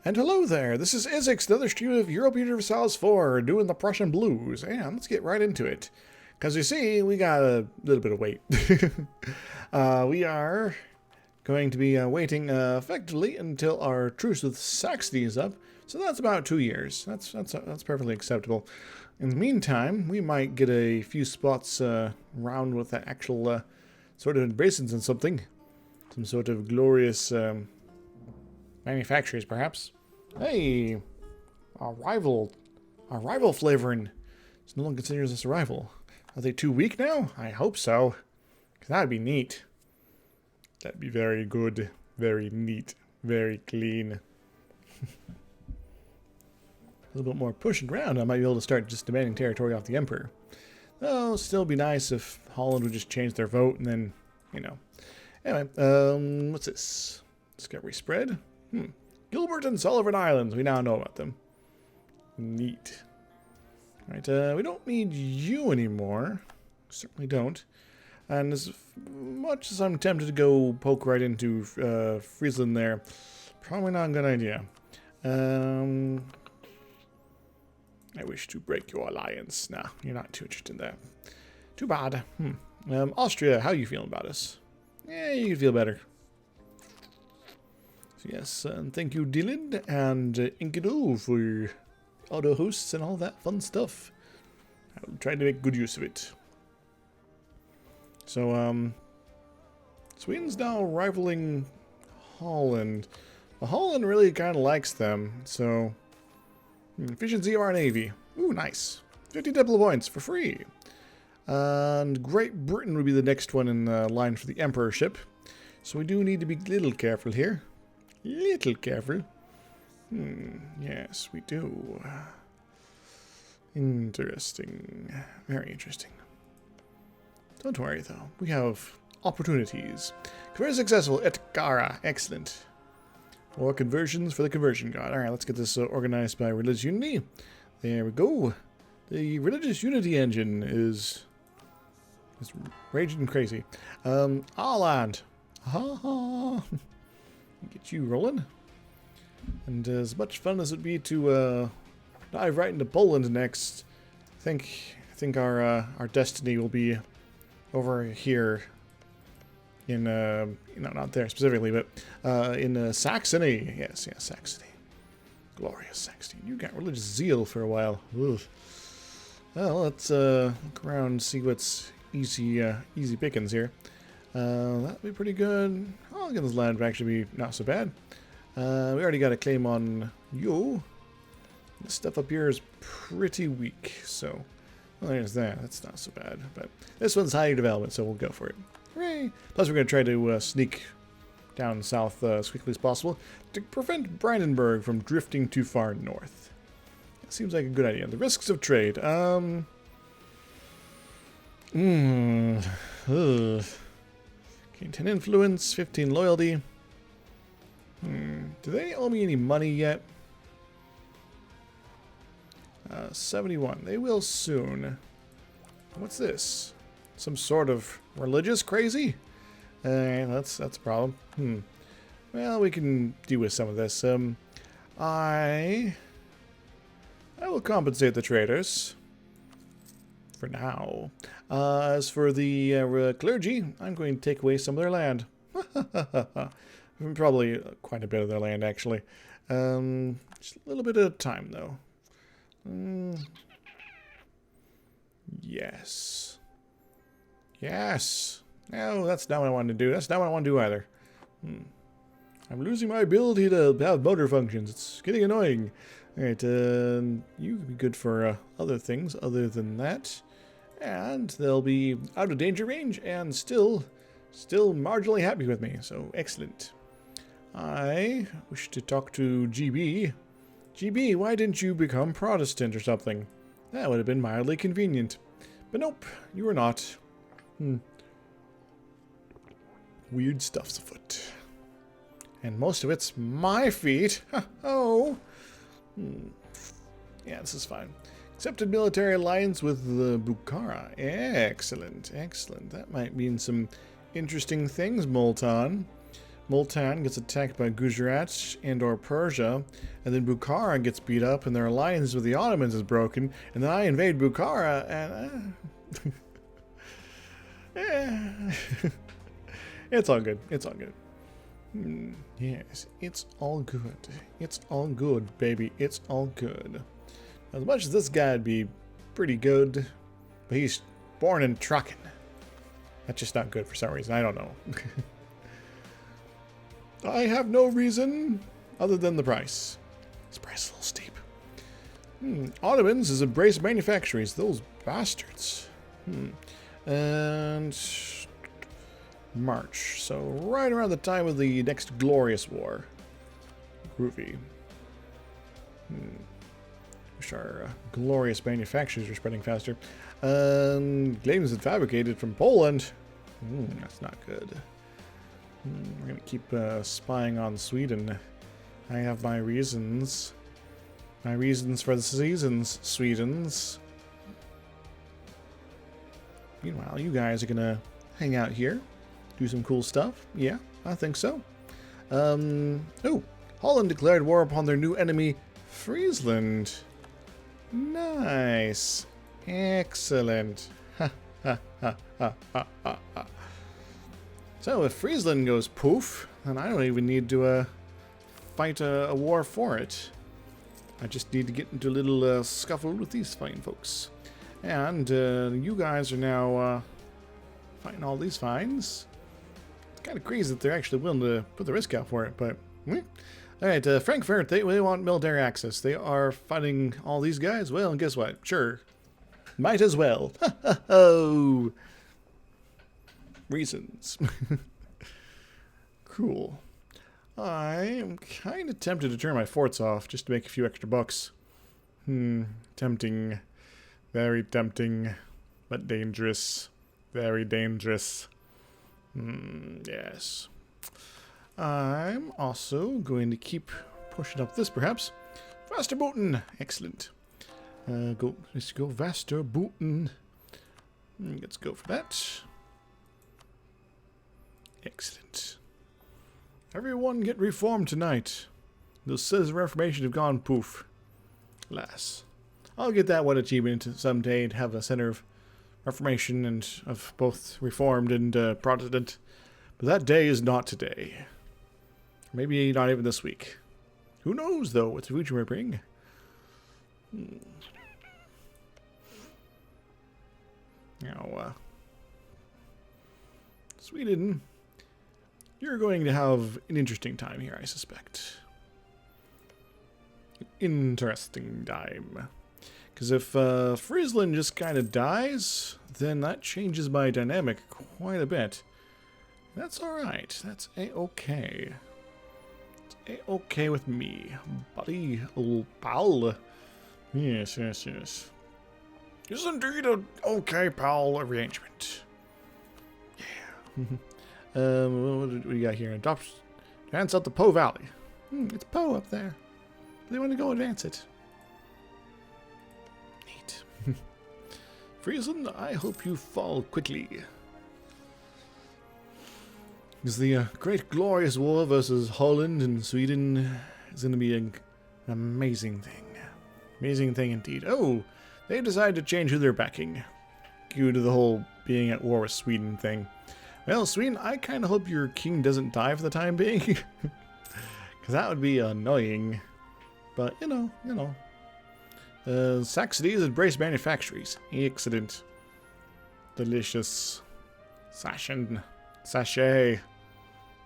And hello there, this is Isix, the other stream of European Universalis 4, doing the Prussian blues, and let's get right into it. Because you see, we got a little bit of wait. We are going to be waiting effectively until our truce with Saxony is up, so that's about 2 years. That's perfectly acceptable. In the meantime, we might get a few spots around with the actual sort of embracings and something. Some sort of glorious manufacturers, perhaps. Hey, our rival flavoring is no longer considered as a rival. Are they too weak now? I hope so. 'Cause that'd be neat. That'd be very good, very neat, very clean. A little bit more pushing around, I might be able to start just demanding territory off the Emperor. Though, still be nice if Holland would just change their vote and then, you know. Anyway, what's this? Discovery spread? Gilbert and Sullivan Islands. We now know about them. Neat. Right, we don't need you anymore. Certainly don't. And as much as I'm tempted to go poke right into Friesland there, probably not a good idea. I wish to break your alliance. Nah, you're not too interested in that. Too bad. Austria, how you feeling about us? Yeah, you can feel better. So yes, thank you, Dylan and Enkidu for auto hosts and all that fun stuff. I'll try to make good use of it. So, Sweden's now rivaling Holland. Well, Holland really kind of likes them, so efficiency of our navy. Ooh, nice. 50 diplo points for free. And Great Britain would be the next one in line for the emperorship. So we do need to be a little careful here. Little careful. Yes, we do. Interesting. Very interesting. Don't worry, though. We have opportunities. Very successful at Gara. Excellent. More conversions for the conversion god. Alright, let's get this organized by religious unity. There we go. The religious unity engine is raging crazy. Ireland. Ha ha. Get you rolling. And as much fun as it'd be to dive right into Poland next, I think our destiny will be over here in not there specifically, but in Saxony. Yes, Saxony. Glorious Saxony. You got religious zeal for a while. Ugh. Well, let's look around and see what's easy pickings here. That'd be pretty good. Oh, look at this land would actually be not so bad. We already got a claim on you. This stuff up here is pretty weak, so well, there's that. That's not so bad. But this one's higher development, so we'll go for it. Hooray! Plus, we're going to try to sneak down south as quickly as possible to prevent Brandenburg from drifting too far north. That seems like a good idea. The risks of trade. Okay, 10 influence, 15 loyalty. Do they owe me any money yet? 71. They will soon. What's this? Some sort of religious crazy? That's a problem. Well, we can deal with some of this. I will compensate the traders. For now. As for the clergy, I'm going to take away some of their land. Probably quite a bit of their land, actually. Just a little bit at a time, though. Yes. Yes. No, that's not what I wanted to do. That's not what I want to do either. I'm losing my ability to have motor functions. It's getting annoying. Alright, you can be good for other things other than that. And they'll be out of danger range and still marginally happy with me. So, excellent. I wish to talk to GB. GB, why didn't you become Protestant or something? That would have been mildly convenient. But nope, you were not. Weird stuff's afoot. And most of it's my feet. Oh. Yeah, this is fine. Accepted military alliance with the Bukhara. Excellent, excellent. That might mean some interesting things, Moltan. Multan gets attacked by Gujarat and or Persia, and then Bukhara gets beat up, and their alliance with the Ottomans is broken, and then I invade Bukhara, and it's all good. It's all good. Yes, it's all good. It's all good, baby. It's all good. As much as this guy'd be pretty good, but he's born in trucking. That's just not good for some reason. I don't know. I have no reason other than the price. This price is a little steep. Ottomans has embraced manufactories. Those bastards. And March. So right around the time of the next glorious war. Groovy. Wish our glorious manufacturers were spreading faster. Claims that fabricated from Poland. That's not good. We're going to keep spying on Sweden. I have my reasons. My reasons for the seasons, Swedens. Meanwhile, you guys are going to hang out here. Do some cool stuff. Yeah, I think so. Oh, Holland declared war upon their new enemy, Friesland. Nice. Excellent. Ha, ha, ha, ha, ha, ha, ha. So if Friesland goes poof, then I don't even need to fight a war for it. I just need to get into a little scuffle with these fine folks. And you guys are now fighting all these fines. It's kind of crazy that they're actually willing to put the risk out for it, but... Alright, Frankfurt, they want military access. They are fighting all these guys? Well, guess what? Sure. Might as well. Oh. Reasons. Cool. I am kind of tempted to turn my forts off just to make a few extra bucks. Tempting. Very tempting. But dangerous. Very dangerous. Yes. I'm also going to keep pushing up this, perhaps. Faster booten. Excellent. Let's go faster booten. Let's go for that. Excellent. Everyone get reformed tonight. Those Citizens of Reformation have gone poof. Alas. I'll get that one achievement someday and have a center of Reformation and of both Reformed and Protestant. But that day is not today. Maybe not even this week. Who knows, though, what the future may bring. Now, Sweden, you're going to have an interesting time here, I suspect. An interesting time. Because if Friesland just kind of dies, then that changes my dynamic quite a bit. That's alright. That's a-okay. It's a-okay with me. Buddy, old pal. Yes, yes, yes. Is indeed a okay pal arrangement. Yeah. What do we got here? Advance up the Po Valley. It's Po up there. They want to go advance it. Neat. Friesland, I hope you fall quickly. Because the great glorious war versus Holland and Sweden is going to be an amazing thing. Amazing thing indeed. Oh, they decided to change who they're backing due to the whole being at war with Sweden thing. Well, Sweden, I kind of hope your king doesn't die for the time being. Because that would be annoying. But, you know. Saxony has embraced manufactories. Excellent. Delicious. Sachet.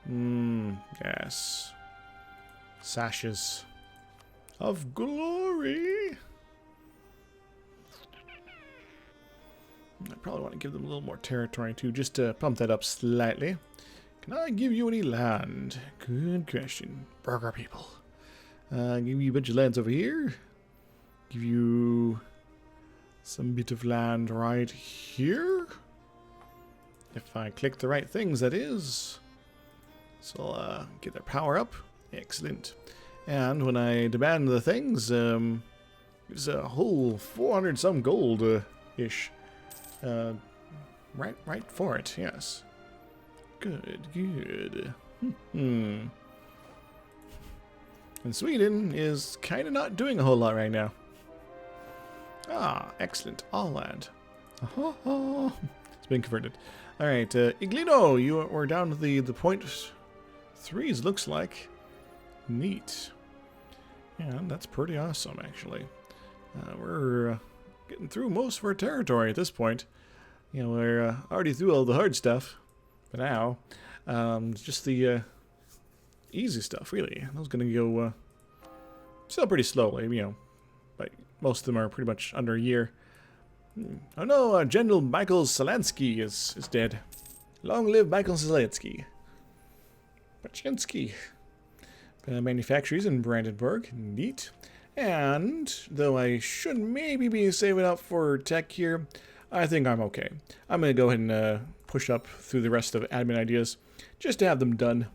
Yes. Sashes of glory. I probably want to give them a little more territory too, just to pump that up slightly. Can I give you any land? Good question. Burger people. Give you a bunch of lands over here. Give you some bit of land right here. If I click the right things, that is. So I'll get their power up. Excellent. And when I demand the things, it's a whole 400 some gold-ish. Right for it, yes. Good. And Sweden is kind of not doing a whole lot right now. Ah, excellent. All land. It's been converted. Alright, Iglino, we're down to the point 3s, looks like. Neat. Yeah, that's pretty awesome, actually. We're getting through most of our territory at this point. You know, we're already through all the hard stuff. But now, just the easy stuff, really. Those going to go still pretty slowly, you know. But most of them are pretty much under a year. Oh no, General Michael Zelensky is dead. Long live Michael Zelensky. Pachinsky. Manufactories in Brandenburg. Neat. And, though I should maybe be saving up for tech here, I think I'm okay. I'm going to go ahead and push up through the rest of admin ideas, just to have them done.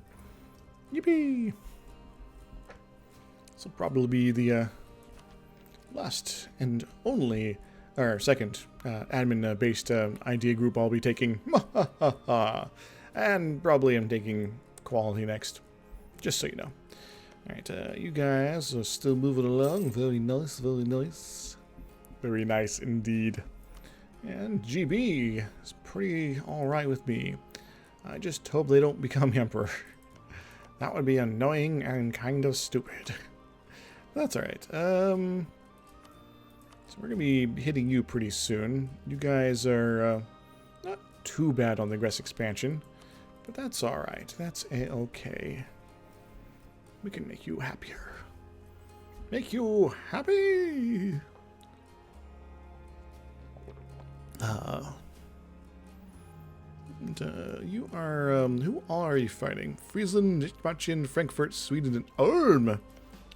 Yippee! This will probably be the last and only, or second, admin-based idea group I'll be taking. And probably I'm taking quality next, just so you know. Alright, you guys are still moving along. Very nice, very nice. Very nice indeed. And GB is pretty alright with me. I just hope they don't become emperor. That would be annoying and kind of stupid. That's alright. So we're going to be hitting you pretty soon. You guys are not too bad on the aggressive expansion. But that's alright. That's a-okay. We can make you happier. Make you happy! You are, who are you fighting? Friesland, Prussian, Frankfurt, Sweden, and Ulm!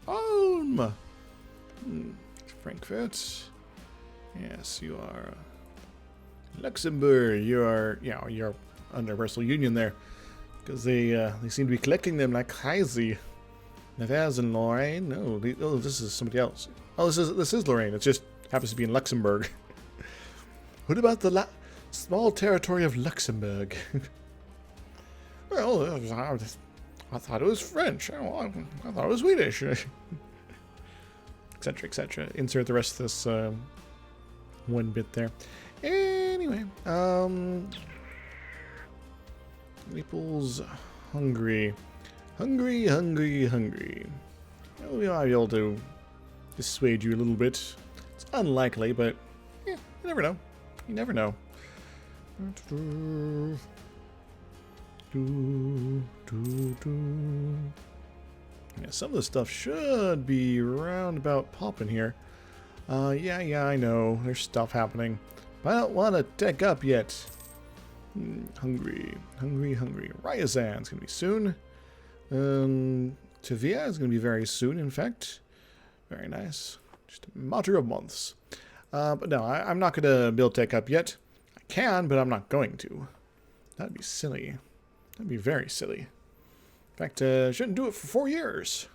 Ulm! Frankfurt. Yes, you are. Luxembourg, you are, yeah, you're under personal union there. Because they seem to be collecting them like crazy. Nevers and Lorraine? No, oh, this is somebody else. Oh, this is Lorraine. It just happens to be in Luxembourg. What about the small territory of Luxembourg? Well, I thought it was French. I thought it was Swedish. Etc., etc. Insert the rest of this one bit there. Anyway, Naples, Hungary. Hungry. We might be able to dissuade you a little bit. It's unlikely, but yeah, you never know. You never know. Yeah, some of the stuff should be roundabout popping here. Yeah, I know. There's stuff happening. But I don't want to tech up yet. Hungry. Ryazan's going to be soon. Tavia is going to be very soon, in fact. Very nice. Just a matter of months. But no, I'm not going to build tech up yet. I can, but I'm not going to. That'd be silly. That'd be very silly. In fact, shouldn't do it for 4 years.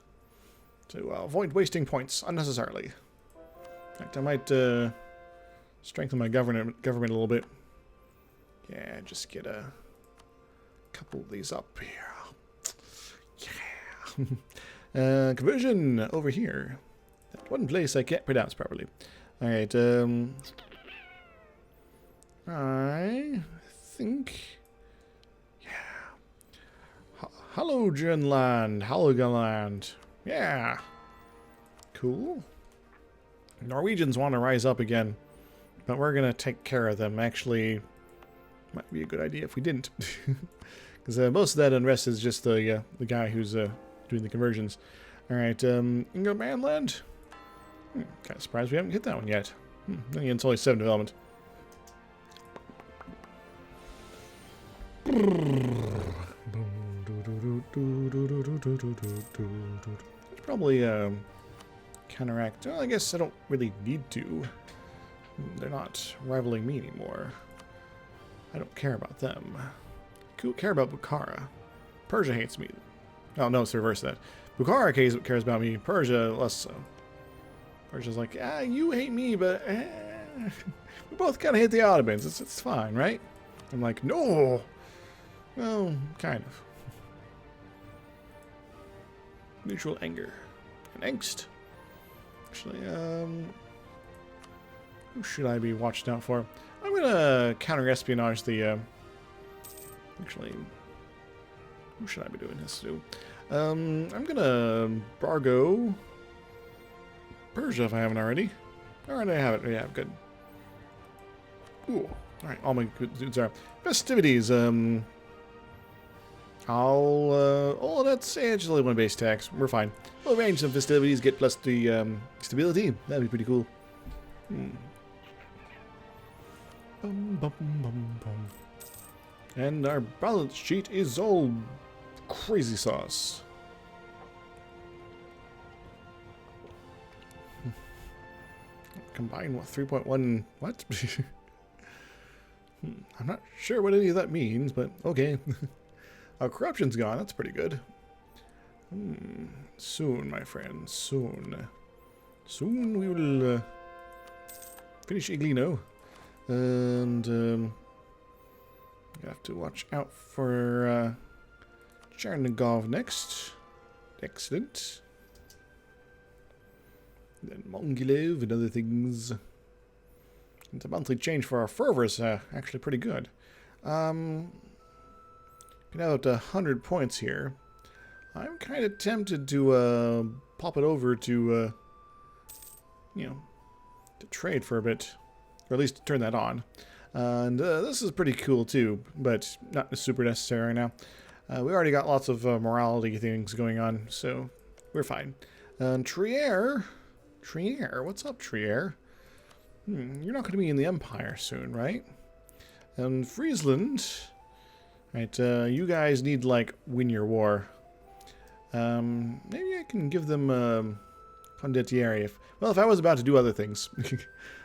To avoid wasting points unnecessarily. In fact, I might strengthen my government a little bit. Yeah, just get a couple of these up here. Yeah. Conversion over here. That one place I can't pronounce properly. Alright, I think... Yeah. Halogenland. Yeah. Cool. Norwegians want to rise up again. But we're going to take care of them. Actually, might be a good idea if we didn't. Because most of that unrest is just the guy who's doing the conversions. Alright, Ingo Manland. Kind of surprised we haven't hit that one yet. Then again, it's only 7 development. Probably counteract. Well, I guess I don't really need to. They're not rivaling me anymore. I don't care about them. I care about Bukhara. Persia hates me. Oh, no, it's the reverse of that. Bukhara cares about me. Persia, less so. Persia's like, you hate me, but we both kind of hate the Ottomans. It's fine, right? I'm like, no. Well, kind of. Mutual anger. And angst. Actually, who should I be watching out for? I'm gonna counter-espionage the, actually, who should I be doing this to? I'm gonna embargo Persia if I haven't already. Alright, I have it. Yeah, good. Ooh. Alright, all my good dudes are. Festivities, oh, that's actually one base tax. We're fine. We'll arrange some festivities, get plus the, stability. That'd be pretty cool. Bum, bum, bum, bum. And our balance sheet is all crazy sauce. Combine what 3.1 what? I'm not sure what any of that means, but okay. Our corruption's gone. That's pretty good. Soon, my friend. Soon. Soon we will finish Iglino. And you have to watch out for Chernigov next. Excellent. Then Mongilov and other things. And the monthly change for our fervor's actually pretty good. Can have up to 100 points here. I'm kind of tempted to pop it over to, you know, to trade for a bit. Or at least to turn that on. And this is pretty cool too, but not super necessary right now. We already got lots of morality things going on, so we're fine. Trier, what's up, Trier? You're not going to be in the Empire soon, right? And Friesland, right? You guys need like win your war. Maybe I can give them condottieri. If I was about to do other things.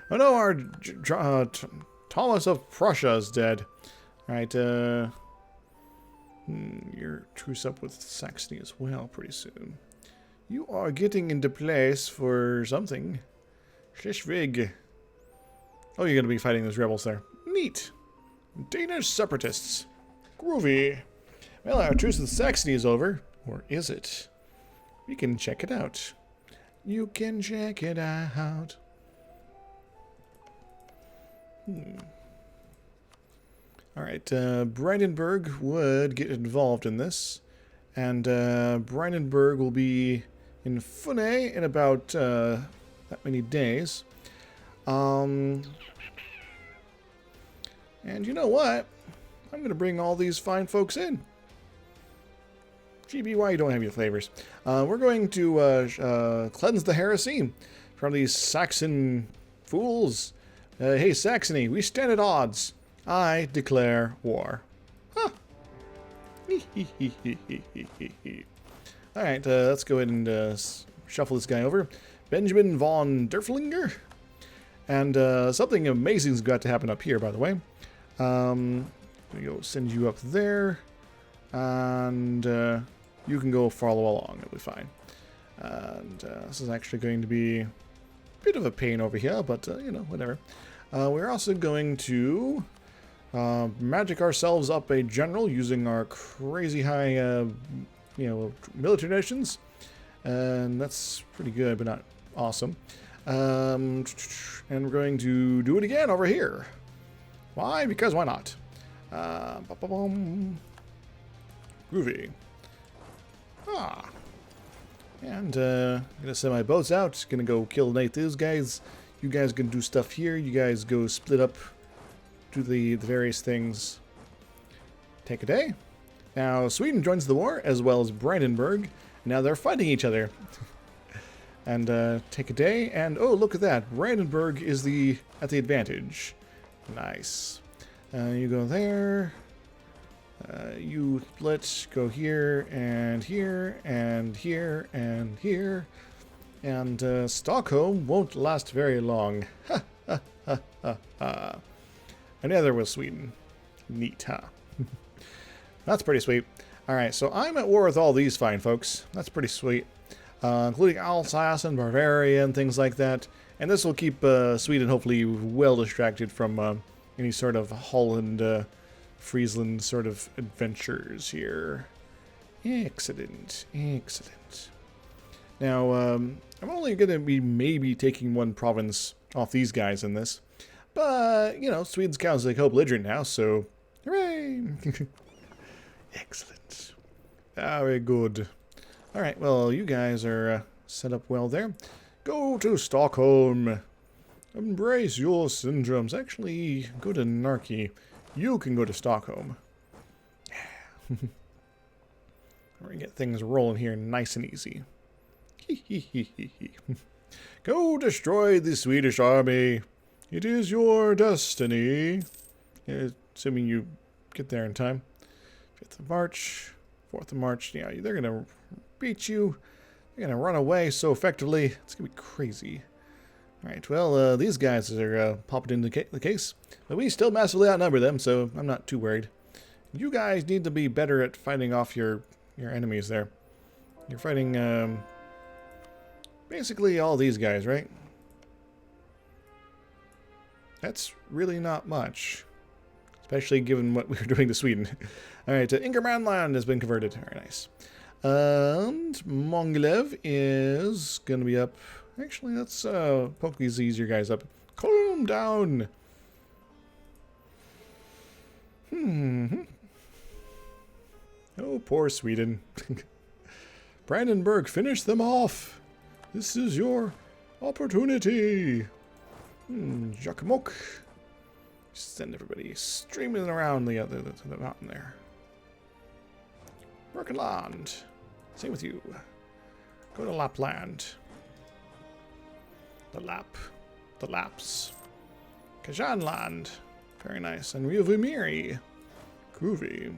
Oh no, our Thomas of Prussia is dead. Right, you're truce up with Saxony as well pretty soon. You are getting into place for something. Schleswig. Oh, you're going to be fighting those rebels there. Neat. Danish separatists. Groovy. Well, our truce with Saxony is over. Or is it? We can check it out. You can check it out. Alright, Brandenburg would get involved in this. And Brandenburg will be in Fune in about that many days. And you know what? I'm going to bring all these fine folks in. GB, why you don't have your flavors? We're going to cleanse the heresy from these Saxon fools. Hey, Saxony, we stand at odds. I declare war. Huh. Alright, let's go ahead and shuffle this guy over. Benjamin von Derflinger. And something amazing's got to happen up here, by the way. We go send you up there. And you can go follow along. It'll be fine. And this is actually going to be a bit of a pain over here, but, you know, whatever. We're also going to magic ourselves up a general using our crazy high, you know, military nations. And that's pretty good, but not awesome. And we're going to do it again over here. Why? Because why not? Groovy. And gonna send my boats out. Gonna go kill those guys. You guys can do stuff here. You guys go split up, do the various things. Take a day. Now Sweden joins the war as well as Brandenburg. Now they're fighting each other. And take a day. And oh, look at that! Brandenburg is at the advantage. Nice. You go there. You split, go here, and here, and here, and here. And Stockholm won't last very long. Ha, ha, ha, ha, ha. And neither will Sweden. Neat, huh? That's pretty sweet. Alright, so I'm at war with all these fine folks. That's pretty sweet. Including Alsace and Bavaria and things like that. And this will keep Sweden hopefully well distracted from any sort of Holland... Friesland sort of adventures here. Excellent, excellent. Now, I'm only going to be maybe taking one province off these guys in this. But, you know, Sweden's counts as a co-belligerent now, so hooray! Excellent. Very good. Alright, well, you guys are set up well there. Go to Stockholm. Embrace your syndromes. Actually, go to Narki. You can go to Stockholm. We're going to get things rolling here nice and easy. Go destroy the Swedish army. It is your destiny. Assuming you get there in time. 5th of March, 4th of March. Yeah, they're going to beat you. They're going to run away so effectively. It's going to be crazy. Alright, well, these guys are popping into the case. But we still massively outnumber them, so I'm not too worried. You guys need to be better at fighting off your enemies there. You're fighting, basically all these guys, right? That's really not much. Especially given what we were doing to Sweden. Alright, Ingermanland has been converted. Very nice. And Mongolev is going to be up. Actually, let's poke these easier guys up. Calm down. Oh, poor Sweden. Brandenburg, finish them off. This is your opportunity. Jakmok. Send everybody streaming around the mountain there. Birkenland. Same with you. Go to Lapland. The Laps. Kajanland. Very nice. And Ryuvimiri. Groovy.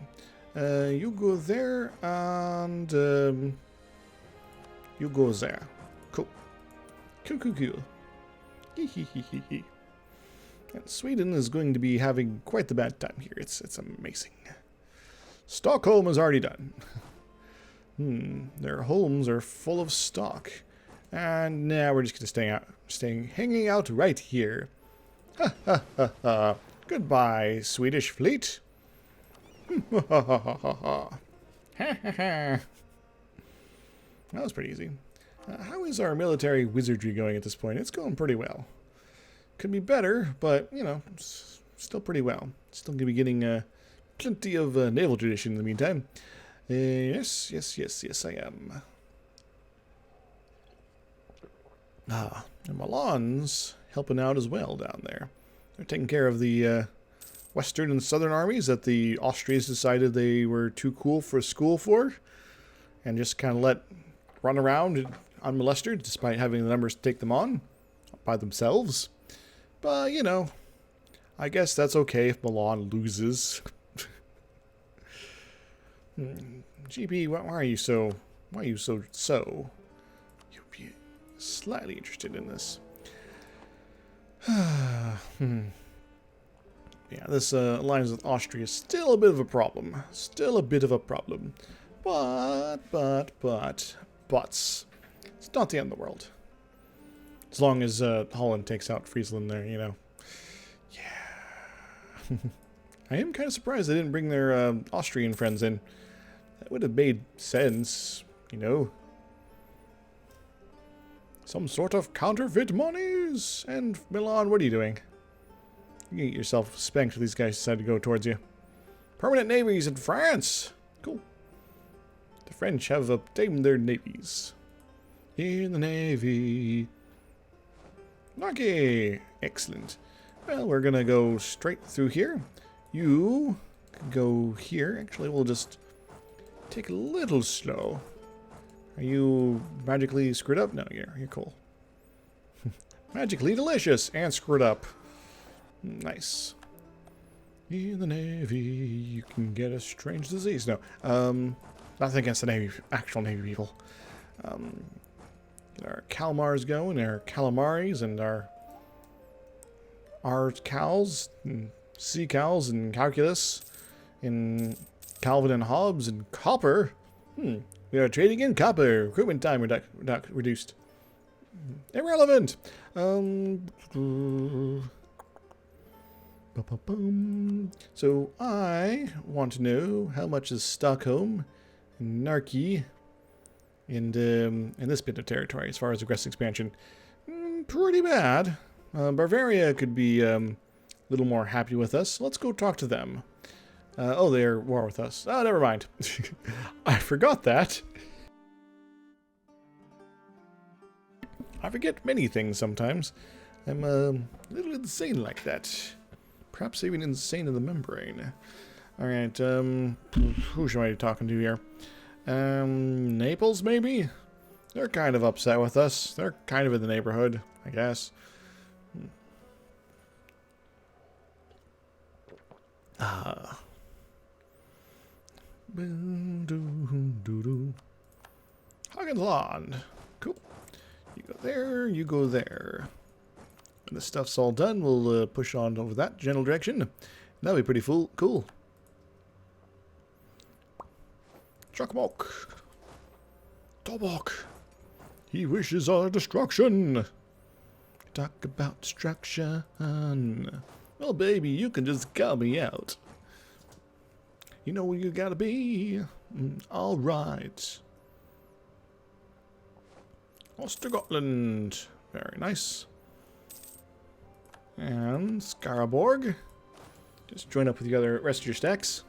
You go there and you go there. Cool. Cool. Hee. And Sweden is going to be having quite the bad time here. It's amazing. Stockholm is already done. Their homes are full of stock. And now we're just going to hanging out right here. Ha. Goodbye, Swedish fleet. That was pretty easy. How is our military wizardry going at this point? It's going pretty well. Could be better, but, you know, still pretty well. Still going to be getting plenty of naval tradition in the meantime. Yes, I am. And Milan's helping out as well down there. They're taking care of the western and southern armies that the Austrians decided they were too cool for school for, and just kind of let run around unmolested, despite having the numbers to take them on by themselves. But, you know, I guess that's okay if Milan loses. GP, why are you so you'd be slightly interested in this. Yeah, this alliance with Austria is still a bit of a problem. But it's not the end of the world. As long as Holland takes out Friesland there, you know. Yeah. I am kind of surprised they didn't bring their Austrian friends in. That would have made sense, you know. Some sort of counterfeit monies. And Milan, what are you doing? You can get yourself spanked if these guys decide to go towards you. Permanent navies in France. Cool. The French have obtained their navies. In the navy. Okay. Excellent. Well, we're going to go straight through here. You can go here. Actually, we'll just take a little slow. Are you magically screwed up? No, you're cool. Magically delicious and screwed up. Nice. In the Navy, you can get a strange disease. No, nothing against the Navy, actual Navy people. Get our calamars going, our calamaris, and our cows, and sea cows, and calculus, and Calvin and Hobbes, and copper. We are trading in copper. Recruitment time reduced. Irrelevant. So I want to know how much is Stockholm, Narki, in this bit of territory as far as aggressive expansion. Pretty bad. Bavaria could be a little more happy with us. Let's go talk to them. Oh, they're at war with us. Oh, never mind. I forgot that. I forget many things sometimes. I'm a little insane like that. Perhaps even insane in the membrane. Alright, who should I be talking to here? Naples, maybe? They're kind of upset with us. They're kind of in the neighborhood, I guess. Hagenland. Cool. You go there, you go there. When the stuff's all done, we'll push on over that general direction. That'll be pretty cool. Chakmok. Tobok. He wishes our destruction. Talk about destruction. Well, baby, you can just call me out. You know where you gotta be. Alright. Ostergotland. Very nice. And Skaraborg. Just join up with the rest of your stacks.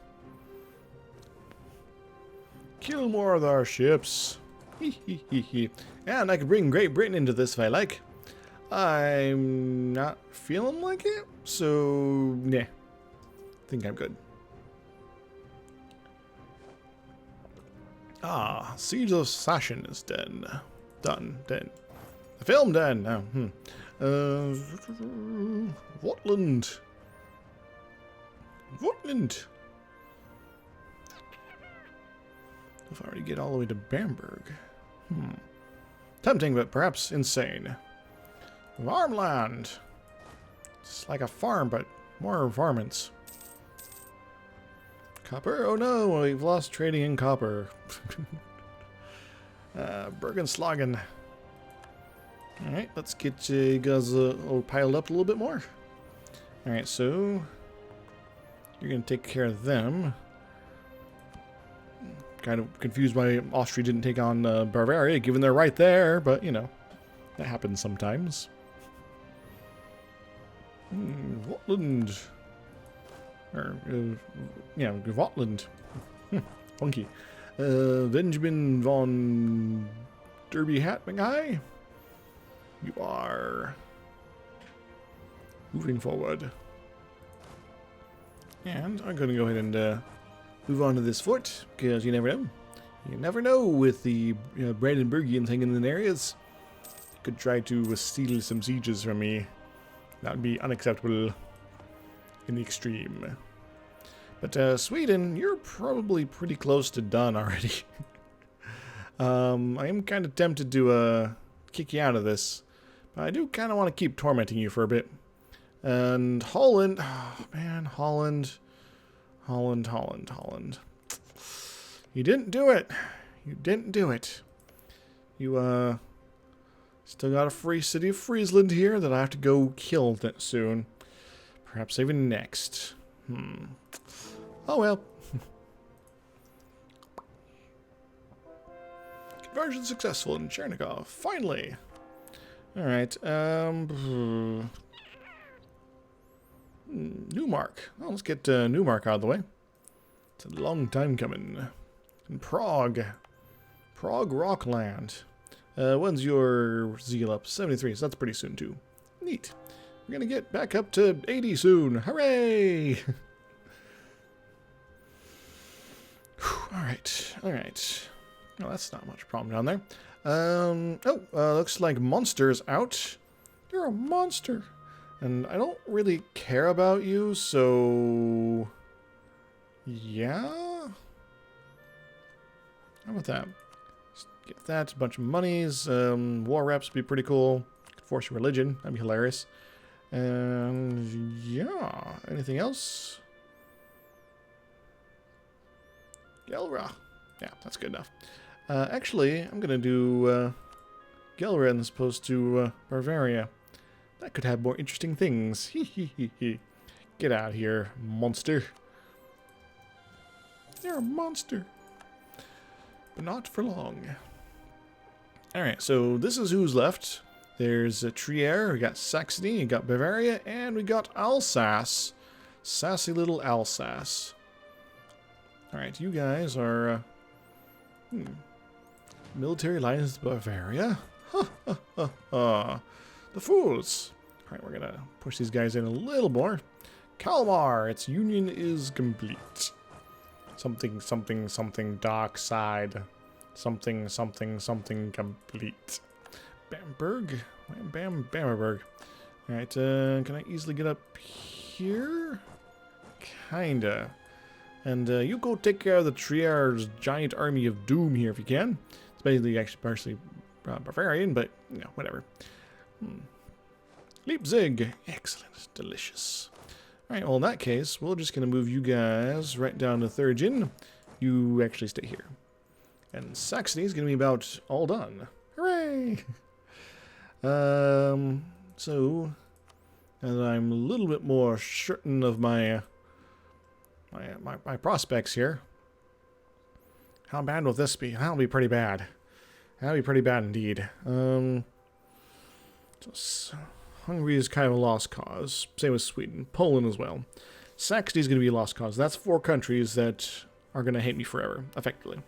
Kill more of our ships. And I could bring Great Britain into this if I like. I'm not feeling like it, so nah. Think I'm good. Ah, Siege of Sachsen is done. Done. The film done. Whatland. If I already get all the way to Bamberg. Tempting, but perhaps insane. Farmland. It's like a farm, but more varmints. Copper? Oh no, we've lost trading in copper. Bergenslagen. Alright, let's get you guys all piled up a little bit more. Alright, so you're going to take care of them. Kind of confused why Austria didn't take on Bavaria, given they're right there, but, you know, that happens sometimes. Whatland. Or, yeah, Whatland. Funky. Benjamin von Derby Hatmangai? You are moving forward. And I'm going to go ahead and move on to this fort, because you never know. You never know with the Brandenburgians hanging in areas. Could try to steal some sieges from me. That would be unacceptable in the extreme. But Sweden, you're probably pretty close to done already. I am kind of tempted to kick you out of this. But I do kind of want to keep tormenting you for a bit. And Holland, oh man, Holland. You didn't do it. You didn't do it. You still got a free city of Friesland here that I have to go kill soon. Perhaps even next. Oh well. Conversion successful in Chernigov. Finally. Alright, Newmark. Well, let's get Newmark out of the way. It's a long time coming. And Prague. Prague Rockland. When's your zeal up? 73, so that's pretty soon too. Neat. We're gonna get back up to 80 soon. Hooray! Alright. Well, that's not much problem down there. Looks like Monster's out. You're a monster. And I don't really care about you, so... yeah? How about that? Just get that, a bunch of monies. War reps would be pretty cool. Could force your religion. That'd be hilarious. And yeah, anything else? Gelra. Yeah, that's good enough. Actually, I'm gonna do Gelra as opposed to Bavaria. That could have more interesting things. Get out of here, monster. You're a monster. But not for long. Alright, so this is who's left. There's Trier, we got Saxony, we got Bavaria, and we got Alsace. Sassy little Alsace. Alright, you guys are... Military alliance with Bavaria? The fools! Alright, we're gonna push these guys in a little more. Kalmar, its union is complete. Something, something, something, dark side. Something, something, something complete. Bamberg? Bamberg. Alright, can I easily get up here? Kinda. And you go take care of the Trier's giant army of doom here if you can. It's basically actually partially Bavarian, but, you know, whatever. Leipzig. Excellent. Delicious. Alright, well in that case, we're just going to move you guys right down to Thuringen. You actually stay here. And Saxony is going to be about all done. Hooray! So, as I'm a little bit more certain of my prospects here. How bad will this be? That'll be pretty bad. That'll be pretty bad indeed. So Hungary is kind of a lost cause. Same with Sweden. Poland as well. Saxony is going to be a lost cause. That's 4 countries that are going to hate me forever, effectively.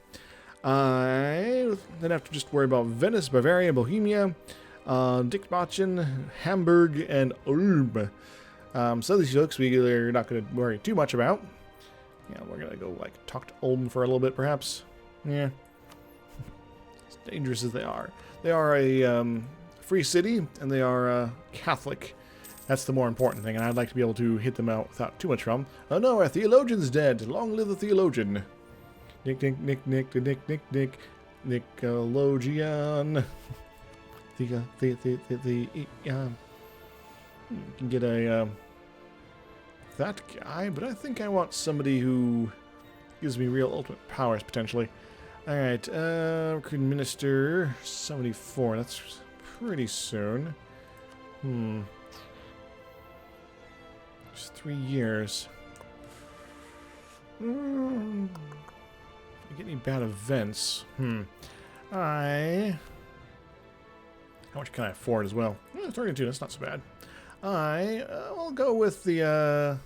I then have to just worry about Venice, Bavaria, Bohemia, Dickbachen, Hamburg, and Ulm. So these folks we're not going to worry too much about. Yeah, we're going to go like talk to Ulm for a little bit, perhaps. Yeah. As dangerous as they are. They are a free city, and they are Catholic. That's the more important thing, and I'd like to be able to hit them out without too much from. Oh no, our theologian's dead. Long live the theologian. Nick, Nickelodeon. You can get a that guy, but I think I want somebody who gives me real ultimate powers potentially. All right, recruit minister 74. That's pretty soon. Just 3 years. Get any bad events? How much can I afford as well? 32, that's not so bad. I'll go with the,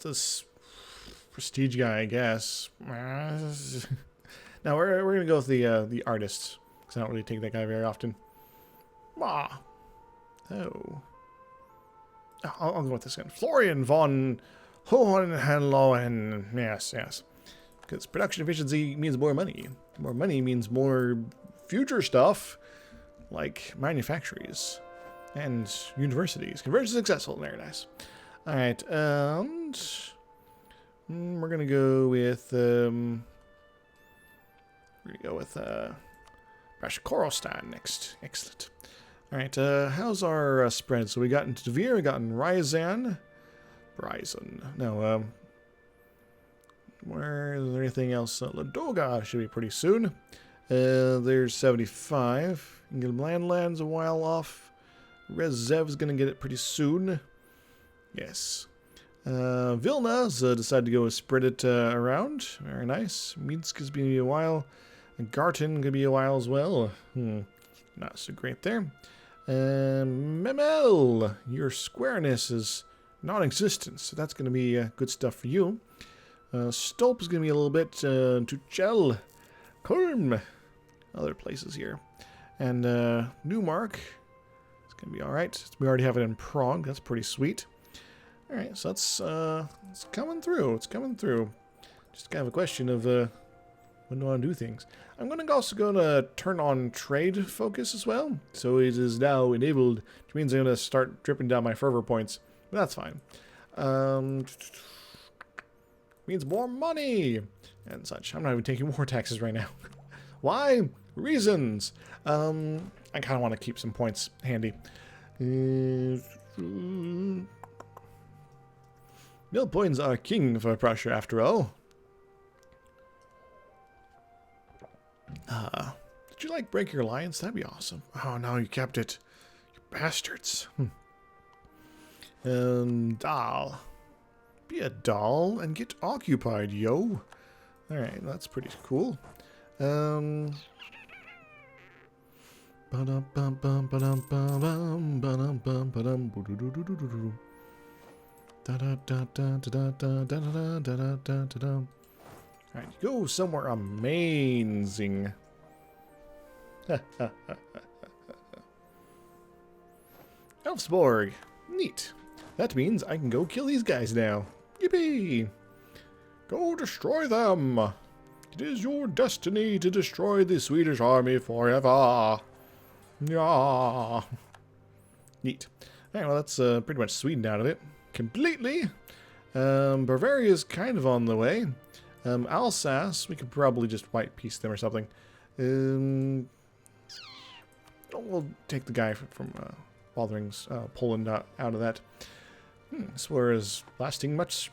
this prestige guy, I guess. Now, we're going to go with the artists, because I don't really take that guy very often. Oh. I'll go with this guy. Florian von Hohenlohen. Yes. Because production efficiency means more money. More money means more future stuff, like manufactories and universities. Conversion successful. Very nice. All right, and we're gonna go with Korostan next. Excellent. All right, how's our spread? So we got into Devere, we got in Ryazan. No, where is there anything else? Ladoga should be pretty soon. There's 75. Land's a while off. Rezev's gonna get it pretty soon. Yes. Vilna's decided to go spread it around. Very nice. Minsk is gonna be a while. And Garten gonna be a while as well. Not so great there. Memel, your squareness is non-existent, so that's gonna be good stuff for you. Stolp is going to be a little bit Tuchel, Kulm, other places here. And Newmark, it's going to be alright. We already have it in Prague, that's pretty sweet. Alright, so it's coming through, Just kind of a question of when do I want to do things. I'm also going to turn on trade focus as well. So it is now enabled, which means I'm going to start dripping down my fervor points. But that's fine. Means more money and such. I'm not even taking war taxes right now. Why? Reasons. I kind of want to keep some points handy. Mill points are king for Prussia after all. Did you like break your alliance? That'd be awesome. Oh no, you kept it. You bastards. Dahl. Be a doll and get occupied, yo. Alright, that's pretty cool. Alright, go somewhere amazing. Elfsborg. Neat. That means I can go kill these guys now. Yippee! Go destroy them! It is your destiny to destroy the Swedish army forever. Yeah. Neat. Alright, well that's pretty much Sweden out of it. Completely. Bavaria is kind of on the way. Alsace, we could probably just white piece them or something. We'll take the guy from bothering Poland out of that. This war is lasting much...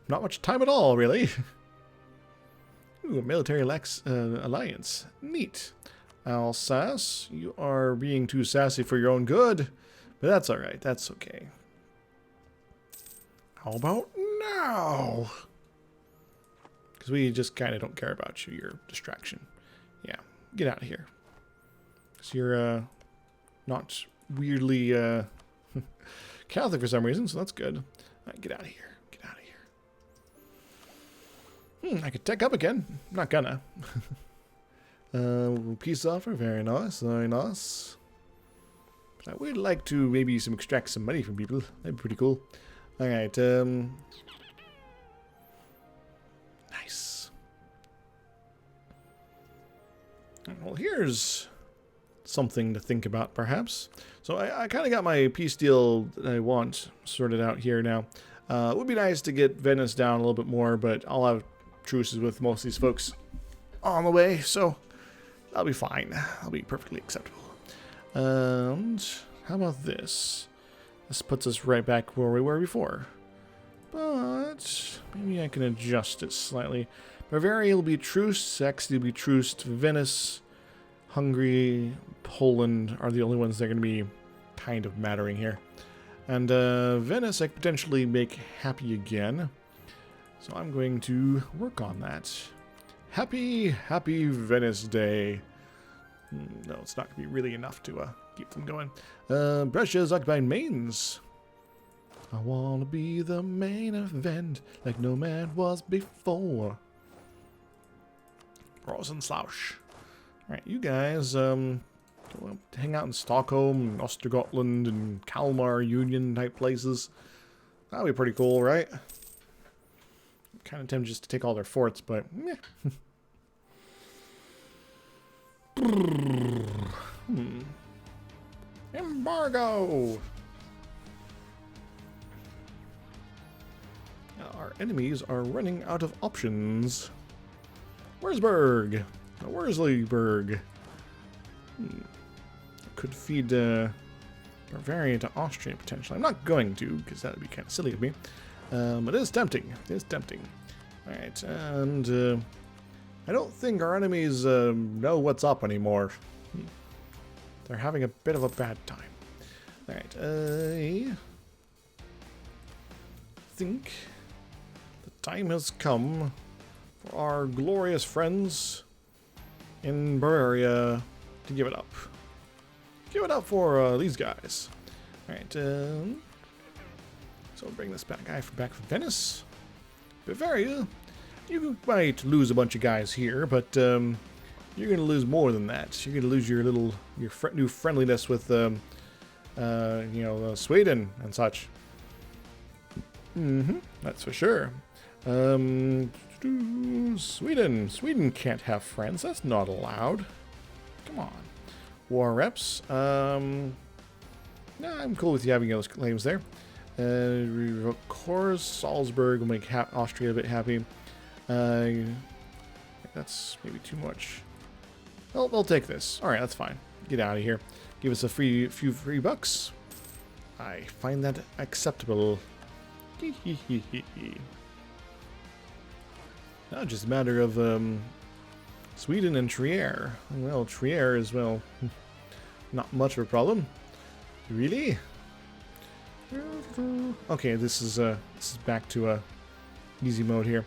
not much time at all, really. Ooh, a military alliance. Neat. Alsace, you are being too sassy for your own good. But that's alright, that's okay. How about now? Because we just kind of don't care about you. You're a distraction. Yeah, get out of here. Because you're not weirdly Catholic for some reason, so that's good. All right, get out of here. Get out of here. I could tech up again. I'm not gonna. Peace offer. Very nice. Very nice. But I would like to maybe extract some money from people. That'd be pretty cool. All right. Nice. Well, here's something to think about, perhaps. So I kind of got my peace deal that I want sorted out here now. It would be nice to get Venice down a little bit more, but I'll have truces with most of these folks on the way, so that'll be fine. That'll be perfectly acceptable. And how about this? This puts us right back where we were before. But maybe I can adjust it slightly. Bavaria will be truce, Saxony will be truce, Venice, Hungary, Poland are the only ones that are going to be kind of mattering here. And Venice I could potentially make happy again. So I'm going to work on that. Happy Venice Day. No, it's not going to be really enough to keep them going. Brescia's occupied Mainz. I want to be the main event like no man was before. Rosenslausch. Alright, you guys go hang out in Stockholm and Östergötland and Kalmar Union type places. That'll be pretty cool, right? I'm kind of tempted just to take all their forts, but meh. Embargo! Our enemies are running out of options. Wurzburg! Wurzburg! Could feed Bavaria to Austria potentially. I'm not going to, because that would be kind of silly of me. But it is tempting. It is tempting. Alright, and I don't think our enemies know what's up anymore. They're having a bit of a bad time. Alright, I think the time has come for our glorious friends in Bavaria to give it up. Give it up for these guys. Alright, so bring this guy back from Venice. Bavaria, you might lose a bunch of guys here, but you're going to lose more than that. You're going to lose your new friendliness with, Sweden and such. That's for sure. Sweden can't have friends. That's not allowed. Come on. War reps. Nah, I'm cool with you having those claims there. Of course, Salzburg will make Austria a bit happy. That's maybe too much. Well, they'll take this. Alright, that's fine. Get out of here. Give us a few free bucks. I find that acceptable. Now just a matter of Sweden and Trier. Well, Trier is, well, not much of a problem. Really? Okay, this is back to easy mode here.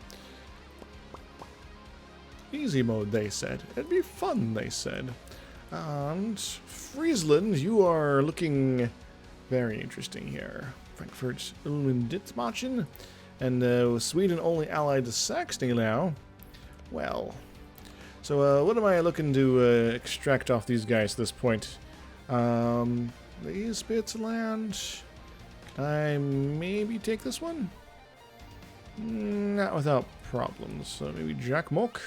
Easy mode, they said. It'd be fun, they said. And Friesland, you are looking very interesting here. Frankfurt, Ulm, Dithmarschen, and Sweden only allied to Saxony now. Well, so what am I looking to extract off these guys at this point? These bits of land. Can I maybe take this one? Not without problems. So maybe Jack Mock.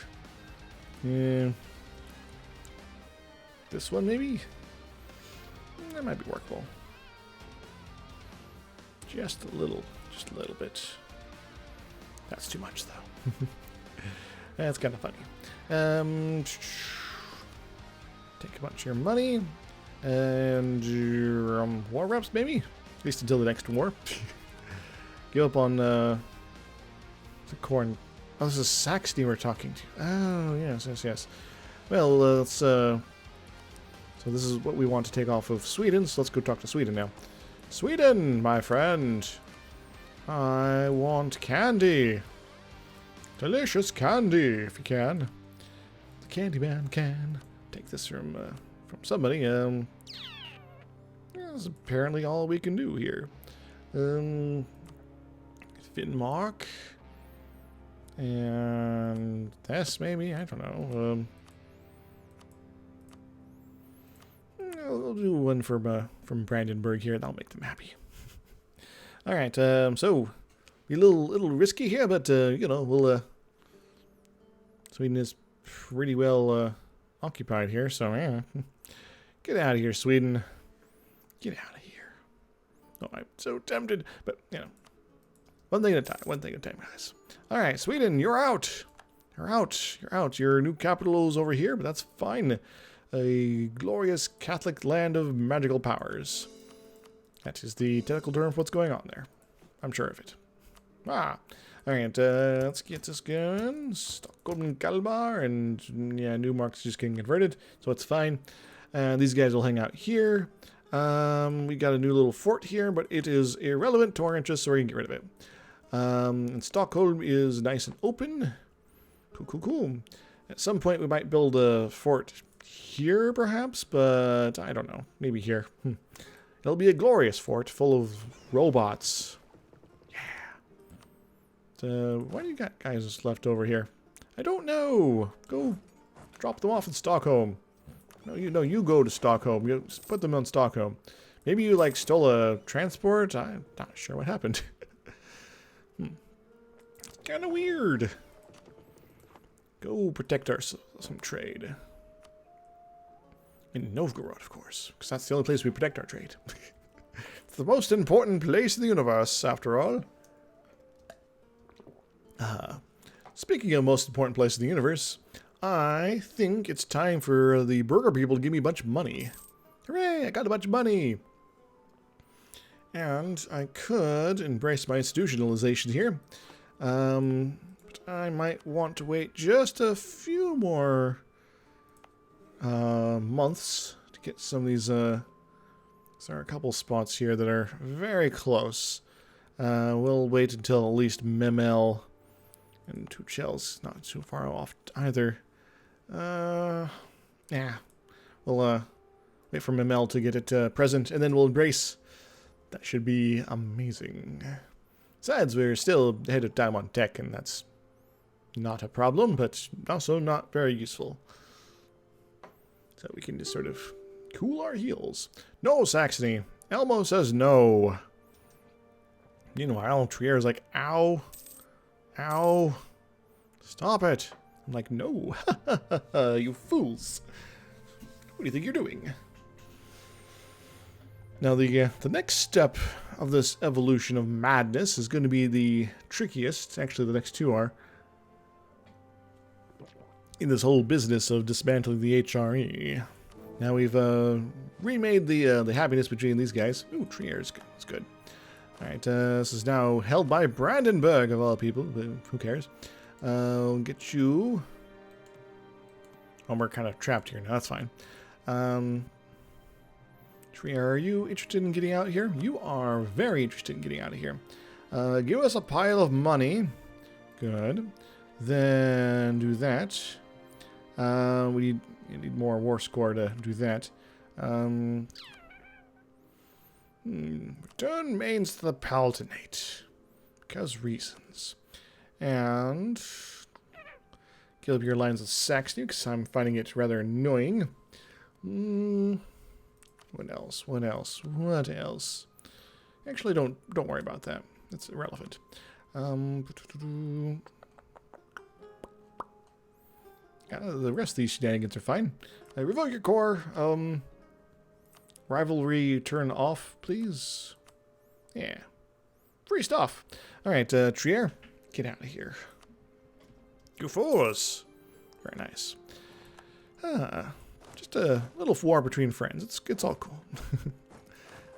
Yeah. This one maybe? That might be workable. Just a little bit. That's too much though. That's kind of funny. Take a bunch of your money. And your war reps maybe? At least until the next war. Give up on the corn. Oh, this is Saxony we're talking to. Oh, yes. Well, let's... So this is what we want to take off of Sweden, so let's go talk to Sweden now. Sweden, my friend. I want candy. Delicious candy, if you can. The candy man can. Take this from somebody. That's apparently all we can do here. Finnmark. And this maybe, I don't know. I'll do one from Brandenburg here. That'll make them happy. All right. So be a little risky here, but you know, we'll. Sweden is pretty well occupied here, so yeah. Get out of here, Sweden. Get out of here. Oh, I'm so tempted, but you know, one thing at a time. One thing at a time, guys. All right, Sweden, you're out. You're out. You're out. Your new capital is over here, but that's fine. A glorious Catholic land of magical powers. That is the technical term for what's going on there. I'm sure of it. Alright, let's get this going. Stockholm and Kalmar, and yeah, Newmark's just getting converted, so it's fine. These guys will hang out here. We got a new little fort here, but it is irrelevant to our interests, so we can get rid of it. And Stockholm is nice and open. Cool. At some point, we might build a fort here, perhaps, but I don't know. Maybe here. It'll be a glorious fort full of robots. Yeah. Why do you got guys just left over here? I don't know. Go drop them off in Stockholm. No, you go to Stockholm. You put them on Stockholm. Maybe you like stole a transport. I'm not sure what happened. It's kind of weird. Go protect some trade. In Novgorod, of course, because that's the only place we protect our trade. It's the most important place in the universe, after all. Speaking of most important place in the universe, I think it's time for the burger people to give me a bunch of money. Hooray, I got a bunch of money! And I could embrace my institutionalization here. But I might want to wait just a few more months to get some of these. There are a couple spots here that are very close. We'll wait until at least Memel and Tuchel's not too far off either. Yeah. We'll wait for Memel to get it present, and then we'll embrace. That should be amazing. Besides, we're still ahead of time on tech, and that's not a problem, but also not very useful. So we can just sort of cool our heels. No, Saxony. Elmo says no. Meanwhile, Trier's like, ow. Ow. Stop it. I'm like, no. You fools. What do you think you're doing? Now, the next step of this evolution of madness is going to be the trickiest. Actually, the next two are. In this whole business of dismantling the HRE. Now we've remade the happiness between these guys. Ooh, Trier's good. It's good. Alright, this is now held by Brandenburg, of all people, but who cares? I'll get you... Oh, we're kind of trapped here now, that's fine. Trier, are you interested in getting out here? You are very interested in getting out of here. Give us a pile of money. Good. Then do that. We need You need more war score to do that. Return mains to the Palatinate. Because reasons. And kill up your lines of Saxony, because I'm finding it rather annoying. What else? What else? What else? Actually, don't worry about that. That's irrelevant. The rest of these shenanigans are fine. Revoke your core. Rivalry turn off, please. Yeah. Free stuff. Alright, Trier, get out of here. Go force. Very nice. Just a little war between friends. It's all cool.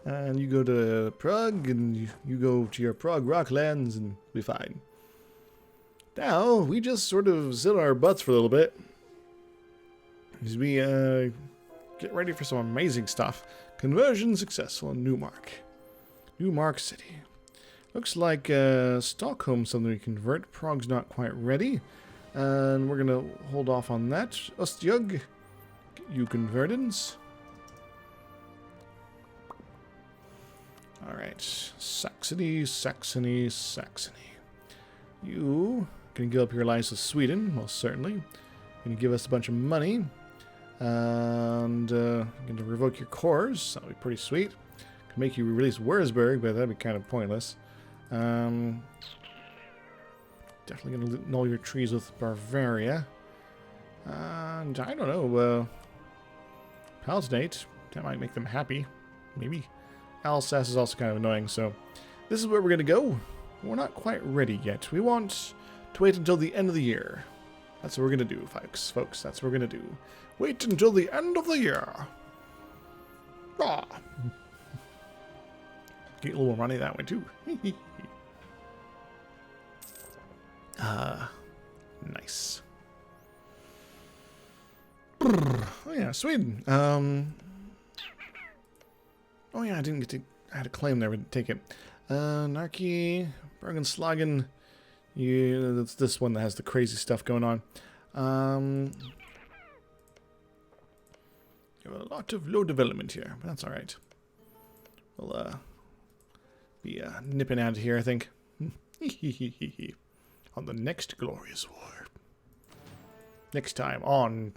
And you go to Prague, and you go to your Prague Rocklands, and we'll be fine. Now, we just sort of sit on our butts for a little bit. As we get ready for some amazing stuff. Conversion successful in Newmark. Newmark City. Looks like Stockholm's something we convert. Prague's not quite ready. And we're going to hold off on that. Ostjug, you converteds. Alright. Saxony, Saxony, Saxony. You can give up your alliance with Sweden, most certainly. You're going to give us a bunch of money. And you're going to revoke your cores. That'll be pretty sweet. Could make you release Wurzburg, but that'd be kind of pointless. Definitely going to null your trees with Bavaria. And I don't know. Palatinate. That might make them happy. Maybe. Alsace is also kind of annoying, so this is where we're going to go. We're not quite ready yet. We want to wait until the end of the year. That's what we're going to do, folks. That's what we're going to do. Wait until the end of the year. Ah. Get a little more money that way, too. Nice. Oh, yeah, Sweden. Oh, yeah, I didn't get to... I had a claim there, but take it. Narki, Bergenslagen. Yeah, that's this one that has the crazy stuff going on. You have a lot of low development here, but that's alright. We'll be nipping out of here, I think. On the next Glorious War. Next time on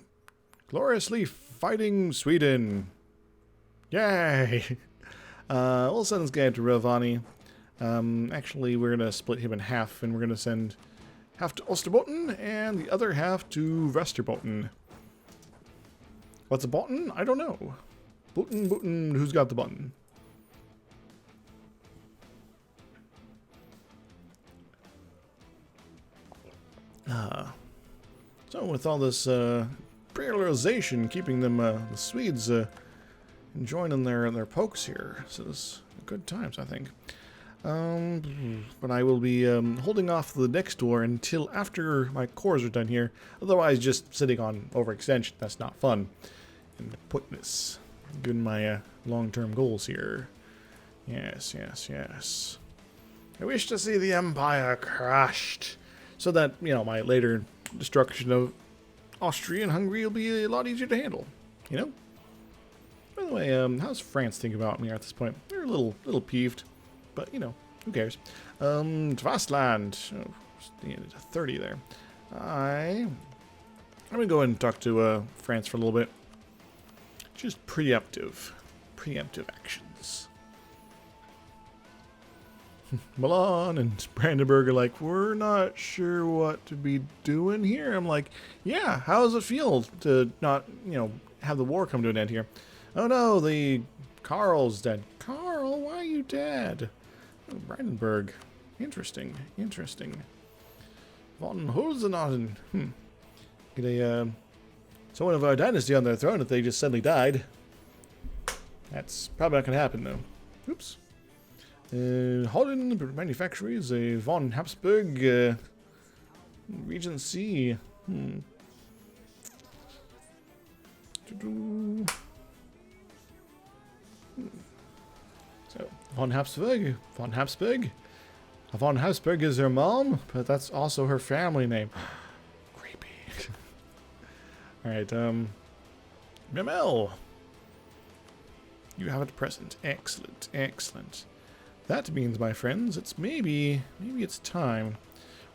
Gloriously Fighting Sweden. Yay! We'll send this guy to Ravani. Actually, we're going to split him in half, and we're going to send half to Osterbotten and the other half to Westerbotten. What's a button? I don't know. Button, who's got the button? So with all this imperialization keeping them, the Swedes, enjoying their pokes here, so it's good times, I think. But I will be holding off the next war until after my cores are done here. Otherwise, just sitting on overextension, that's not fun. And pointless, given my long-term goals here. Yes. I wish to see the Empire crushed, so that, you know, my later destruction of Austria and Hungary will be a lot easier to handle, you know? By the way, how's France think about me at this point? They're a little peeved, but, you know, who cares? Vastland. Oh, needed a 30 there. I'm going to go ahead and talk to France for a little bit. Just preemptive actions. Milan and Brandenburg are like, we're not sure what to be doing here. I'm like, yeah, how does it feel to not, you know, have the war come to an end here? Oh no, Karl's dead. Karl, why are you dead? Oh, Brandenburg. Interesting. Von Hosenhagen. Get a, someone of our dynasty on their throne if they just suddenly died. That's probably not going to happen, though. Oops. Holland manufactures a von Habsburg Regency. So, von Habsburg. Von Habsburg is her mom, but that's also her family name. Creepy. Alright, ML. You have it present. Excellent, excellent. That means, my friends, it's maybe it's time.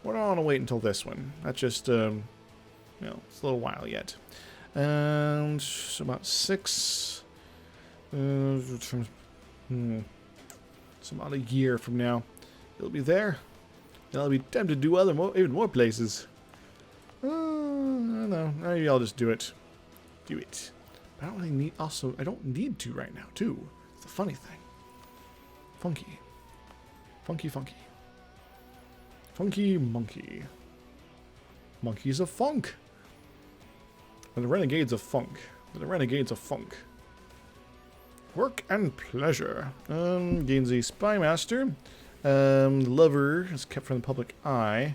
We don't want to wait until this one. That's just, it's a little while yet. And so about 6, some about a year from now, it'll be there. Then I'll be tempted to do even more places. I don't know. Maybe I'll just do it. Do it. But I don't really need. Also, I don't need to right now, too. It's a funny thing. Funky. Funky, funky. Funky monkey. Monkeys of funk. And the renegades of funk. The renegades of funk. Work and pleasure. Gains a spy master. Lover is kept from the public eye.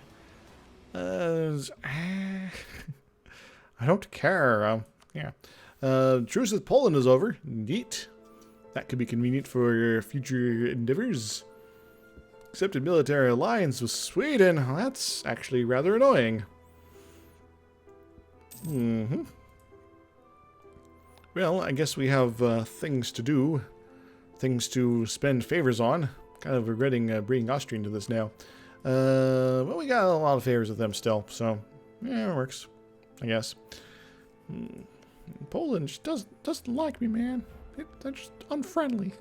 I don't care. Yeah. Truce with Poland is over. Neat. That could be convenient for your future endeavors. Accepted military alliance with Sweden. That's actually rather annoying. Well, I guess we have things to do. Things to spend favors on. Kind of regretting bringing Austria into this now. But we got a lot of favors with them still, so yeah, it works, I guess. Poland just doesn't like me, man. They're just unfriendly.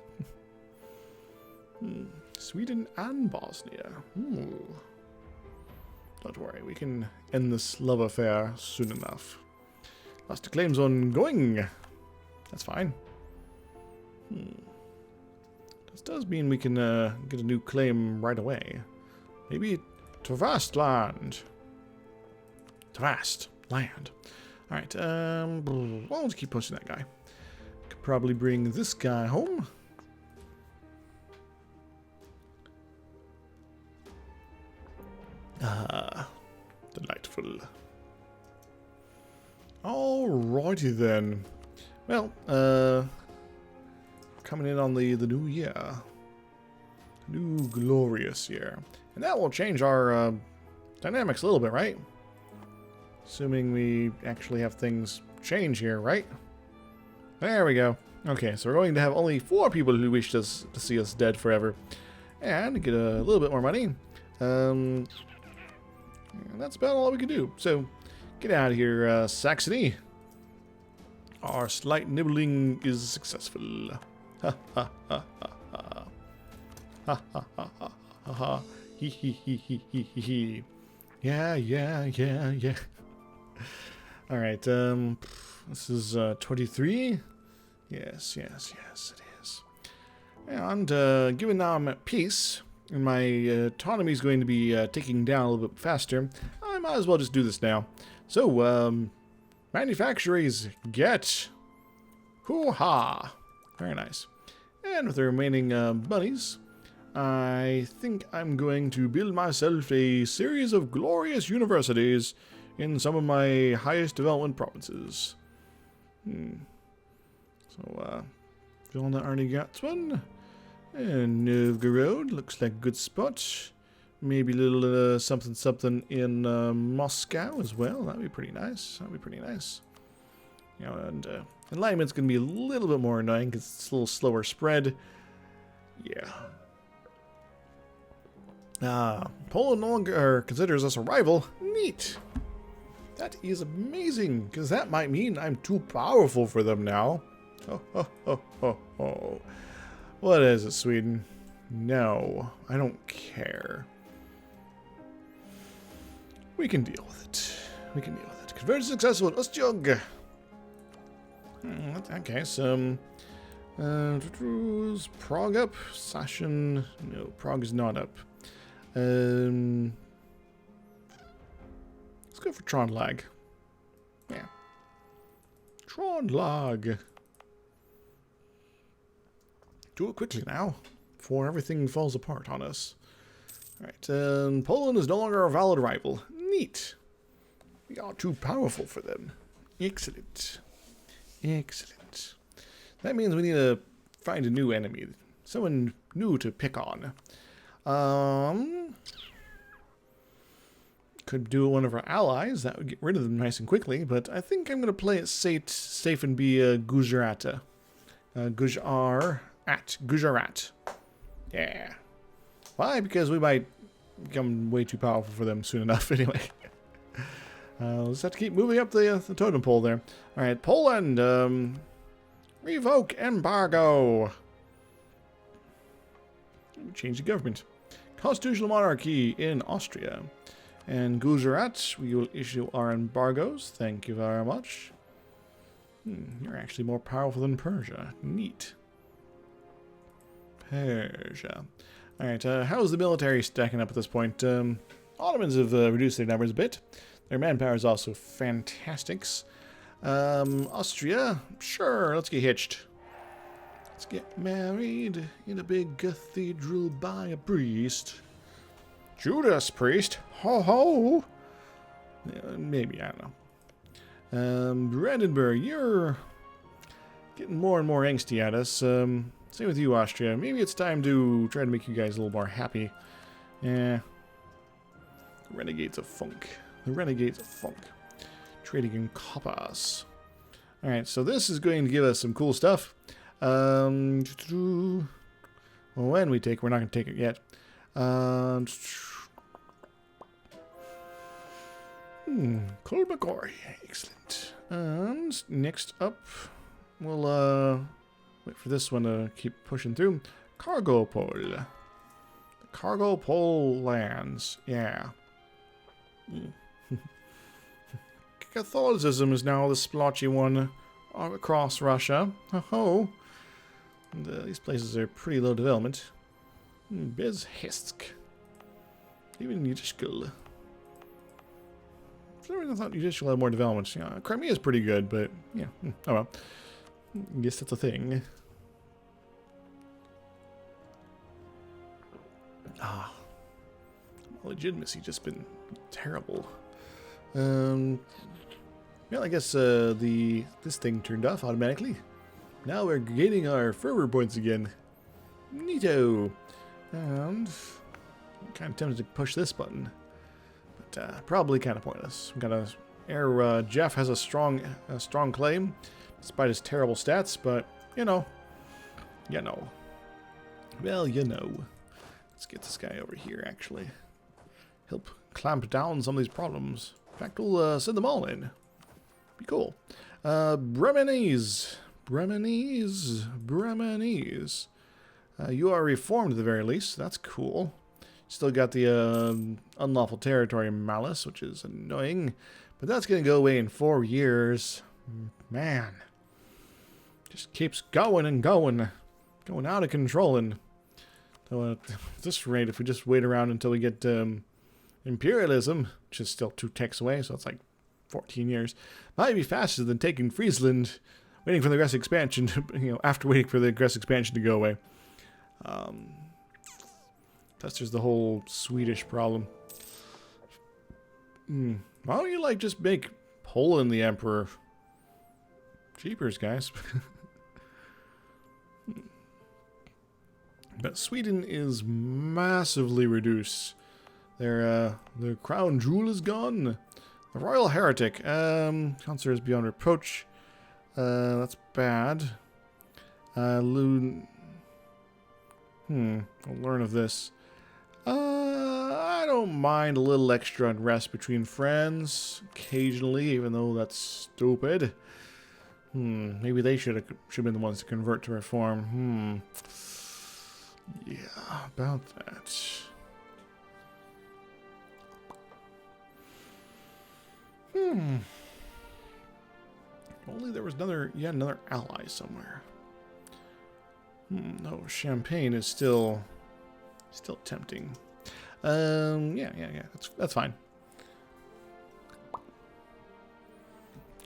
Sweden and Bosnia. Don't worry, we can end this love affair soon enough. Lost claims ongoing. That's fine. This does mean we can get a new claim right away. Maybe to vast land. To vast land. Alright, well, let's keep pushing that guy. Could probably bring this guy home. Ah, delightful. Alrighty then. Well, coming in on the new year. New glorious year. And that will change our dynamics a little bit, right? Assuming we actually have things change here, right? There we go. Okay, so we're going to have only 4 people who wish to see us dead forever. And get a little bit more money. And that's about all we can do. So, get out of here, Saxony. Our slight nibbling is successful. Ha ha ha ha ha. Ha ha ha ha ha ha. Hee hee hee hee hee hee hee. Yeah, yeah, yeah, yeah. Alright, this is 23. Yes, yes, yes, it is. And given now I'm at peace, and my autonomy is going to be ticking down a little bit faster, I might as well just do this now. So, manufacturers get hoo-ha. Very nice. And with the remaining monies, I think I'm going to build myself a series of glorious universities in some of my highest development provinces. So, Vilna already got one. And Novgorod looks like a good spot. Maybe a little something in Moscow as well. That'd be pretty nice. That'd be pretty nice. You know, and alignment's going to be a little bit more annoying because it's a little slower spread. Yeah. Poland no longer considers us a rival. Neat. That is amazing, because that might mean I'm too powerful for them now. Oh, oh, oh, oh, oh. What is it, Sweden? No, I don't care. We can deal with it. We can deal with it. Conversion successful in Ostjog. Okay, so is Prague up? Sashin? No, Prague is not up. Let's go for Trondlag. Yeah. Trondlag. Do it quickly now, before everything falls apart on us. Alright, Poland is no longer a valid rival. Neat. We are too powerful for them. Excellent. Excellent. That means we need to find a new enemy. Someone new to pick on. Could do one of our allies. That would get rid of them nice and quickly. But I think I'm going to play it safe and be Gujarat. Gujarat. Yeah. Why? Because we might become way too powerful for them soon enough anyway. We'll just have to keep moving up the totem pole there. Alright, Poland. Revoke embargo. Change the government. Constitutional monarchy in Austria. And Gujarat, we will issue our embargoes. Thank you very much. You're actually more powerful than Persia. Neat. Persia. Alright, how's the military stacking up at this point? Ottomans have reduced their numbers a bit. Their manpower is also fantastic. Austria, sure, let's get hitched. Let's get married in a big cathedral by a priest. Judas priest? Ho ho! Yeah, maybe, I don't know. Brandenburg, you're getting more and more angsty at us. Same with you, Austria. Maybe it's time to try to make you guys a little more happy. Yeah. Renegades of Funk. The Renegades of Funk. Trading in coppers. Alright, so this is going to give us some cool stuff. When we take, we're not going to take it yet. Kolbagori, excellent. And next up, we'll wait for this one to keep pushing through. Cargo pole. The cargo pole lands, yeah. Catholicism is now the splotchy one across Russia. Ho-ho. These places are pretty low development. Bezhestsk. Even Yudishkal. For some reason I thought Yudishkal had more development. Yeah, Crimea is pretty good, but yeah. Oh well. I guess that's a thing. Legitimacy just been terrible. Well, I guess this thing turned off automatically. Now we're gaining our fervor points again. Neato. And I'm kind of tempted to push this button, but probably kind of pointless. I'm gonna. Jeff has a strong claim, despite his terrible stats. But you know. Well, you know. Let's get this guy over here. Actually, help clamp down some of these problems. In fact, we'll send them all in. Be cool. Bremenese. You are reformed at the very least. That's cool. Still got the unlawful territory malice, which is annoying. But that's going to go away in 4 years. Man. Just keeps going and going. Going out of control. And so, at this rate, if we just wait around until we get imperialism, which is still 2 techs away, so it's like 14 years, might be faster than taking Friesland, waiting for the aggressive expansion, after waiting for the aggressive expansion to go away. Plus there's the whole Swedish problem. Why don't you, just make Poland the emperor? Jeepers, guys. But Sweden is massively reduced. Their crown jewel is gone. The royal heretic. Counselor is beyond reproach. That's bad. I'll learn of this. I don't mind a little extra unrest between friends occasionally, even though that's stupid. Maybe they should have been the ones to convert to reform. Yeah, about that. Only there was yet another ally somewhere. No, Champagne is still tempting. Yeah. That's fine.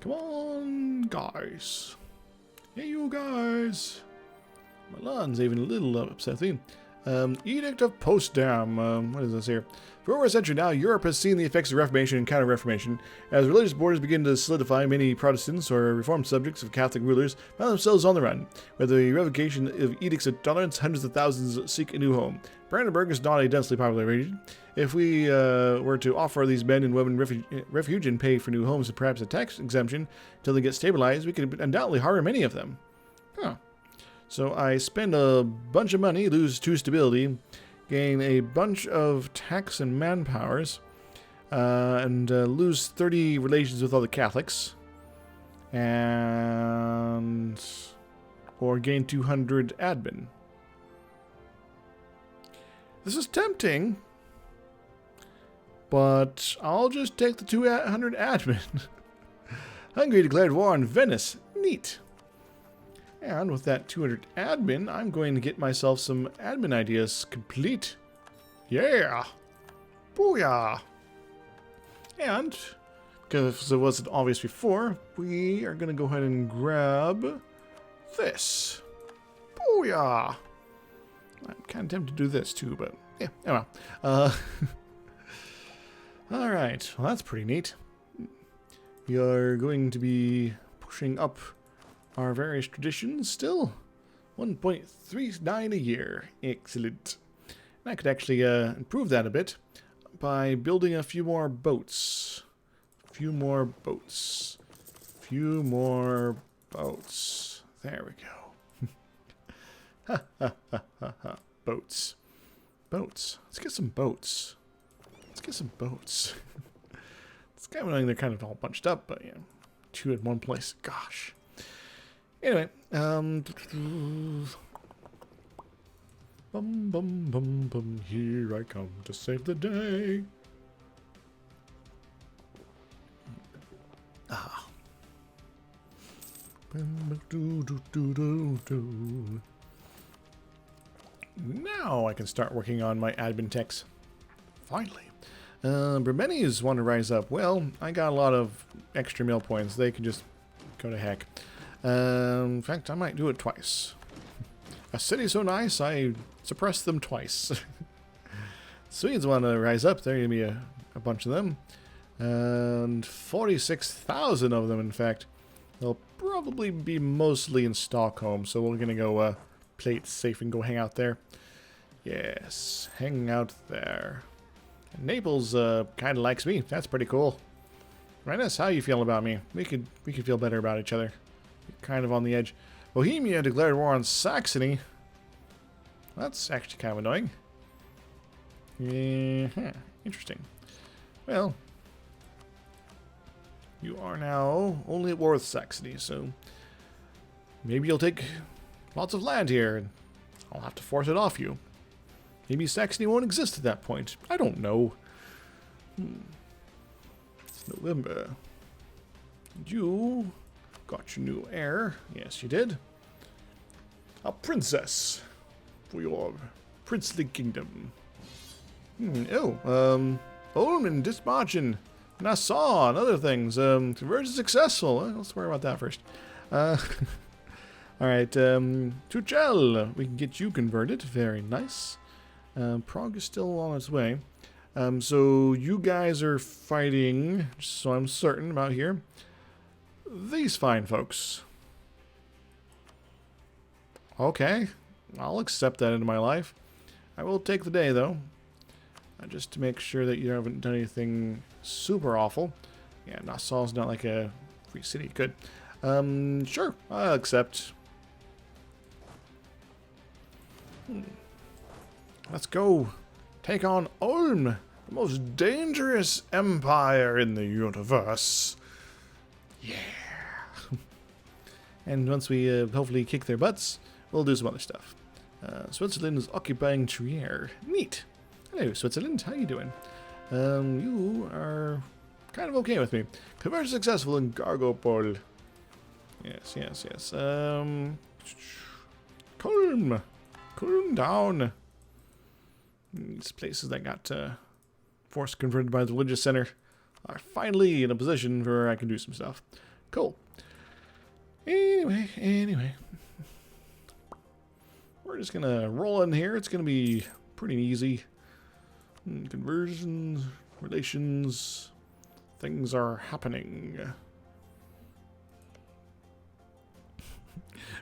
Come on, guys. Hey, you guys. Milan's even a little upset with me. Edict of Potsdam. What is this here? For over a century now, Europe has seen the effects of Reformation and Counter-Reformation. As religious borders begin to solidify, many Protestants or Reformed subjects of Catholic rulers found themselves on the run. With the revocation of edicts of tolerance, hundreds of thousands seek a new home. Brandenburg is not a densely populated region. If we were to offer these men and women refuge and pay for new homes and perhaps a tax exemption until they get stabilized, we could undoubtedly harbor many of them. Huh. So I spend a bunch of money, lose 2 stability, gain a bunch of tax and manpowers, and lose 30 relations with other Catholics, and or gain 200 admin. This is tempting, but I'll just take the 200 admin. Hungary declared war on Venice. Neat. And with that 200 admin, I'm going to get myself some admin ideas complete. Yeah! Booyah! And, because it wasn't obvious before, we are going to go ahead and grab this. Booyah! I'm kind of tempted to do this too, but yeah, oh well. Alright, well that's pretty neat. We are going to be pushing up our various traditions still. 1.39 a year. Excellent. And I could actually improve that a bit by building a few more boats. Few more boats. Few more boats. There we go. Ha ha ha ha ha. Boats. Boats. Let's get some boats. Let's get some boats. It's kind of annoying they're kind of all bunched up, but yeah. 2 in one place. Gosh. Anyway, bum bum bum bum, here I come to save the day. Ah. Now I can start working on my admin techs. Finally. Bremeni's want to rise up. Well, I got a lot of extra mill points. They can just go to heck. In fact, I might do it twice. A city so nice, I suppressed them twice. Swedes want to rise up. There going to be a bunch of them. And 46,000 of them, in fact. They'll probably be mostly in Stockholm, so we're going to go play it safe and go hang out there. Yes, hang out there. Naples kind of likes me. That's pretty cool. Renus, how you feeling about me? We could feel better about each other. Kind of on the edge. Bohemia declared war on Saxony. That's actually kind of annoying. Yeah, interesting. Well, you are now only at war with Saxony, so maybe you'll take lots of land here, and I'll have to force it off you. Maybe Saxony won't exist at that point. I don't know. It's November. You got your new heir. Yes, you did. A princess for your princely kingdom. Ulm and Dismarchen, Nassau, and other things. Conversion successful. Let's worry about that first. Alright, Tuchel, we can get you converted. Very nice. Prague is still on its way. So you guys are fighting, just so I'm certain about here, these fine folks. Okay, I'll accept that into my life. I will take the day, though. Just to make sure that you haven't done anything super awful. Yeah, Nassau's not like a free city. Good. Sure, I'll accept. Let's go take on Ulm, the most dangerous empire in the universe. Yeah. And once we hopefully kick their butts, we'll do some other stuff. Switzerland is occupying Trier. Neat. Hello, Switzerland. How you doing? You are kind of okay with me. Conversion successful in Gargopol. Yes, yes, yes. Kulm. Kulm down. These places that got forced converted by the religious center are finally in a position where I can do some stuff. Cool. Anyway. we're just going to roll in here. It's going to be pretty easy. Conversions, relations, things are happening.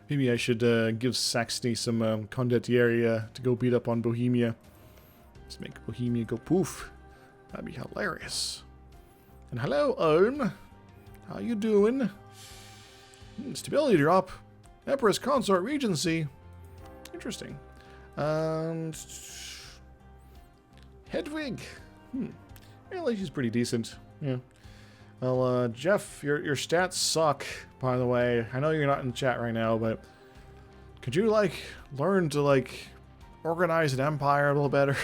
Maybe I should give Saxony some condottieri to go beat up on Bohemia. Just make Bohemia go poof. That'd be hilarious. And hello, Ulm. How you doing? Stability drop. Empress Consort Regency. Interesting. Hedwig. Well, she's pretty decent. Yeah. Well, Jeff, your stats suck, by the way. I know you're not in the chat right now, but could you, like, learn to, like, organize an empire a little better?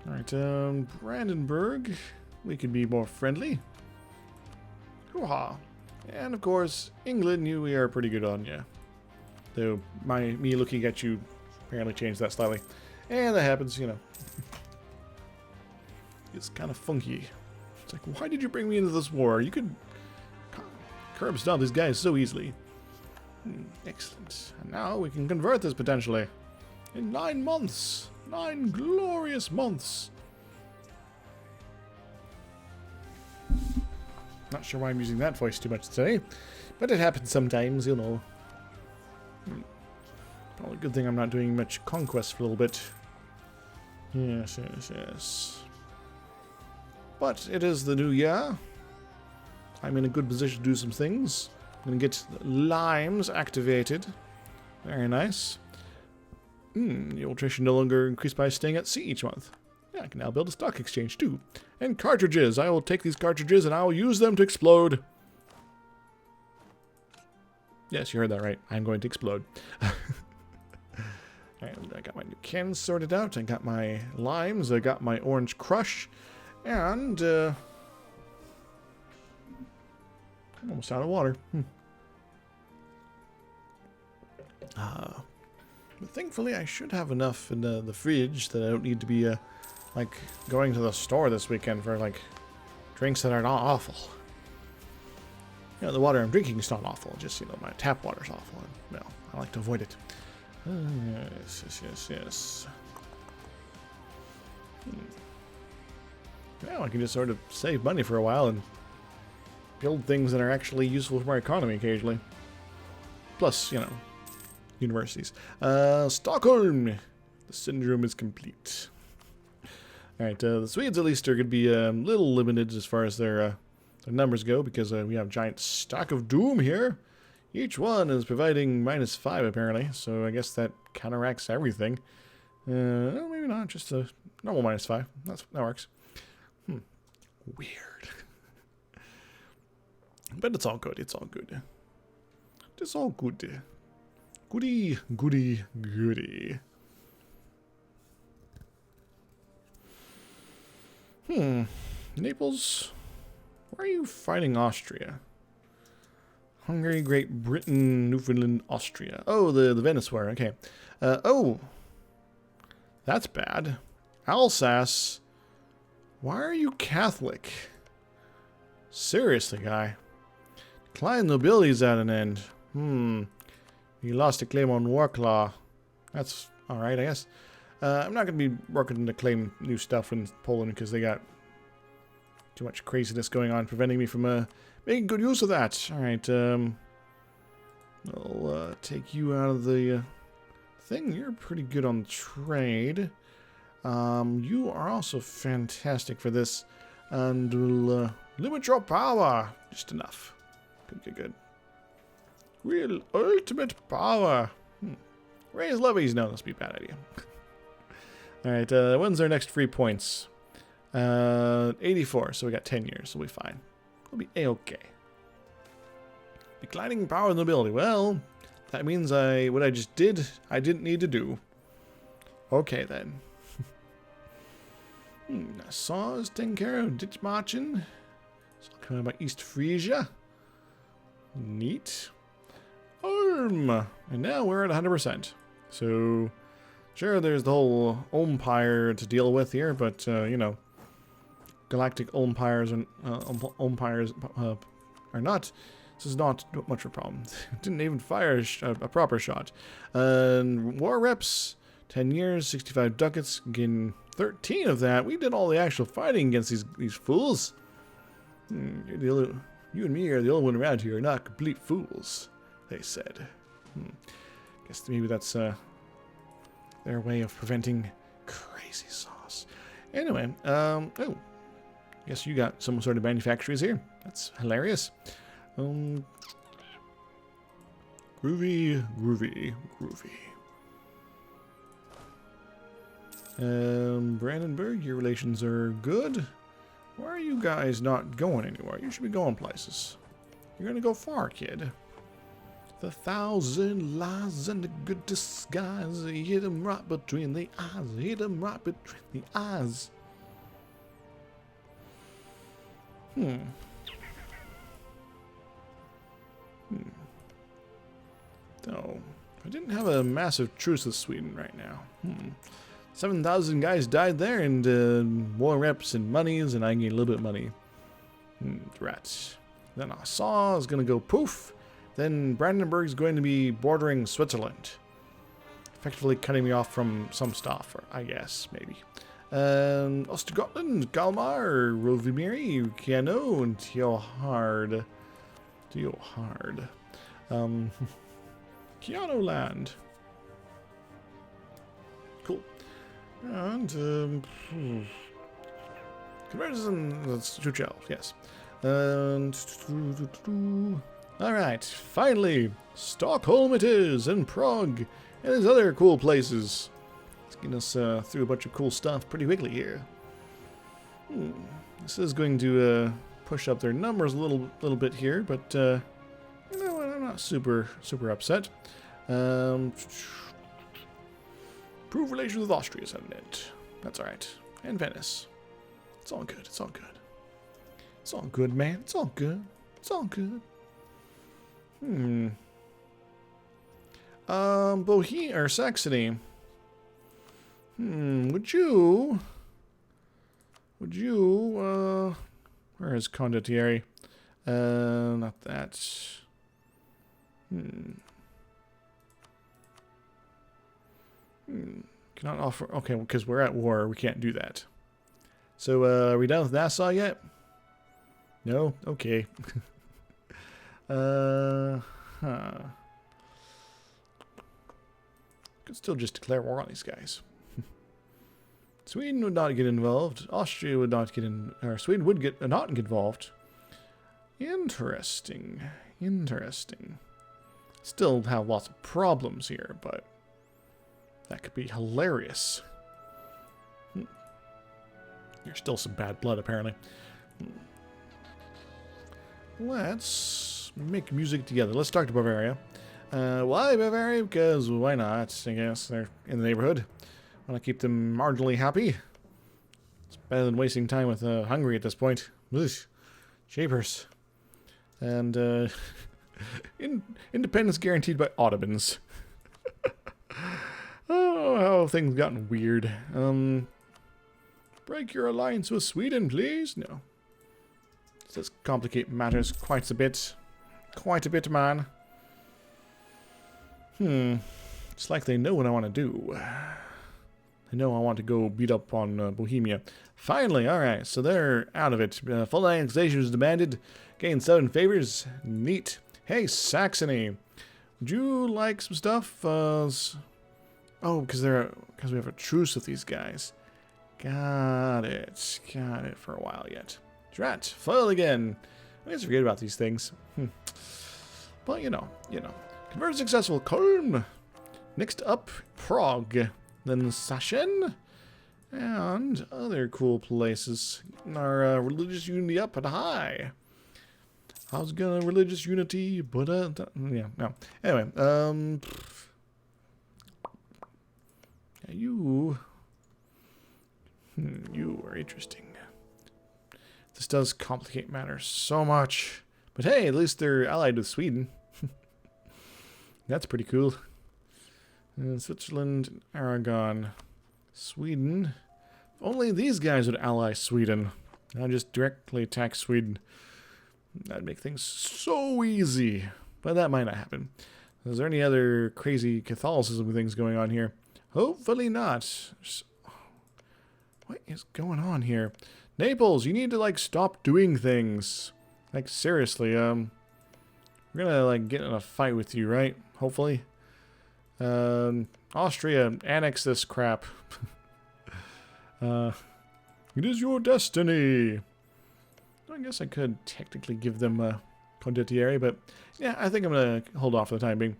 Alright, Brandenburg. We could be more friendly. Hoo-ha. And, of course, England, we are pretty good on, yeah. Though, me looking at you apparently changed that slightly. And that happens, you know. It's kind of funky. It's like, why did you bring me into this war? You could curb stomp these guys so easily. Excellent. And now we can convert this potentially. In 9 months. 9 glorious months. Not sure why I'm using that voice too much today. But it happens sometimes, you know. Probably a good thing I'm not doing much conquest for a little bit. Yes, yes, yes. But it is the new year. I'm in a good position to do some things. I'm going to get the limes activated. Very nice. The alteration no longer increased by staying at sea each month. Yeah, I can now build a stock exchange too. And cartridges. I will take these cartridges and I will use them to explode. Yes, you heard that right. I'm going to explode. And I got my new cans sorted out. I got my limes. I got my orange crush. And, I'm almost out of water. But thankfully, I should have enough in the fridge that I don't need to be, like, going to the store this weekend for, like, drinks that are not awful. You know, the water I'm drinking is not awful. Just, you know, my tap water's awful. And, well, I like to avoid it. Yes, yes, yes, yes. Well, I can just sort of save money for a while and build things that are actually useful for my economy occasionally. Plus, you know, universities. Stockholm! The syndrome is complete. Alright, the Swedes at least are going to be a little limited as far as their numbers go, because we have a giant stack of doom here. Each one is providing -5 apparently, so I guess that counteracts everything. Maybe not, just a normal -5. That works. Weird. But it's all good, it's all good. It's all good. Goody, goody, goody. Naples? Why are you fighting Austria? Hungary, Great Britain, Newfoundland, Austria. Oh, the Venice War, okay. Oh. That's bad. Alsace. Why are you Catholic? Seriously, guy. Decline nobility's at an end. You lost a claim on Warklaw. That's alright, I guess. I'm not going to be working to claim new stuff in Poland because they got too much craziness going on, preventing me from making good use of that. Alright, I'll take you out of the thing. You're pretty good on trade. You are also fantastic for this. And we'll limit your power. Just enough. Good, good, good. Real ultimate power. Raise levies. No, that's be a bad idea. Alright, when's our next free points? 84, so we got 10 years, so we'll be fine. We'll be A-okay. Declining power and nobility. Well, that means what I just did, I didn't need to do. Okay, then. Nassau is taken care of. Ditch marching. So coming by East Frisia. Neat. Ulm. And now we're at 100%. So, sure, there's the whole Empire to deal with here, but, you know, galactic umpires and umpires are not This is not much of a problem. Didn't even fire a proper shot. War reps, 10 years, 65 ducats, getting 13 of that. We did all the actual fighting against these fools. You and me are the only one around here who are not complete fools, they said. Guess maybe that's their way of preventing crazy sauce. Anyway, oh, guess you got some sort of manufacturers here. That's hilarious. Groovy. Brandenburg, your relations are good. Why are you guys not going anywhere? You should be going places. You're gonna go far, kid. The thousand lies and a good disguise. Hit 'em right between the eyes. Hit 'em right between the eyes. So, I didn't have a massive truce with Sweden right now. 7,000 guys died there, and war reps and monies, and I gained a little bit of money. Rats. Then I saw I was going to go poof. Then Brandenburg's going to be bordering Switzerland. Effectively cutting me off from some stuff, or I guess, maybe. Östergötland, Kalmar, Rovimiri, Kiano, and Tiohard. Kiano land. Cool. And, conversion, that's Chuchel, yes. And, alright, finally, Stockholm it is, and Prague, and there's other cool places. It's getting us through a bunch of cool stuff pretty quickly here. This is going to push up their numbers a little bit here, but you know what, I'm not super upset. Improve relations with Austria is evident. That's alright. And Venice. It's all good. It's all good. It's all good, man. It's all good. It's all good. Bohemia or Saxony. Would you, where is Condottieri? Not that. Cannot offer, okay, because we're at war, we can't do that. So, are we done with Nassau yet? No? Okay. Could still just declare war on these guys. Sweden would not get involved. Austria would not get in, or Sweden would get not get involved. Interesting. Still have lots of problems here, but that could be hilarious. There's still some bad blood, apparently. Let's make music together. Let's talk to Bavaria. Why Bavaria? Because why not? I guess they're in the neighborhood. Want to keep them marginally happy. It's better than wasting time with Hungary at this point. Ugh. Shapers. And independence guaranteed by Ottomans. Oh, how have things gotten weird. Break your alliance with Sweden, please. No. This does complicate matters quite a bit. Quite a bit, man. It's like they know what I want to do. They know I want to go beat up on Bohemia. Finally, alright, so they're out of it. Full annexation is demanded. Gain 7 favors. Neat. Hey, Saxony. Would you like some stuff? Oh, because we have a truce with these guys. Got it. Got it for a while yet. Drat. Foiled again. I always forget about these things. But, you know. Conversion successful. Köln. Next up, Prague. Then Sachsen. And other cool places. Our religious unity up and high. How's gonna religious unity? But, yeah, no. Anyway, you are interesting. This does complicate matters so much. But hey, at least they're allied with Sweden. That's pretty cool. Switzerland, Aragon, Sweden. Only these guys would ally Sweden. Not just directly attack Sweden. That'd make things so easy. But that might not happen. Is there any other crazy Catholicism things going on here? Hopefully not. What is going on here? Naples, you need to, like, stop doing things. Like, seriously, we're gonna, like, get in a fight with you, right? Hopefully. Austria, annex this crap. It is your destiny. I guess I could technically give them a condottieri, but yeah, I think I'm gonna hold off for the time being.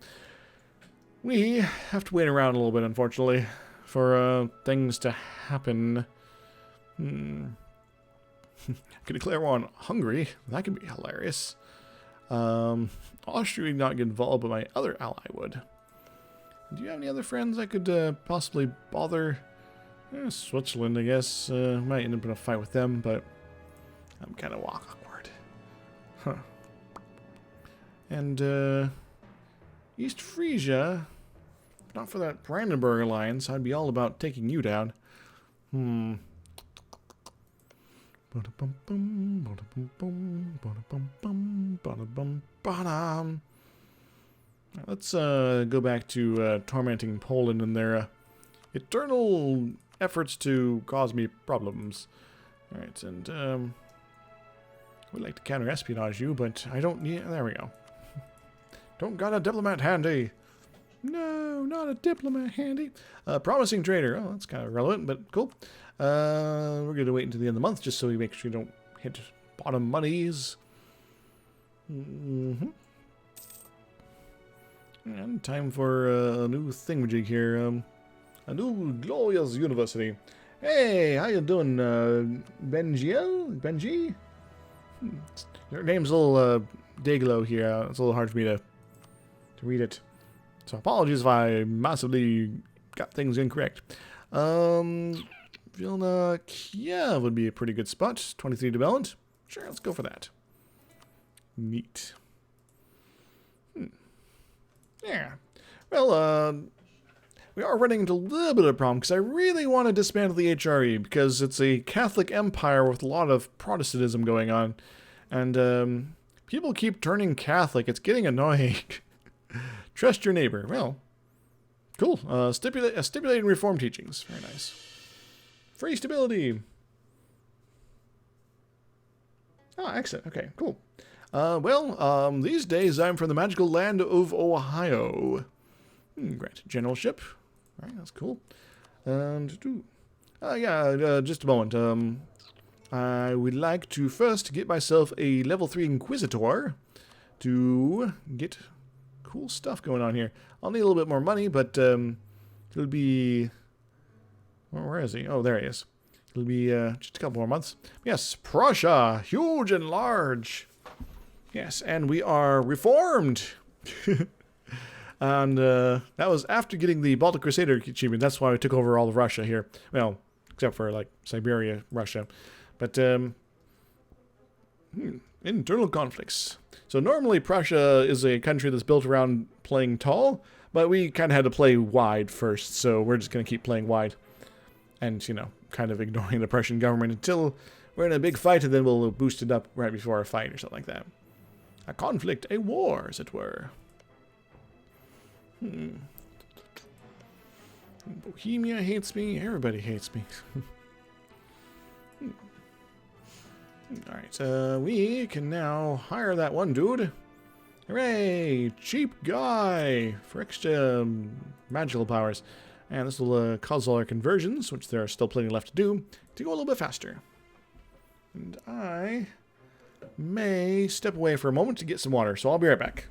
We have to wait around a little bit, unfortunately, for things to happen. I could declare war on Hungary. That could be hilarious. Austria would not get involved, but my other ally would. Do you have any other friends I could possibly bother? Switzerland, I guess. Might end up in a fight with them, but I'm kind of awkward. Huh. And, East Frisia, not for that Brandenburg alliance. I'd be all about taking you down. Let's go back to tormenting Poland and their eternal efforts to cause me problems. Alright, and we'd like to counter-espionage you, but I don't need... There we go. Don't got a diplomat handy. No, not a diplomat handy. Promising trader. Oh, that's kind of relevant, but cool. We're going to wait until the end of the month just so we make sure we don't hit bottom monies. And time for a new thingamajig here. A new glorious university. Hey, how you doing, Benji? Your name's a little Dayglow here. It's a little hard for me to read it. So apologies if I massively got things incorrect. Vilna, Kiev would be a pretty good spot. 23 development. Sure, let's go for that. Neat. Yeah. Well, we are running into a little bit of a problem because I really want to dismantle the HRE because it's a Catholic empire with a lot of Protestantism going on. And people keep turning Catholic. It's getting annoying. Trust your neighbor. Well, cool. Stipulating reform teachings. Very nice. Free stability. Oh, excellent. Okay, cool. These days I'm from the magical land of Ohio. Grant generalship. All right, that's cool. And just a moment. I would like to first get myself a level 3 Inquisitor to get cool stuff going on here. I'll need a little bit more money, but it'll be... Where is he? Oh, there he is. It'll be just a couple more months. Yes, Prussia, huge and large. Yes, and we are reformed. And that was after getting the Baltic Crusader achievement. That's why we took over all of Russia here. Well, except for, like, Siberia, Russia. But, internal conflicts. So normally Prussia is a country that's built around playing tall, but we kind of had to play wide first, so we're just going to keep playing wide. And, you know, kind of ignoring the Prussian government until we're in a big fight, and then we'll boost it up right before a fight or something like that. A conflict, a war, as it were. Bohemia hates me. Everybody hates me. Alright, we can now hire that one dude. Hooray! Cheap guy for extra magical powers. And this will cause all our conversions, which there are still plenty left to do, to go a little bit faster. And I may step away for a moment to get some water, so I'll be right back.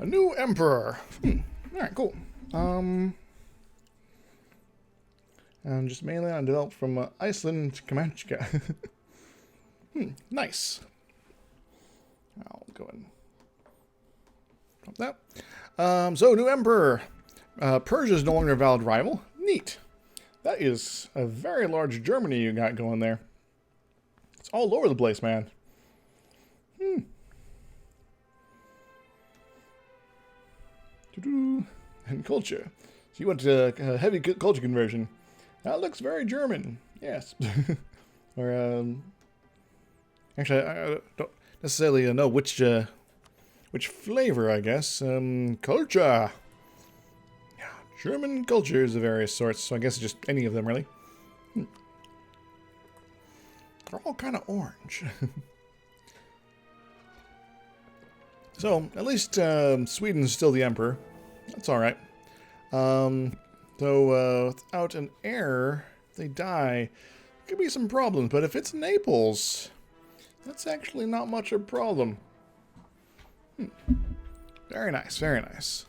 A new emperor. Alright, cool. And just mainly undeveloped from Iceland to Kamchatka. Nice. I'll go and drop that. So, new emperor. Persia is no longer a valid rival. Neat. That is a very large Germany you got going there. It's all over the place, man. And culture. So you went to heavy culture conversion. That looks very German. Yes. Or, actually, I don't necessarily know which flavor, I guess. Culture. Yeah, German cultures of various sorts, so I guess just any of them, really. They're all kind of orange. So, at least Sweden's still the emperor. That's alright. Though, without an heir, if they die, could be some problems. But if it's Naples, that's actually not much of a problem. Very nice, very nice.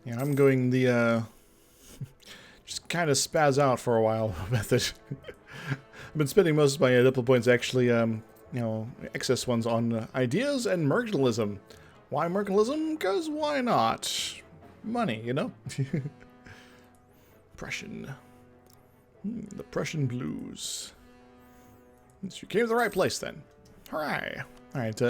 Yeah, I'm going the, just kind of spaz out for a while method. I've been spending most of my diplo points actually, you know, excess ones on ideas and mercantilism. Why mercantilism? Because why not? Money, you know? Prussian. The Prussian blues. So you came to the right place then. Hooray. Alright,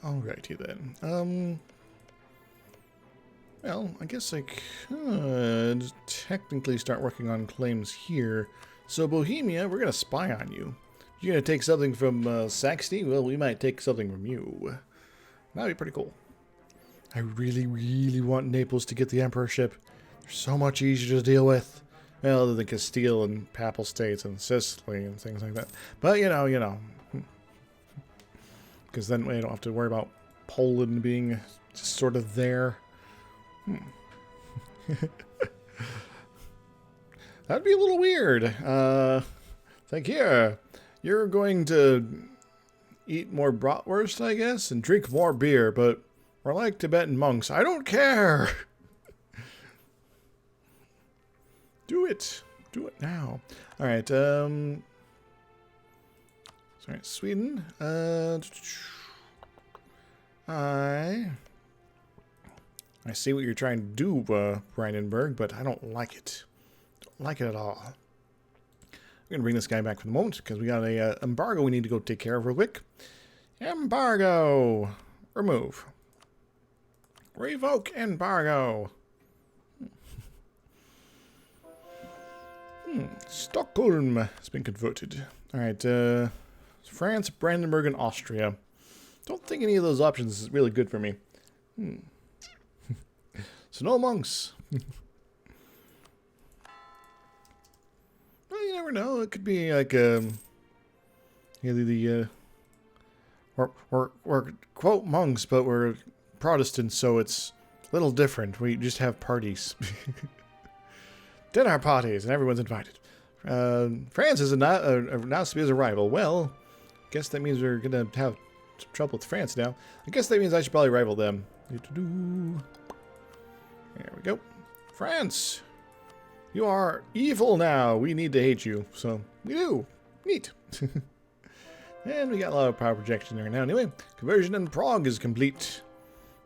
Alrighty then. Well, I guess I could technically start working on claims here. So, Bohemia, we're going to spy on you. You're going to take something from Saxony? Well, we might take something from you. That'd be pretty cool. I really, really want Naples to get the emperorship. They're so much easier to deal with. Well, other than Castile and Papal States and Sicily and things like that. But, you know. Because then we don't have to worry about Poland being just sort of there. That'd be a little weird. It's like, here, you're going to eat more bratwurst, I guess, and drink more beer, but we're like Tibetan monks. I don't care. Do it. Do it now. All right. Sorry, Sweden. I see what you're trying to do, Brandenburg, but I don't like it. Don't like it at all. We're going to bring this guy back for the moment, because we got a embargo we need to go take care of real quick. Embargo! Remove. Revoke embargo! Stockholm has been converted. Alright, France, Brandenburg, and Austria. Don't think any of those options is really good for me. So no monks. Well, you never know. It could be like either we're quote monks, but we're Protestants, so it's a little different. We just have parties, dinner parties, and everyone's invited. France is announced to be as a rival. Well, guess that means we're gonna have some trouble with France now. I guess that means I should probably rival them. There we go. France! You are evil now. We need to hate you. So, we do. Neat. And we got a lot of power projection there now. Anyway, conversion in Prague is complete.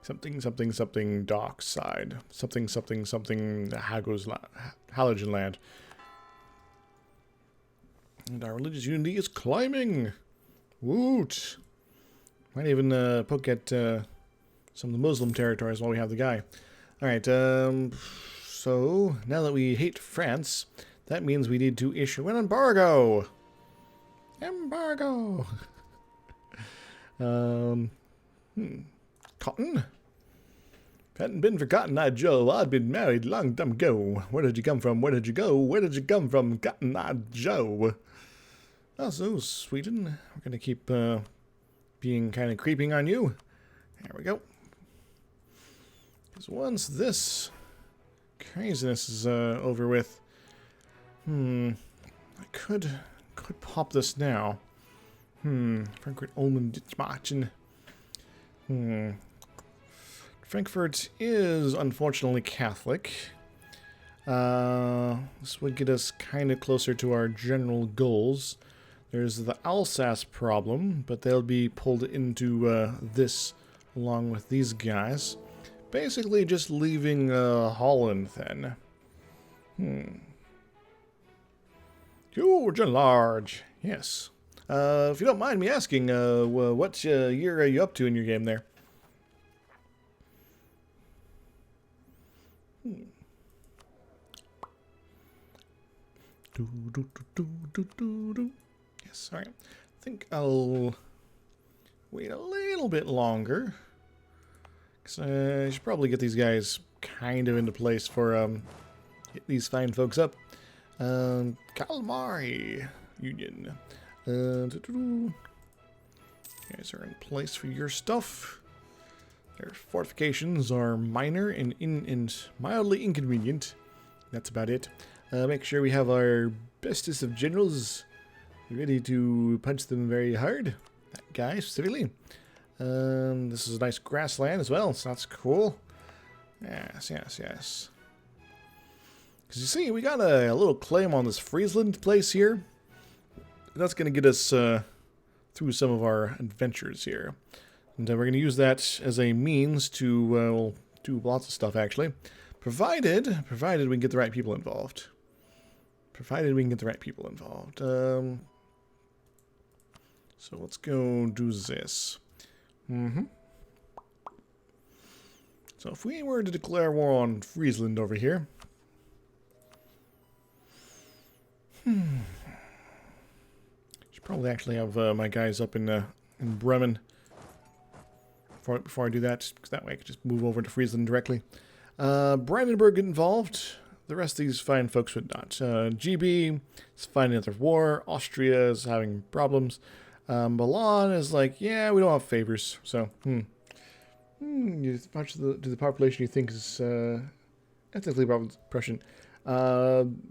Something, something, something, dockside. Something, something, something, halogen land. And our religious unity is climbing. Woot! Might even poke at some of the Muslim territories while we have the guy. Alright, so now that we hate France, that means we need to issue an embargo. Embargo. Cotton? If it hadn't been for Cotton Eye Joe, I'd been married a long time ago. Where did you come from? Where did you go? Where did you come from, Cotton Eye Joe? Also, Sweden, we're going to keep being kind of creeping on you. There we go. Because once this craziness is over with, I could pop this now. Frankfurt Ulm Ditmachen. Frankfurt is unfortunately Catholic. This would get us kind of closer to our general goals. There's the Alsace problem, but they'll be pulled into this along with these guys. Basically just leaving Holland then. Huge and large. Yes. If you don't mind me asking, what year are you up to in your game there? Yes, alright. I think I'll wait a little bit longer. Because I should probably get these guys kind of into place for get these fine folks up. Calamari Union. You guys are in place for your stuff. Their fortifications are minor and mildly inconvenient. That's about it. Make sure we have our bestest of generals ready to punch them very hard. That guy specifically. This is a nice grassland as well, so that's cool. Yes. Because you see, we got a little claim on this Friesland place here. That's going to get us through some of our adventures here. And we're going to use that as a means to do lots of stuff, actually. Provided we can get the right people involved. So let's go do this. So if we were to declare war on Friesland over here... Should probably actually have my guys up in Bremen before I do that, because that way I can just move over to Friesland directly. Brandenburg get involved. The rest of these fine folks would not. GB is fighting another war. Austria is having problems. Milan is like, yeah, we don't have favors. So, much to the population you think is ethnically Prussian.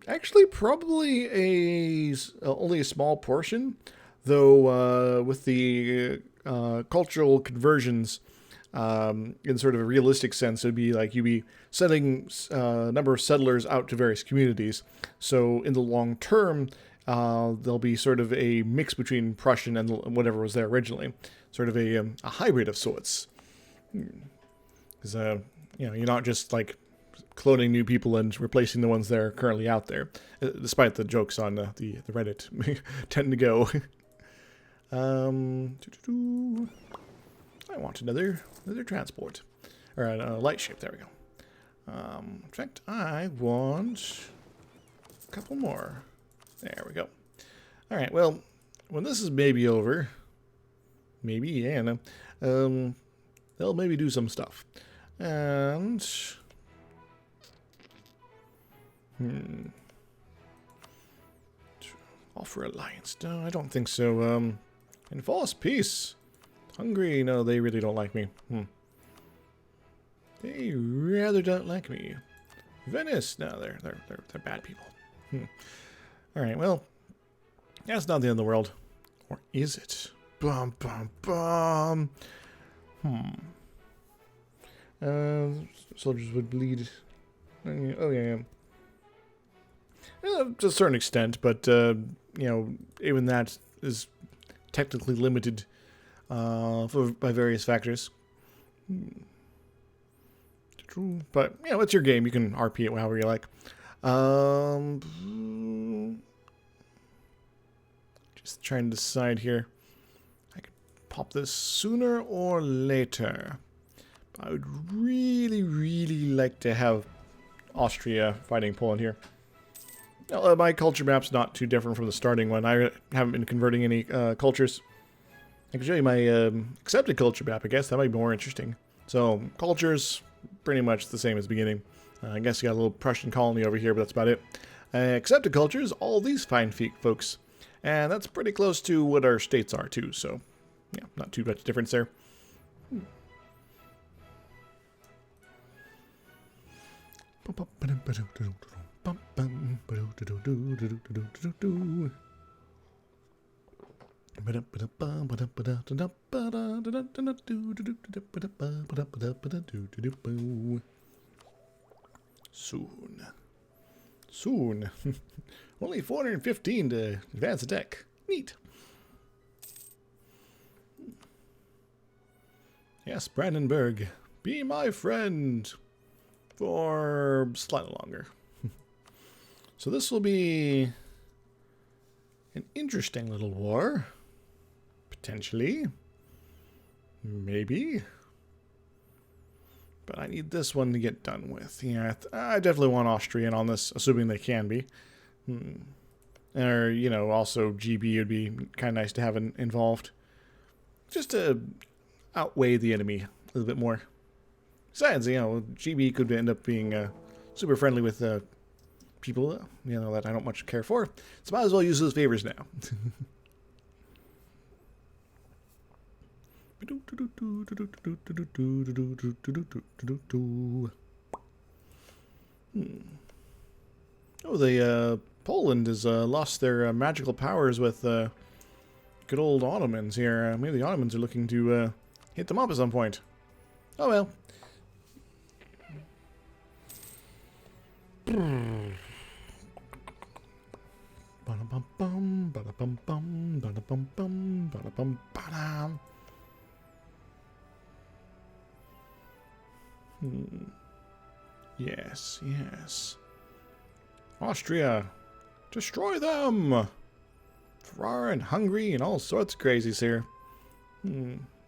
Actually, probably only a small portion, though. With the cultural conversions, in sort of a realistic sense, it'd be like you'd be sending a number of settlers out to various communities. So in the long term, there'll be sort of a mix between Prussian and whatever was there originally, sort of a hybrid of sorts. Because you're not just like cloning new people and replacing the ones that are currently out there, despite the jokes on the Reddit tend to go. I want another transport, or a light ship. There we go. In fact, I want a couple more. There we go. All right. Well, when this is maybe over, they'll maybe do some stuff, and offer alliance. No, I don't think so. Enforce peace. Hungary, no, they really don't like me. They rather don't like me. Venice, no, they're bad people. All right, well, that's not the end of the world, or is it? Bum bum bum. Soldiers would bleed. Oh yeah. To a certain extent, but even that is technically limited by various factors. True, but it's your game. You can RP it however you like. Just trying to decide here. I could pop this sooner or later. I would really, really like to have Austria fighting Poland here. My culture map's not too different from the starting one. I haven't been converting any cultures. I can show you my accepted culture map, I guess. That might be more interesting. So, cultures, pretty much the same as the beginning. I guess you got a little Prussian colony over here, but that's about it. Accepted cultures, all these fine folks. And that's pretty close to what our states are, too. So, yeah, not too much difference there. Soon. Soon. Only 415 to advance attack. Neat. Yes, Brandenburg, be my friend for slightly longer. So this will be an interesting little war. Potentially. Maybe. But I need this one to get done with. Yeah, I definitely want Austria in on this, assuming they can be. Or, you know, also GB would be kind of nice to have involved. Just to outweigh the enemy a little bit more. Besides, you know, GB could end up being super friendly with people, you know, that I don't much care for. So might as well use those favors now. Oh, Poland has lost their magical powers with good old Ottomans here. Maybe the Ottomans are looking to hit them up at some point. Oh well. Yes, yes. Austria, destroy them! Ferrara and Hungary and all sorts of crazies here.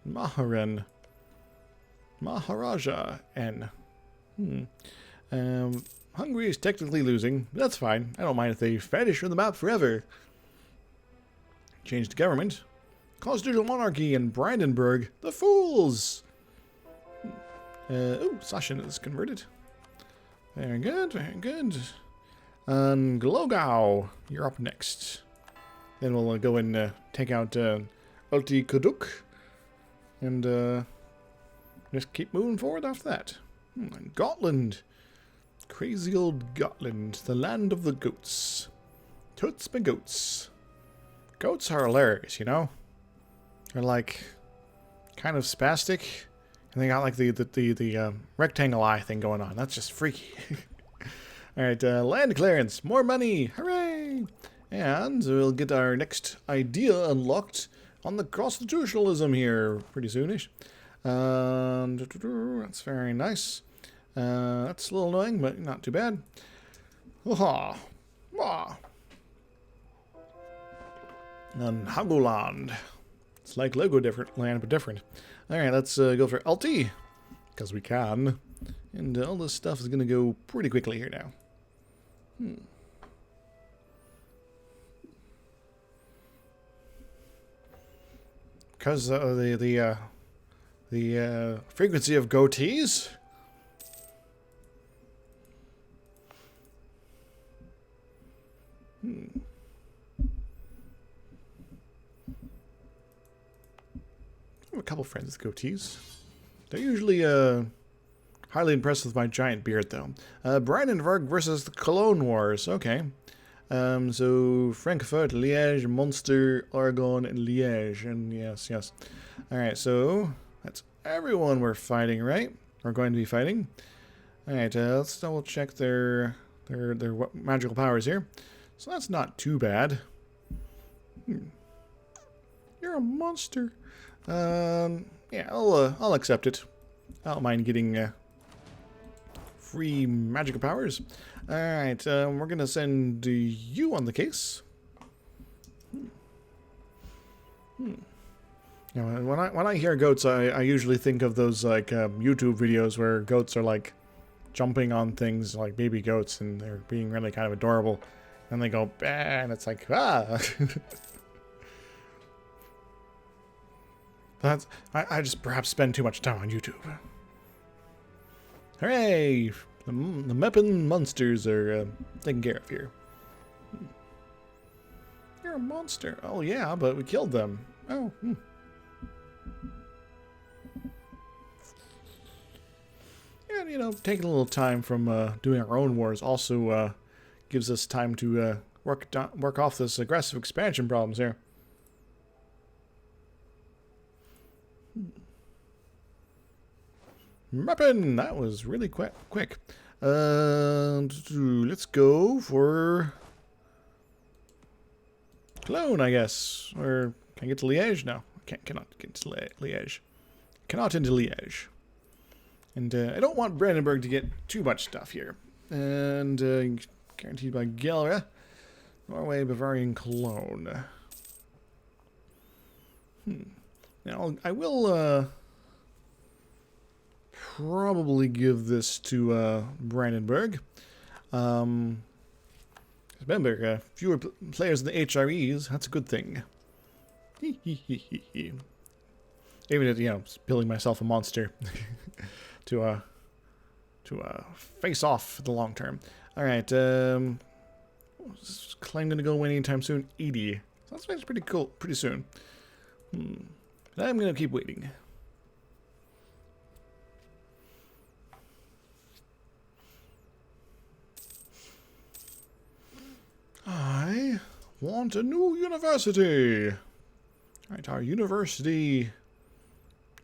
Maharan. Maharaja N. Hungary is technically losing, but that's fine. I don't mind if they vanish from the map forever. Change the government. Constitutional monarchy in Brandenburg. The fools! Oh, Sasha is converted. Very good, very good. And Glogau, you're up next. Then we'll go and take out Ulti Kuduk. And just keep moving forward after that. Gotland. Crazy old Gotland, the land of the goats. Totes my goats. Goats are hilarious, you know? They're like kind of spastic. And they got like the rectangle eye thing going on. That's just freaky. Alright, land clearance. More money. Hooray! And we'll get our next idea unlocked on the constitutionalism here pretty soonish. That's very nice. That's a little annoying, but not too bad. And Hagoland. It's like Lego different land, but different. Alright, let's go for Ulti. Because we can. And all this stuff is going to go pretty quickly here now. Because the frequency of goatees. I have a couple friends with goatees. They're usually highly impressed with my giant beard, though. Brandenburg versus the Cologne Wars. Okay. So Frankfurt, Liège, Munster, Aragon, and Liège. And yes, yes. Alright, so that's everyone we're fighting, right? We're going to be fighting. Alright, let's double check their magical powers here. So that's not too bad. You're a monster. Yeah, I'll accept it. I don't mind getting free magical powers. Alright, we're gonna send you on the case. You know, when I hear goats, I usually think of those like YouTube videos where goats are like jumping on things like baby goats and they're being really kind of adorable. And they go, bah, and it's like, ah. That's, I just perhaps spend too much time on YouTube. Hooray! The Meppin monsters are taken care of here. You're a monster. Oh yeah, but we killed them. Oh. And, you know, taking a little time from doing our own wars also gives us time to work off this aggressive expansion problems here. Mapping! That was really quick. Let's go for Cologne, I guess. Or can I get to Liège? No, cannot get to Liège. Cannot into Liège. And I don't want Brandenburg to get too much stuff here. And guaranteed by Galera. Norway, Bavarian, Cologne. Now, I will probably give this to Brandenburg. Remember, fewer players in the HREs, that's a good thing. Even if, you know, building myself a monster to face off for the long term. Alright, is this claim gonna go away anytime soon? 80. So that's pretty cool, pretty soon. But I'm gonna keep waiting. I want a new university. Alright, our university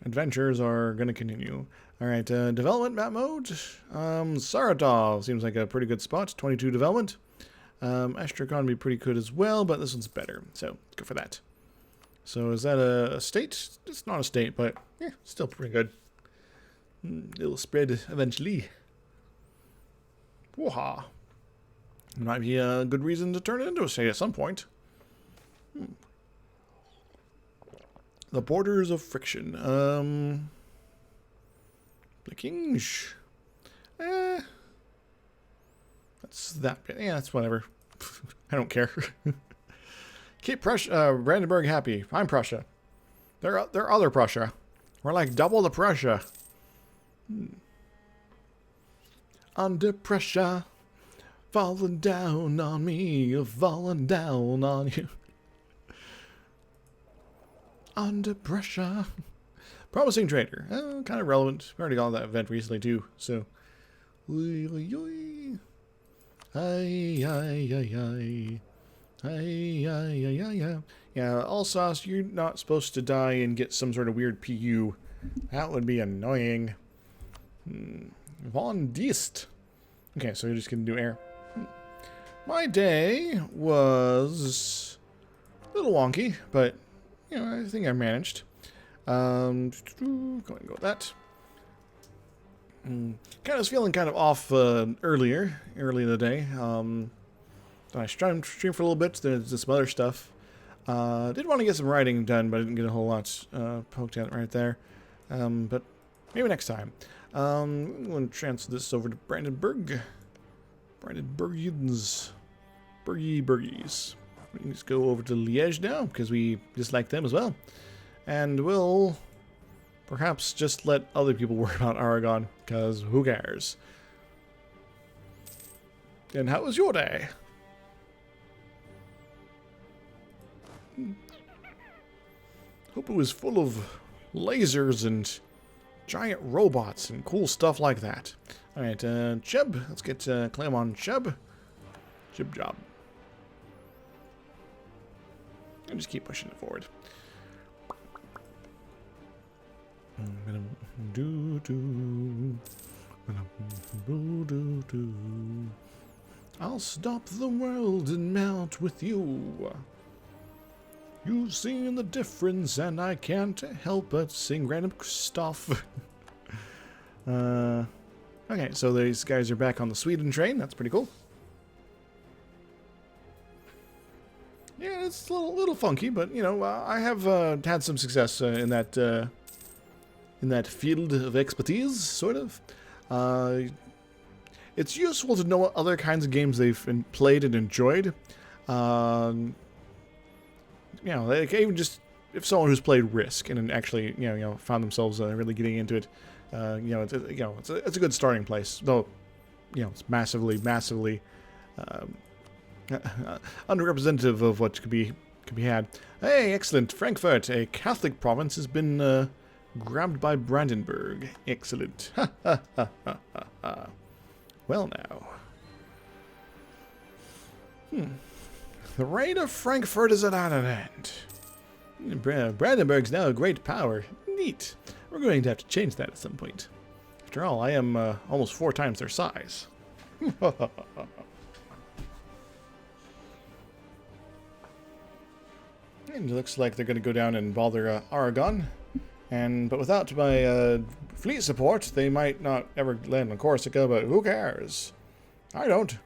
adventures are going to continue. Alright, development map mode. Saratov seems like a pretty good spot. 22 development. Astrakhan would be pretty good as well, but this one's better. So, go for that. So, is that a state? It's not a state, but yeah, still pretty good. It'll spread eventually. Wooha. Might be a good reason to turn it into a state at some point. The borders of friction. The Kings. That's that bit. Yeah, that's whatever. I don't care. Keep Prussia, Brandenburg happy. I'm Prussia. They're other Prussia. We're like double the Prussia. Under pressure. Falling down on me, falling down on you. Under pressure. Promising trader. Kind of relevant. We already got that event recently too, so. Yeah, Alsace, you're not supposed to die and get some sort of weird PU. That would be annoying. Von Diest. Okay, so you're just gonna do air. My day was a little wonky, but, you know, I think I managed. Go ahead and go with that. Kind of was feeling kind of off early in the day. I streamed for a little bit, then did some other stuff. Did want to get some writing done, but I didn't get a whole lot poked at right there. But maybe next time. I'm going to transfer this over to Brandenburg. Brandenburgians. Burgies. We can just go over to Liège now, because we dislike them as well. And we'll perhaps just let other people worry about Aragon, because who cares? And how was your day? Hope it was full of lasers and giant robots and cool stuff like that. Alright, Cheb. Let's get claim on Cheb. Chib job. And just keep pushing it forward. I'll stop the world and melt with you. You've seen the difference and I can't help but sing random stuff. Okay, so these guys are back on the Sweden train. That's pretty cool. Yeah, it's a little funky, but you know, I have had some success in that field of expertise, sort of. It's useful to know what other kinds of games they've played and enjoyed. You know, like even just if someone who's played Risk and actually, you know, found themselves really getting into it, you know, it's a good starting place. Though, you know, it's massively underrepresentative of what could be had. Hey, excellent! Frankfurt, a Catholic province, has been Grabbed by Brandenburg. Excellent. Ha ha ha ha ha ha. Well now. The reign of Frankfurt is at an end. Brandenburg's now a great power. Neat. We're going to have to change that at some point. After all, I am almost 4 times their size. And it looks like they're going to go down and bother Aragon. But without my fleet support, they might not ever land on Corsica, but who cares? I don't.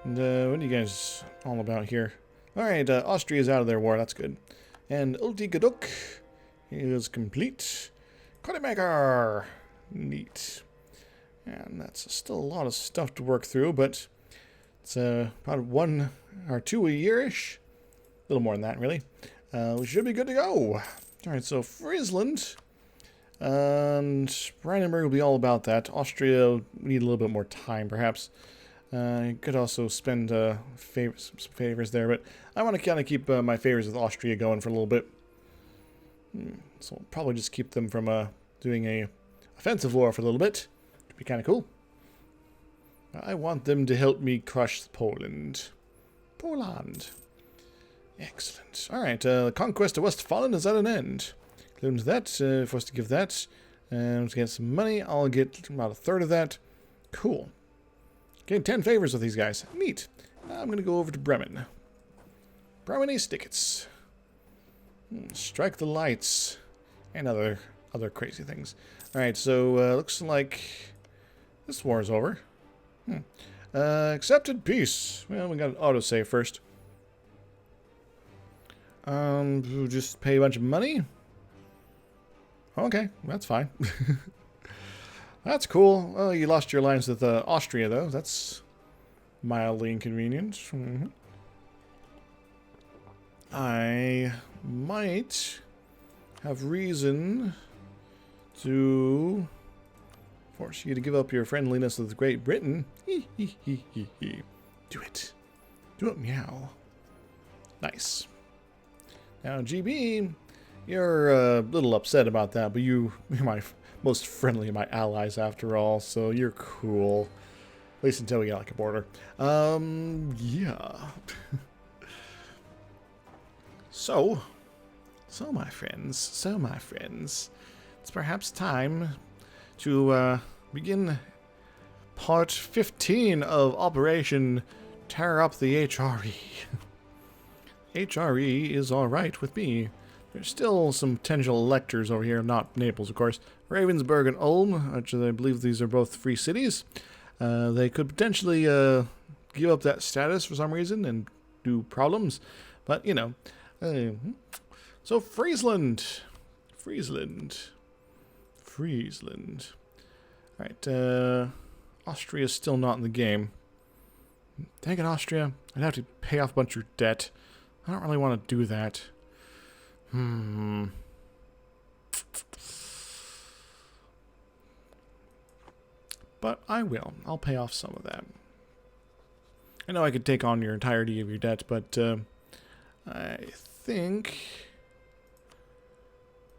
And what are you guys all about here? Alright, Austria's out of their war, that's good. And Ulti Gaduk is complete. Cuttymaker! Neat. And that's still a lot of stuff to work through, but it's about 1 or 2 a year-ish. A little more than that, really. We should be good to go. Alright, so Friesland and Brandenburg will be all about that. Austria, we need a little bit more time, perhaps. I could also spend some favors there, but I want to kind of keep my favors with Austria going for a little bit. So we'll probably just keep them from doing a offensive war for a little bit. It'd be kind of cool. I want them to help me crush Poland. Poland. Excellent. Alright, the conquest of Westphalen is at an end. Including that, for us to give that. And to get some money, I'll get about 1/3 of that. Cool. Getting 10 favors with these guys. Neat. Now I'm going to go over to Bremen. Bremen Stickets. Strike the lights. And other crazy things. Alright, so looks like this war is over. Accepted peace. Well, we got an autosave first. We'll just pay a bunch of money. Okay, that's fine. That's cool. Well, you lost your alliance with Austria, though. That's mildly inconvenient. I might have reason to force you to give up your friendliness with Great Britain. Do it. Do it, meow. Nice. Now, GB, you're a little upset about that, but you're my most friendly of my allies after all, so you're cool. At least until we get like a border. Yeah. So my friends, it's perhaps time to begin part 15 of Operation Tear Up the HRE. HRE is alright with me. There's still some potential electors over here, not Naples, of course. Ravensburg and Ulm, which I believe these are both free cities. They could potentially give up that status for some reason and do problems. But, you know. So, Friesland. Alright, Austria's still not in the game. Dang it, Austria. I'd have to pay off a bunch of your debt. I don't really want to do that. But I will. I'll pay off some of that. I know I could take on your entirety of your debt, but I think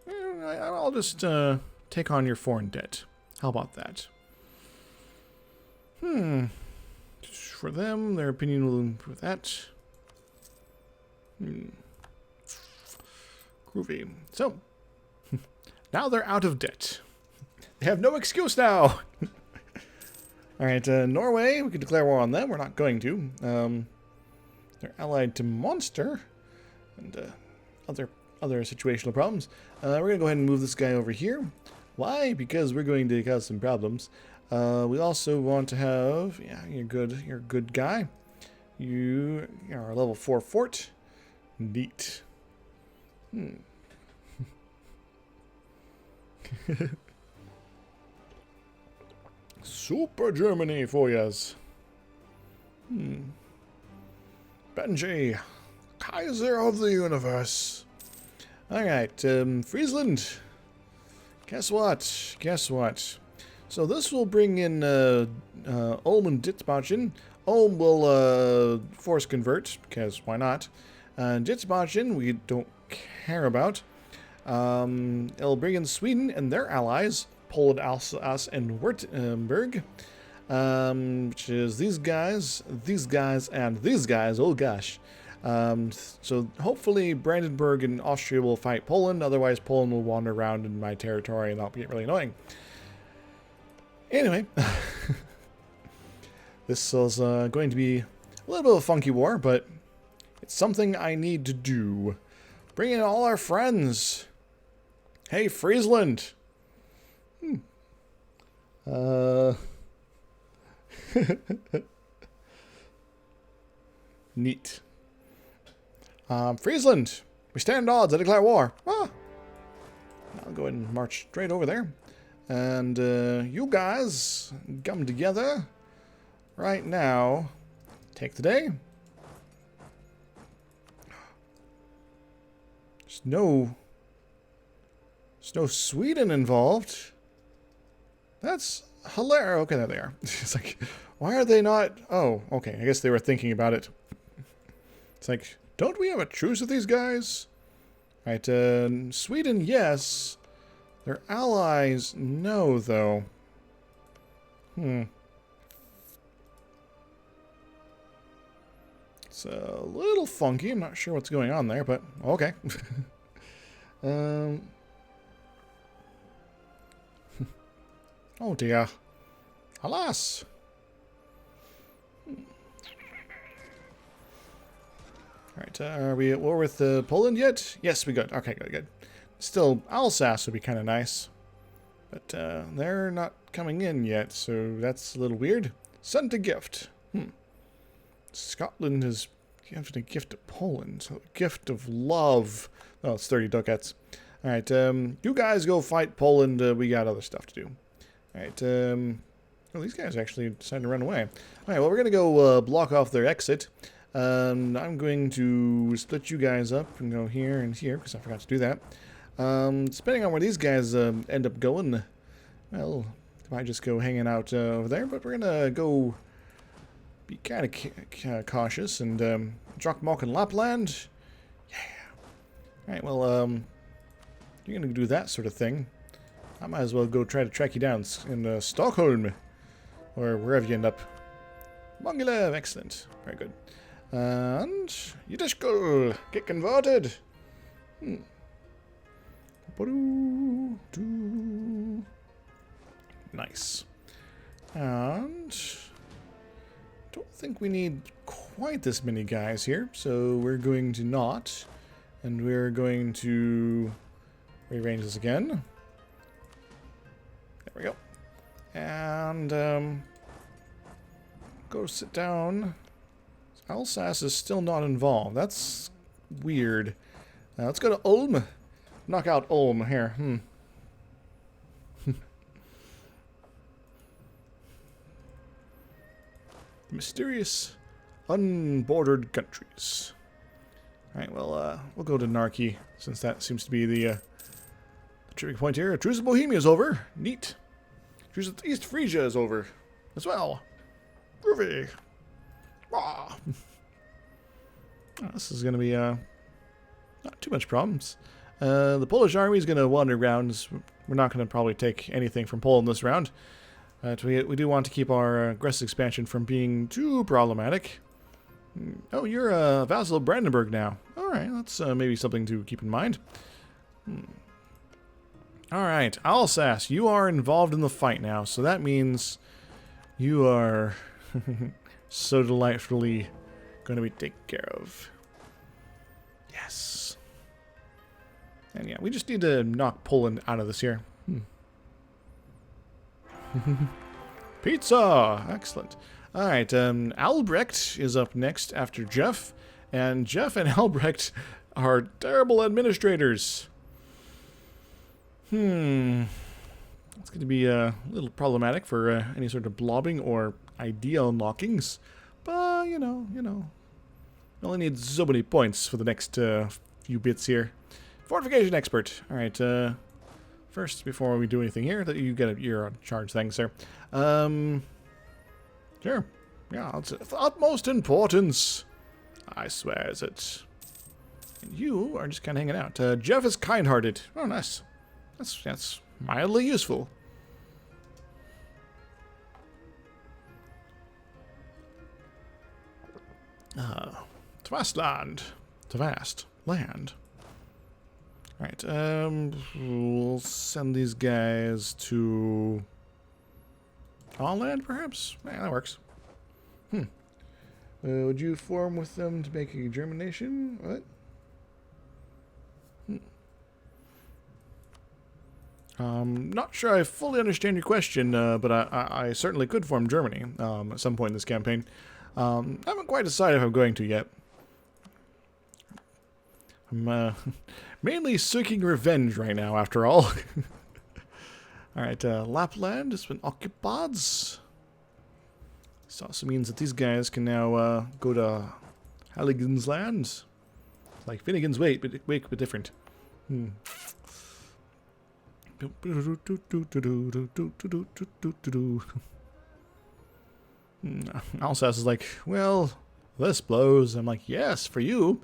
I'll just take on your foreign debt. How about that? For them, their opinion will improve that. Groovy. So, now they're out of debt. They have no excuse now. Alright, Norway, we can declare war on them. We're not going to. They're allied to Monster. And other situational problems. We're going to go ahead and move this guy over here. Why? Because we're going to cause some problems. We also want to have... Yeah, you're a good guy. You are a level 4 fort. Neat. Super Germany for yas. Benji, Kaiser of the universe. Alright, Friesland. Guess what? So this will bring in Ulm and Dithmarschen. Ulm will force convert, because why not? Dithmarschen we don't care about. It'll bring in Sweden and their allies, Poland, Alsace, and Württemberg, which is these guys, and these guys. Oh gosh. So hopefully Brandenburg and Austria will fight Poland. Otherwise, Poland will wander around in my territory, and that'll get really annoying. Anyway, this is going to be a little bit of a funky war, but it's something I need to do. Bring in all our friends. Hey, Friesland. Neat. Friesland, we stand odds. I declare war. Ah. I'll go ahead and march straight over there. And you guys come together right now. Take the day. There's no Sweden involved. That's hilarious. Okay, there they are. It's like, why are they not? Oh, okay. I guess they were thinking about it. It's like, don't we have a truce with these guys? Right, Sweden, yes. Their allies, no, though. It's a little funky. I'm not sure what's going on there, but okay. Oh dear. Alas. Alright, are we at war with Poland yet? Yes, we good. Okay, good. Still, Alsace would be kind of nice. But they're not coming in yet, so that's a little weird. Sent a gift. Scotland has given a gift to Poland. So a gift of love. Oh, it's 30 ducats. Alright, you guys go fight Poland. We got other stuff to do. Alright, oh, these guys actually decided to run away. Alright, well, we're going to go block off their exit. I'm going to split you guys up and go here and here, because I forgot to do that. Depending on where these guys end up going, well, I might just go hanging out over there, but we're going to go be kind of cautious and Jokkmokk and Lapland. Yeah. Alright, well, you're going to do that sort of thing. I might as well go try to track you down in Stockholm, or wherever you end up. Mongolev, excellent. Very good. And Yiddishkul, get converted. Nice. And don't think we need quite this many guys here, so we're going to not. And we're going to rearrange this again. There we go. And go sit down. Alsace is still not involved. That's weird. Let's go to Ulm. Knock out Ulm here. Mysterious, unbordered countries. Alright, well, we'll go to Narki, since that seems to be the tripping point here. Truce of Bohemia is over. Neat. Truce of East Frisia is over as well. Groovy. Ah. This is going to be not too much problems. The Polish army is going to wander around. We're not going to probably take anything from Poland this round. But we do want to keep our aggressive expansion from being too problematic. Oh, you're a vassal of Brandenburg now. Alright, that's maybe something to keep in mind. Alright, Alsace, you are involved in the fight now. So that means you are so delightfully going to be taken care of. Yes. And yeah, we just need to knock Poland out of this here. Pizza! Excellent. Alright, Albrecht is up next after Jeff. And Jeff and Albrecht are terrible administrators. It's going to be a little problematic for any sort of blobbing or idea unlockings. But, you know. We only need so many points for the next few bits here. Fortification expert. Alright, first, before we do anything here, that you get your charge thing, sir. Sure. Yeah, it's of utmost importance. I swear it. And you are just kind of hanging out. Jeff is kind-hearted. Oh, nice. That's mildly useful. Tvastland. Tvast. Land. Alright, we'll send these guys to... Holland, perhaps? Yeah, that works. Would you form with them to make a German nation? What? Not sure I fully understand your question, but I certainly could form Germany at some point in this campaign. I haven't quite decided if I'm going to yet. I'm mainly seeking revenge right now, after all. Alright, Lapland has been occupied. This also means that these guys can now go to Halligan's land. Like Finnegan's Wake, but different. Alsace is like, well, this blows. I'm like, yes, for you.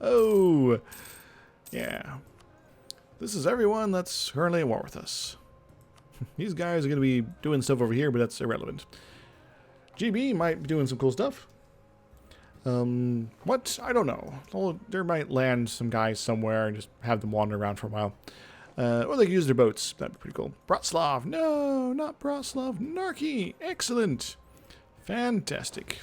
Oh, yeah. This is everyone that's currently at war with us. These guys are going to be doing stuff over here, but that's irrelevant. GB might be doing some cool stuff. What? I don't know. Well, there might land some guys somewhere and just have them wander around for a while. Or they could use their boats. That'd be pretty cool. Bratslav. No, not Bratslav. Narki. Excellent. Fantastic.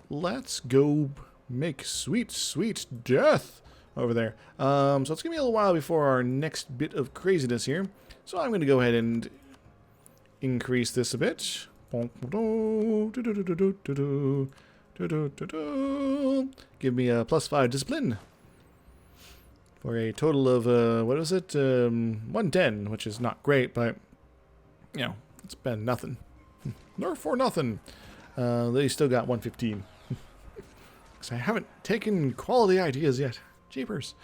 Let's go make sweet death over there. So it's going to be a little while before our next bit of craziness here. So I'm going to go ahead and increase this a bit. Give me a +5 discipline. For a total of, what is it? 110, which is not great, but, you know, it's been nothing. Nerf for nothing. They still got 115. Because I haven't taken quality ideas yet. Jeepers.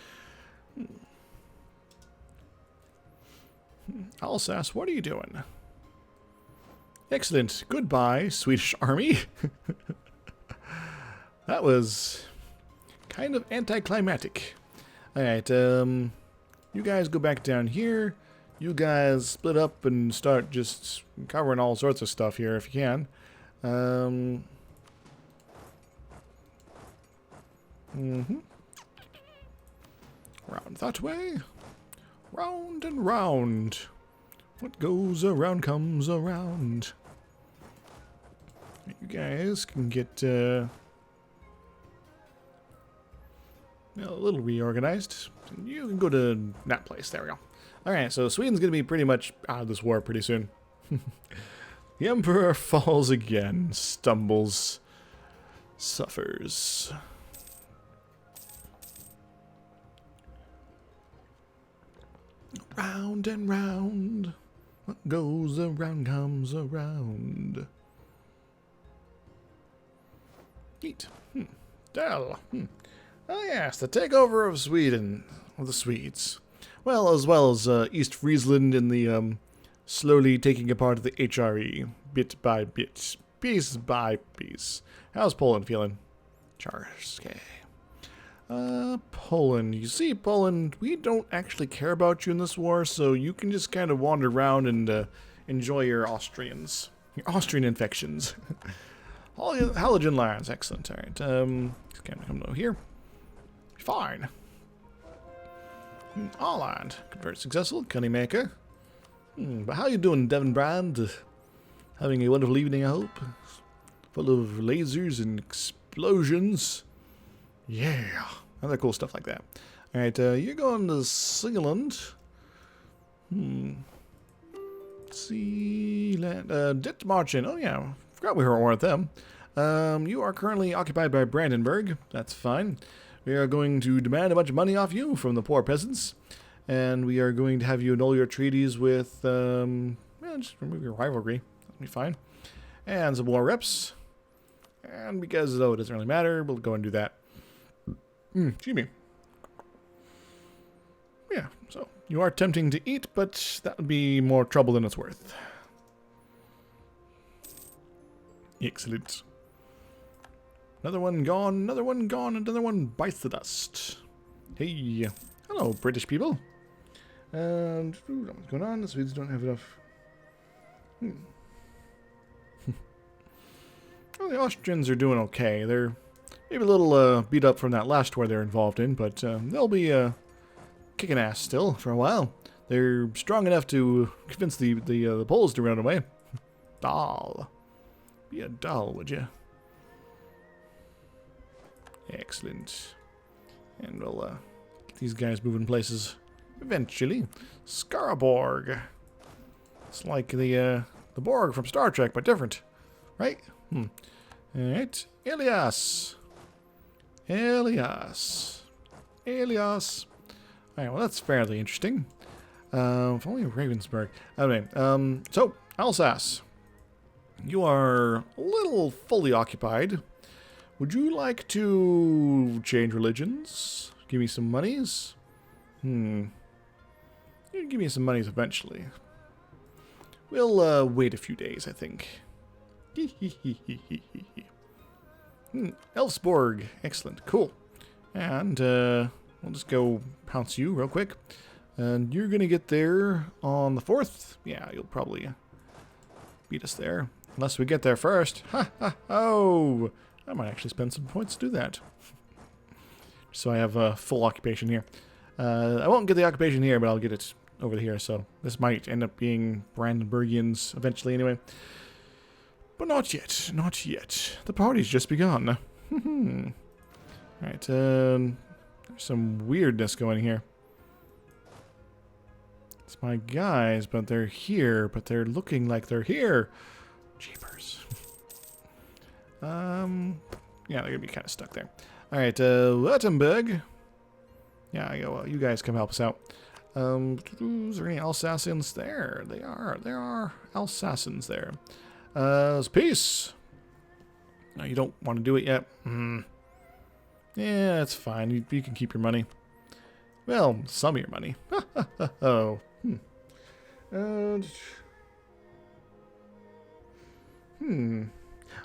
Alsace, what are you doing? Excellent. Goodbye, Swedish army. That was kind of anticlimactic. Alright, you guys go back down here. You guys split up and start just covering all sorts of stuff here if you can. Round that way. Round and round. What goes around comes around. You guys can get a little reorganized. You can go to that place. There we go. Alright, so Sweden's going to be pretty much out of this war pretty soon. The Emperor falls again. Stumbles. Suffers. Round and round. What goes around comes around. Neat. Dell. Oh yes, the takeover of Sweden. Of the Swedes. Well as East Friesland and the slowly taking apart of the HRE. Bit by bit. Piece by piece. How's Poland feeling? Charske. Poland. You see, Poland, we don't actually care about you in this war, so you can just kind of wander around and enjoy your Austrians. Your Austrian infections. Halogen lands. Excellent. Alright, can come over here. Fine. Holland. Very successful. Cunnymaker. But how you doing, Devon Brand? Having a wonderful evening, I hope. Full of lasers and explosions. Yeah. Other cool stuff like that. Alright, you're going to Sealand. Sealand. Ditmarchen. Oh, yeah. Forgot we were at war with them. You are currently occupied by Brandenburg. That's fine. We are going to demand a bunch of money off you from the poor peasants. And we are going to have you annul your treaties with, just remove your rivalry. That'll be fine. And some more reps. And because, though it doesn't really matter, we'll go and do that. Excuse me. Yeah, so you are tempting to eat, but that would be more trouble than it's worth. Excellent. Another one gone, another one gone, another one bites the dust. Hey, hello, British people. And what's going on? The Swedes don't have enough. Well, the Austrians are doing okay. They're maybe a little beat up from that last war they're involved in, but they'll be kicking ass still for a while. They're strong enough to convince the Poles to run away. Doll. Be a doll, would you? Excellent. And we'll get these guys moving places eventually. Skaraborg. It's like the Borg from Star Trek, but different. Right? Alright. Elias. Elias. Elias. Alright, well that's fairly interesting. If only Ravensburg. Anyway, so, Alsace. You are a little fully occupied. Would you like to change religions? Give me some monies? You give me some monies eventually. We'll wait a few days, I think. Elfsborg. Excellent. Cool. And we'll just go pounce you real quick. And you're going to get there on the 4th. Yeah, you'll probably beat us there. Unless we get there first. Ha ha ho! I might actually spend some points to do that. So I have a full occupation here. I won't get the occupation here, but I'll get it over here. So this might end up being Brandenburgians eventually anyway. But not yet. Not yet. The party's just begun. Alright, there's some weirdness going here. It's my guys, but they're here, but they're looking like they're here. Jeepers. Yeah, they're gonna be kind of stuck there. Alright, Württemberg. Yeah, well, you guys come help us out. Is there any Alsacians there? There are Alsacians there. It's peace. No, you don't want to do it yet. Yeah, it's fine. You can keep your money. Well, some of your money. Oh.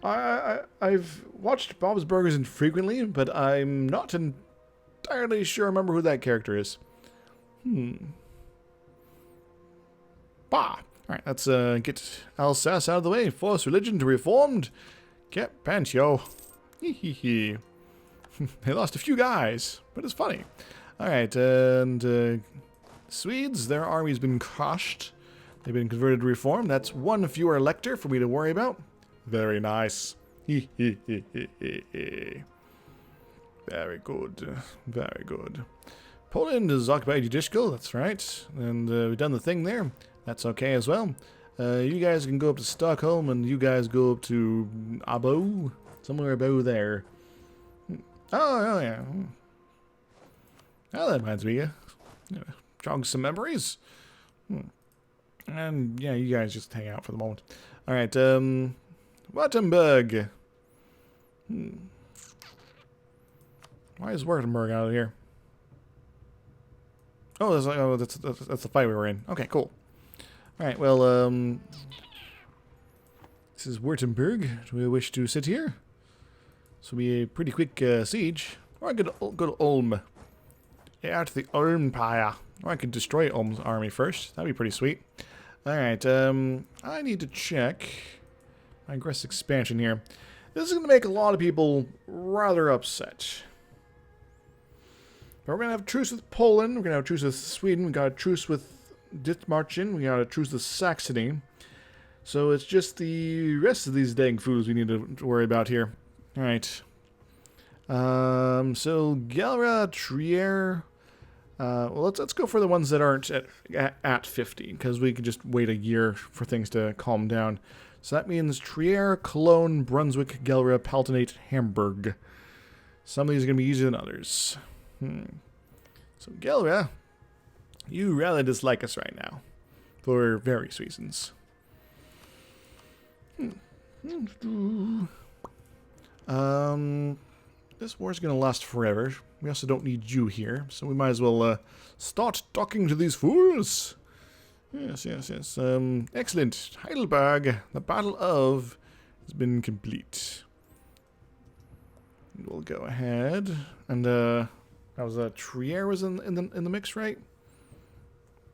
I've watched Bob's Burgers infrequently, but I'm not entirely sure I remember who that character is. Bah! Alright, let's get Alsace out of the way. Force religion to reformed. Get Pantio. Hee. They lost a few guys, but it's funny. Alright, and Swedes, their army's been crushed. They've been converted to reform. That's one fewer elector for me to worry about. Very nice. Very good. Very good. Poland is occupied judicial, that's right. And we've done the thing there. That's okay as well. You guys can go up to Stockholm, and you guys go up to Abo. Somewhere about there. Oh yeah. Oh, that reminds me. Jog some memories. And yeah, you guys just hang out for the moment. Alright, Württemberg. Why is Württemberg out of here? Oh, that's the fight we were in. Okay, cool. Alright, well, this is Württemberg. Do we wish to sit here? This will be a pretty quick siege. Or I could go to Ulm. Yeah, to the Ulm Empire. Or I could destroy Ulm's army first. That'd be pretty sweet. Alright, I need to check my aggressive expansion here. This is going to make a lot of people rather upset. But we're going to have a truce with Poland. We're going to have a truce with Sweden. We got a truce with Dithmarschen. We got a truce with Saxony. So it's just the rest of these dang fools we need to worry about here. Alright. So Gelre, Trier. Well, let's go for the ones that aren't at 50, because we can just wait a year for things to calm down. So that means Trier, Cologne, Brunswick, Gelre, Palatinate, Hamburg. Some of these are going to be easier than others. So Gelre, you rather dislike us right now, for various reasons. This war's going to last forever. We also don't need you here, so we might as well start talking to these fools. Yes. Excellent. Heidelberg, the Battle of has been complete. we'll go ahead and that was Trier was in the mix, right?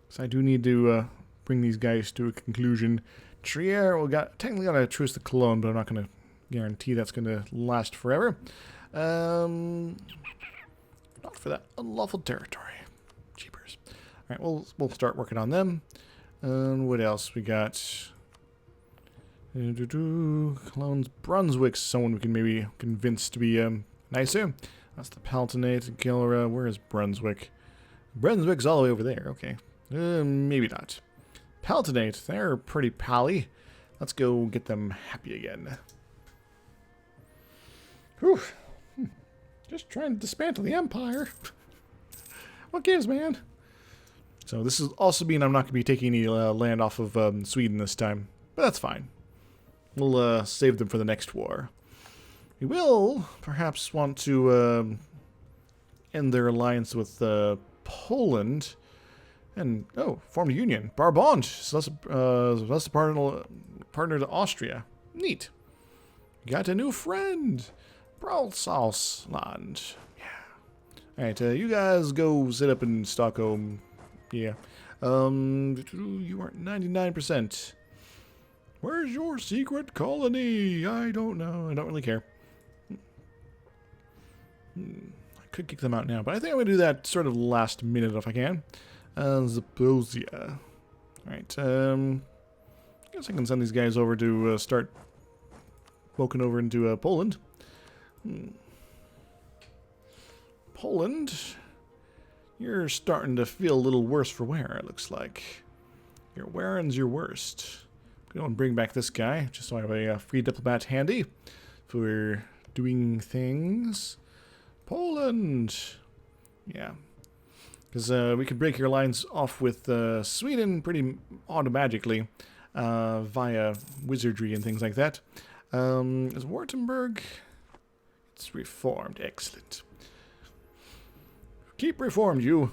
So I do need to bring these guys to a conclusion. Trier, we technically got to truce the Cologne, but I'm not going to guarantee that's going to last forever. Not for that unlawful territory. Jeepers. All right, we'll start working on them. And what else we got? Cologne's Brunswick's someone we can maybe convince to be nicer. That's the Palatinate. Gilra. Where is Brunswick? Brunswick's all the way over there. Okay. Maybe not. Palatinate. They're pretty pally. Let's go get them happy again. Whew. Just trying to dismantle the Empire. What gives, man? So this is also mean I'm not going to be taking any land off of Sweden this time. But that's fine. We'll save them for the next war. We will perhaps want to end their alliance with Poland. And, formed a union. Brabant. So that's a partner to Austria. Neat. Got a new friend. Bralsausland. Yeah. Alright, you guys go sit up in Stockholm. Yeah. You are 99%. Where's your secret colony? I don't know. I don't really care. I could kick them out now, but I think I'm going to do that sort of last minute if I can. Zaporozhye. Alright, I guess I can send these guys over to start poking over into Poland. Poland, you're starting to feel a little worse for wear, it looks like. Your wearing's your worst. I'm going to bring back this guy, just so I have a free diplomat handy for doing things. Poland! Yeah. Because we could break your lines off with Sweden pretty automatically via wizardry and things like that. Is Württemberg? It's reformed. Excellent. Keep reformed, you.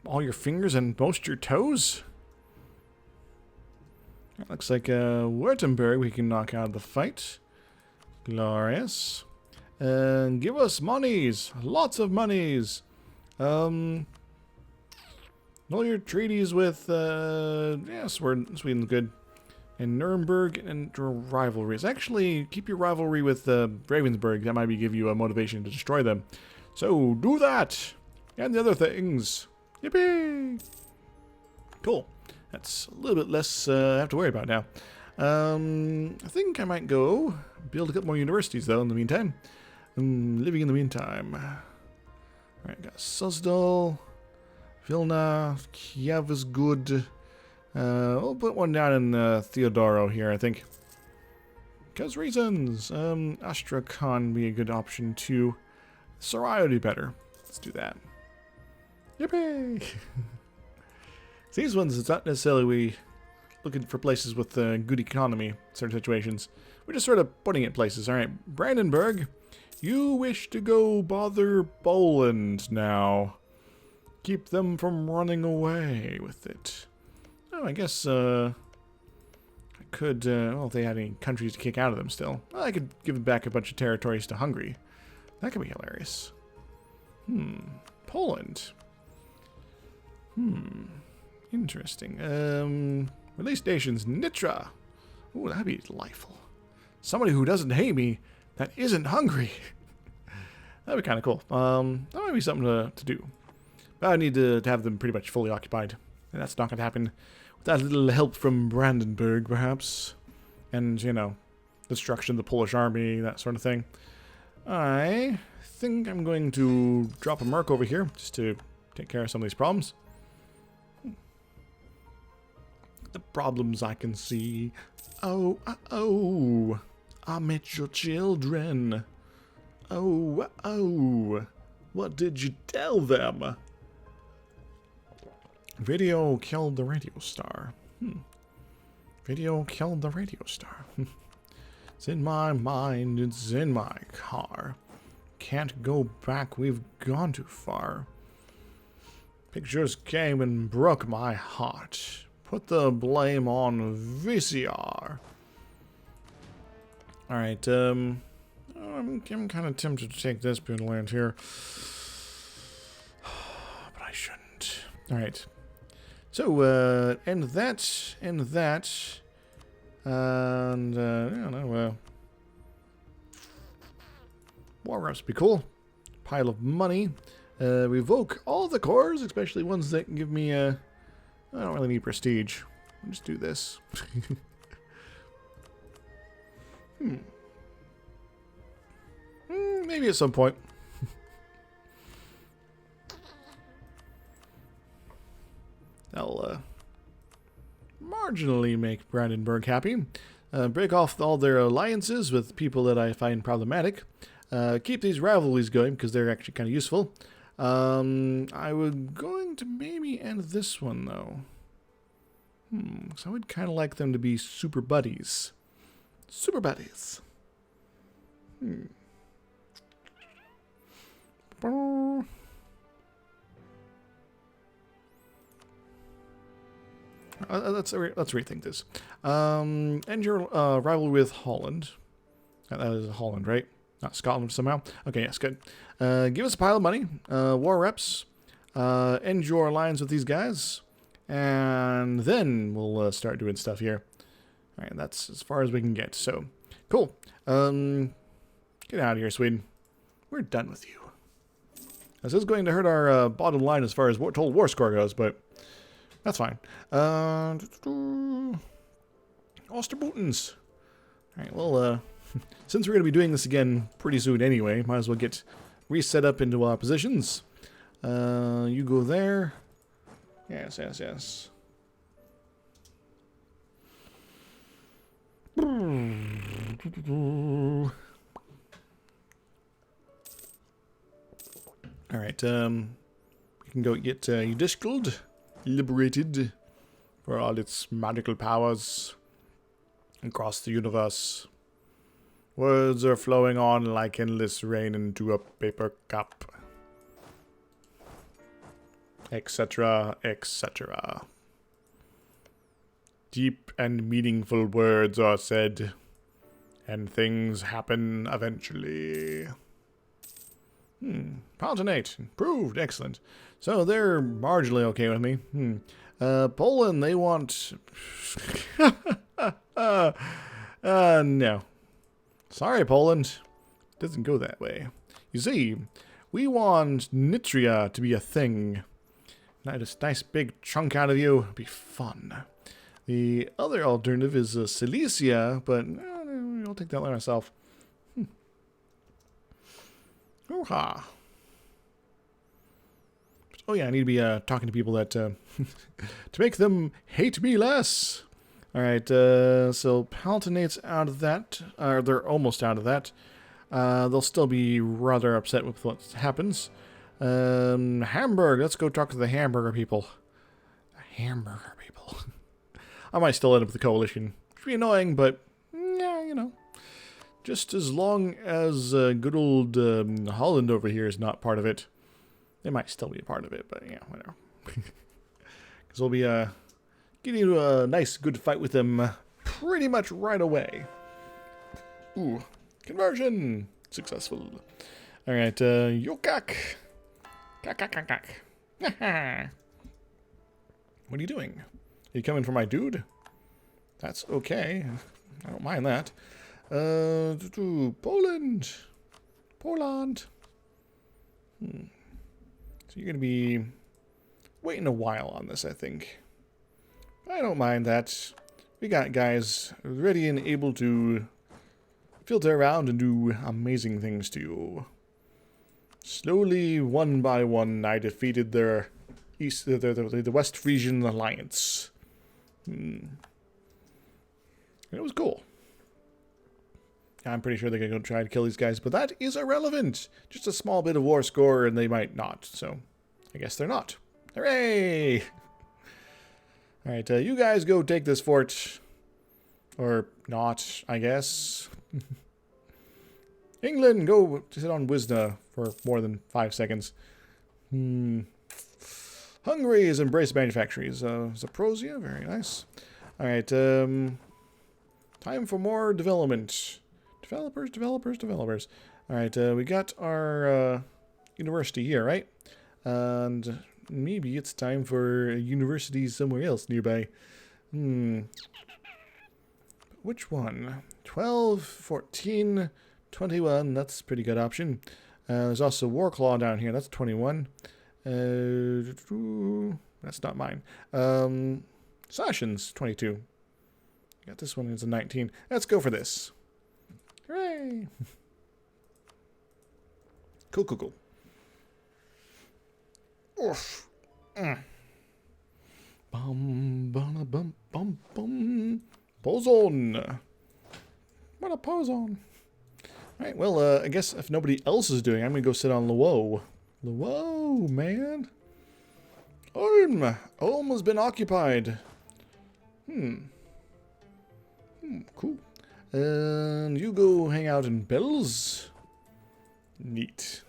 All your fingers and most your toes? Looks like Württemberg we can knock out of the fight. Glorious. And give us monies. Lots of monies. All your treaties with, Sweden's good. And Nuremberg and rivalries. Actually, keep your rivalry with Ravensburg. That might give you a motivation to destroy them. So, do that! And the other things. Yippee! Cool. That's a little bit less I have to worry about now. I think I might go build a couple more universities, though, in the meantime. Living in the meantime. Alright, got Suzdal, Vilna, Kiev is good. We'll put one down in Theodoro here, I think. Because reasons. Astrakhan would be a good option, too. Sarai would be better. Let's do that. Yippee! These ones, it's not necessarily we looking for places with good economy, certain situations. We're just sort of putting it places. Alright, Brandenburg, you wish to go bother Poland now. Keep them from running away with it. Oh, I guess, I could, well, if they had any countries to kick out of them still, well, I could give back a bunch of territories to Hungary. That could be hilarious. Poland. Interesting. Release nations, Nitra. Ooh, that'd be delightful. Somebody who doesn't hate me that isn't hungry. That'd be kind of cool. That might be something to do. But I need to have them pretty much fully occupied. And that's not going to happen without a little help from Brandenburg, perhaps. And, you know, destruction of the Polish army, that sort of thing. I think I'm going to drop a merc over here just to take care of some of these problems. The problems I can see. Oh, I met your children. Oh, what did you tell them? Video killed the radio star. Video killed the radio star. It's in my mind, it's in my car. Can't go back, we've gone too far. Pictures came and broke my heart. Put the blame on VCR. Alright, I'm kind of tempted to take this bit of land here. But I shouldn't. Alright. So, end that, and I don't know, war reps would be cool. Pile of money. Revoke all the cores, especially ones that give me, I don't really need prestige. I'll just do this. Maybe at some point. That'll marginally make Brandenburg happy. Break off all their alliances with people that I find problematic. Keep these rivalries going because they're actually kind of useful. I was going to maybe end this one though. So I would kind of like them to be super buddies. Super buddies. Let's rethink this. End your rivalry with Holland. That is Holland, right? Not Scotland somehow. Okay, yes, good. Give us a pile of money. War reps. End your alliance with these guys. And then we'll start doing stuff here. Alright, that's as far as we can get. So, cool. Get out of here, Sweden. We're done with you. This is going to hurt our bottom line as far as total war score goes, but that's fine. Osterbotens. Alright, well, since we're going to be doing this again pretty soon anyway, might as well get reset up into our positions. You go there. Yes. Alright, we can go get Udishkald liberated for all its magical powers across the universe. Words are flowing on like endless rain into a paper cup. Etc., etc. Deep and meaningful words are said, and things happen eventually. Palatinate. Improved. Excellent. So they're marginally okay with me. Poland, they want... no. Sorry, Poland. Doesn't go that way. You see, we want Nitria to be a thing. Nice big chunk out of you. It'd be fun. The other alternative is Silesia, but I'll take that one myself. Oh yeah, I need to be talking to people that to make them hate me less. All right, so Palatinate's out of that. They're almost out of that. They'll still be rather upset with what happens. Hamburg. Let's go talk to the hamburger people. The hamburger people. I might still end up with the coalition. Which would be annoying, but yeah, you know. Just as long as good old Holland over here is not part of it. They might still be a part of it, but yeah, whatever. Because we'll be getting into a nice, good fight with them pretty much right away. Ooh, conversion! Successful. Alright, Yokak! Kak. What are you doing? Are you coming for my dude? That's okay. I don't mind that. Poland. So you're going to be waiting a while on this, I think. I don't mind that. We got guys ready and able to filter around and do amazing things to you. Slowly, one by one, I defeated their the West Frisian alliance. It was cool. I'm pretty sure they're going to go try to kill these guys, but that is irrelevant. Just a small bit of war score, and they might not. So, I guess they're not. Hooray! Alright, you guys go take this fort. Or not, I guess. England, go sit on Wisna for more than 5 seconds. Hungary has embraced manufactories. Zaporozhye, very nice. Alright, time for more development. Developers. Alright, we got our university here, right? And maybe it's time for a university somewhere else nearby. Which one? 12, 14, 21. That's a pretty good option. There's also Warclaw down here. That's 21. That's not mine. Sashin's 22. Got this one as a 19. Let's go for this. Hooray! Cool. Oof. Bum. Boson. What a poson. Alright, well, I guess if nobody else is doing it, I'm going to go sit on Luo. Luo, man. Ulm has been occupied. Cool. And you go hang out in Bells. Neat.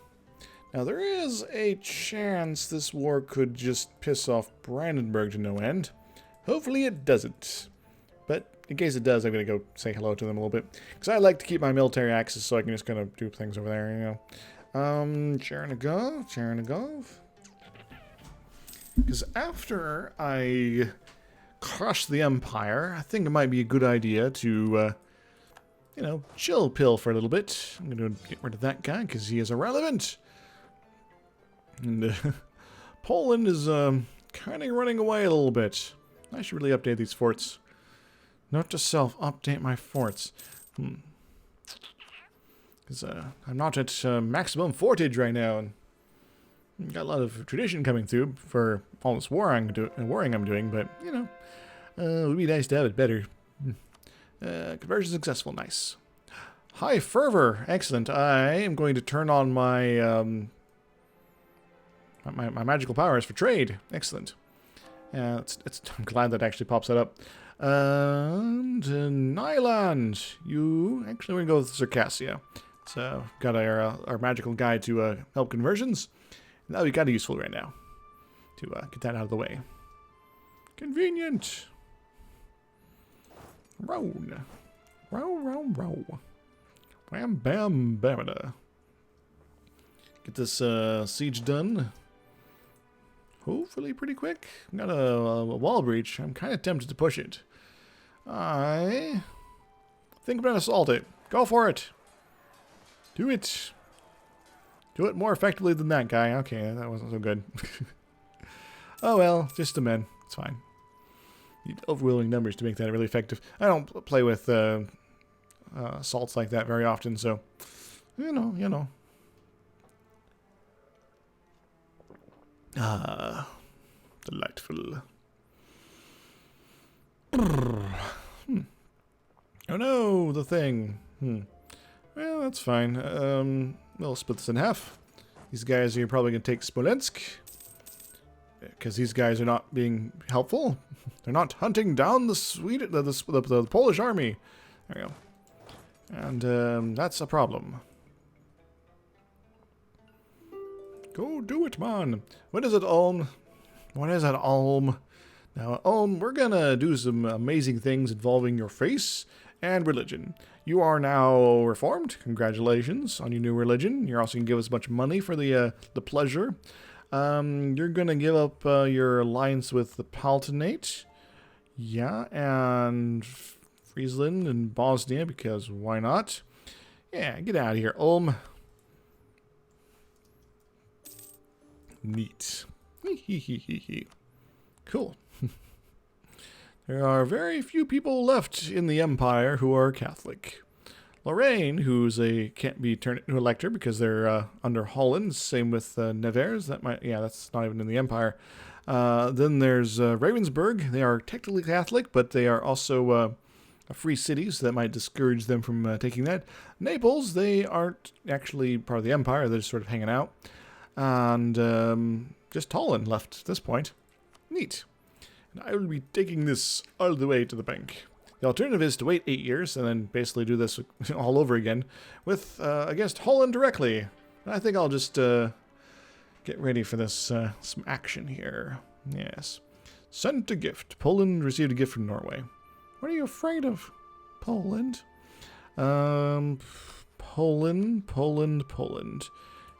Now, there is a chance this war could just piss off Brandenburg to no end. Hopefully it doesn't. But in case it does, I'm going to go say hello to them a little bit. Because I like to keep my military access so I can just kind of do things over there, you know. Chernigov. Because after I crush the Empire, I think it might be a good idea to, you know, chill pill for a little bit. I'm going to get rid of that guy because he is irrelevant. And Poland is kind of running away a little bit. I should really update these forts. Note to self, update my forts. Because I'm not at maximum fortage right now, and got a lot of tradition coming through for all this warring I'm doing, but, you know, it would be nice to have it better. Conversion successful, nice. High fervor, excellent. I am going to turn on my my magical powers for trade. Excellent. I'm glad that actually pops that up. And Nyland, you actually we're gonna go with Circassia. So got our magical guide to help conversions. And that'll be kind of useful right now to get that out of the way. Convenient. Row. Wham bam bamada. Get this siege done. Hopefully pretty quick. Got a wall breach. I'm kind of tempted to push it. I think I'm going to assault it. Go for it. Do it. Do it more effectively than that guy. Okay, that wasn't so good. Oh well, just a men. It's fine. You need overwhelming numbers to make that really effective. I don't play with assaults like that very often, so you know. Ah, delightful. Oh no, the thing. Well, that's fine. We'll split this in half. These guys are probably going to take Smolensk. Because these guys are not being helpful. They're not hunting down the Polish army. There we go. And that's a problem. Go do it, man. What is it, Ulm? What is it, Ulm? Now, Ulm, we're gonna do some amazing things involving your face and religion. You are now reformed. Congratulations on your new religion. You're also gonna give us a bunch of money for the pleasure. You're gonna give up your alliance with the Palatinate. Yeah, and Friesland and Bosnia, because why not? Yeah, get out of here, Ulm. Neat. Cool. There are very few people left in the Empire who are Catholic. Lorraine, who's can't be turned into elector because they're under Holland. Same with Nevers. That's not even in the Empire. Then there's Ravensburg. They are technically Catholic, but they are also a free city, so that might discourage them from taking that. Naples, they aren't actually part of the Empire. They're just sort of hanging out. And just Holland left at this point. Neat. And I will be taking this all the way to the bank. The alternative is to wait 8 years and then basically do this all over again with against Holland directly. I think I'll just get ready for this some action here. Yes. Sent a gift. Poland received a gift from Norway. What are you afraid of? Poland? Poland.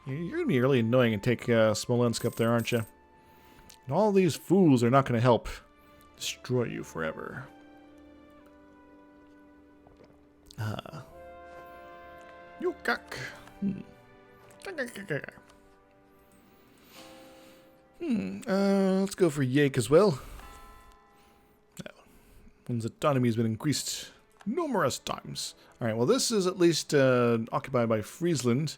You're going to be really annoying and take Smolensk up there, aren't you? And all these fools are not going to help destroy you forever. Yukak. Let's go for Yake as well. One's autonomy has been increased numerous times. Alright, well this is at least occupied by Friesland.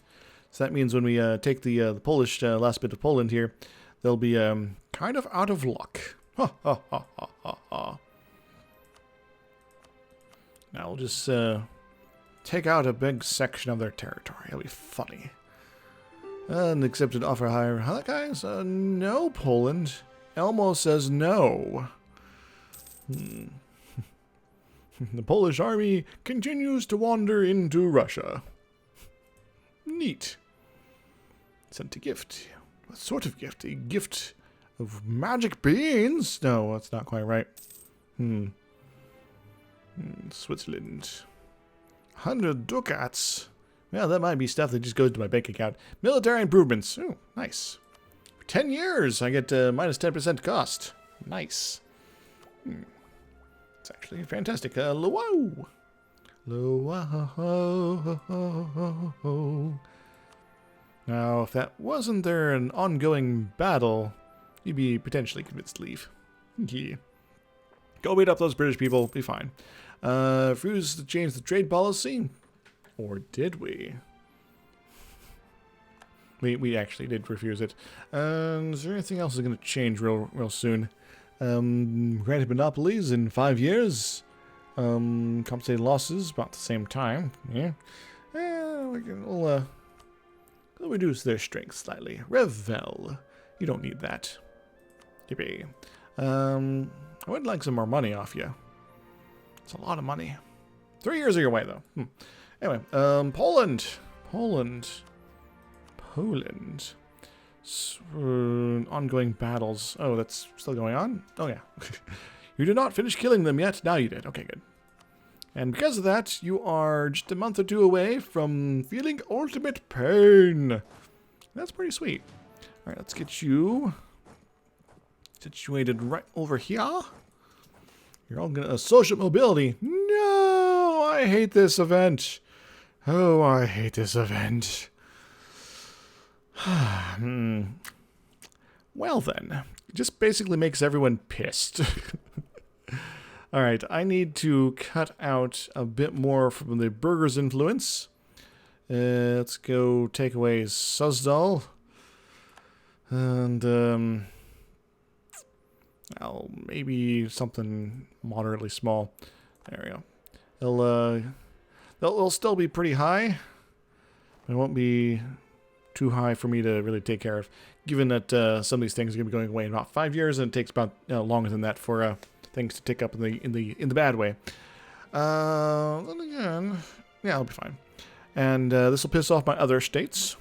So that means when we take the Polish last bit of Poland here, they'll be kind of out of luck. Ha ha ha ha ha ha. Now we'll just take out a big section of their territory. It'll be funny. An accepted offer higher. Huh, guys? No, Poland. Elmo says no. The Polish army continues to wander into Russia. Neat. Sent a gift. What sort of gift? A gift of magic beans? No, that's not quite right. Switzerland. 100 ducats. Well, that might be stuff that just goes to my bank account. Military improvements. Oh, nice. For 10 years, I get minus 10% cost. Nice. It's actually fantastic. Luau. Luau. Now, if that wasn't there an ongoing battle, you'd be potentially convinced to leave. Yeah. Go beat up those British people. Be fine. Refuse to change the trade policy. Or did we? We actually did refuse it. Is there anything else that's going to change real soon? Granted monopolies in 5 years. Compensated losses about the same time. Yeah. We'll reduce their strength slightly. Revel. You don't need that. Yippee. I would like some more money off you. It's a lot of money. 3 years of your way, though. Anyway, Poland. Ongoing battles. Oh, that's still going on? Oh, yeah. You did not finish killing them yet. Now you did. Okay, good. And because of that, you are just a month or two away from feeling ultimate pain. That's pretty sweet. All right, let's get you situated right over here. You're all gonna social mobility. No, I hate this event. Oh, I hate this event. Well then, it just basically makes everyone pissed. Alright, I need to cut out a bit more from the burger's influence. Let's go take away Suzdal. And, well, maybe something moderately small. There we go. They'll still be pretty high. It won't be too high for me to really take care of, given that some of these things are going to be going away in about 5 years, and it takes about longer than that for things to tick up in the bad way. Then again, yeah, I'll be fine. And this will piss off my other states,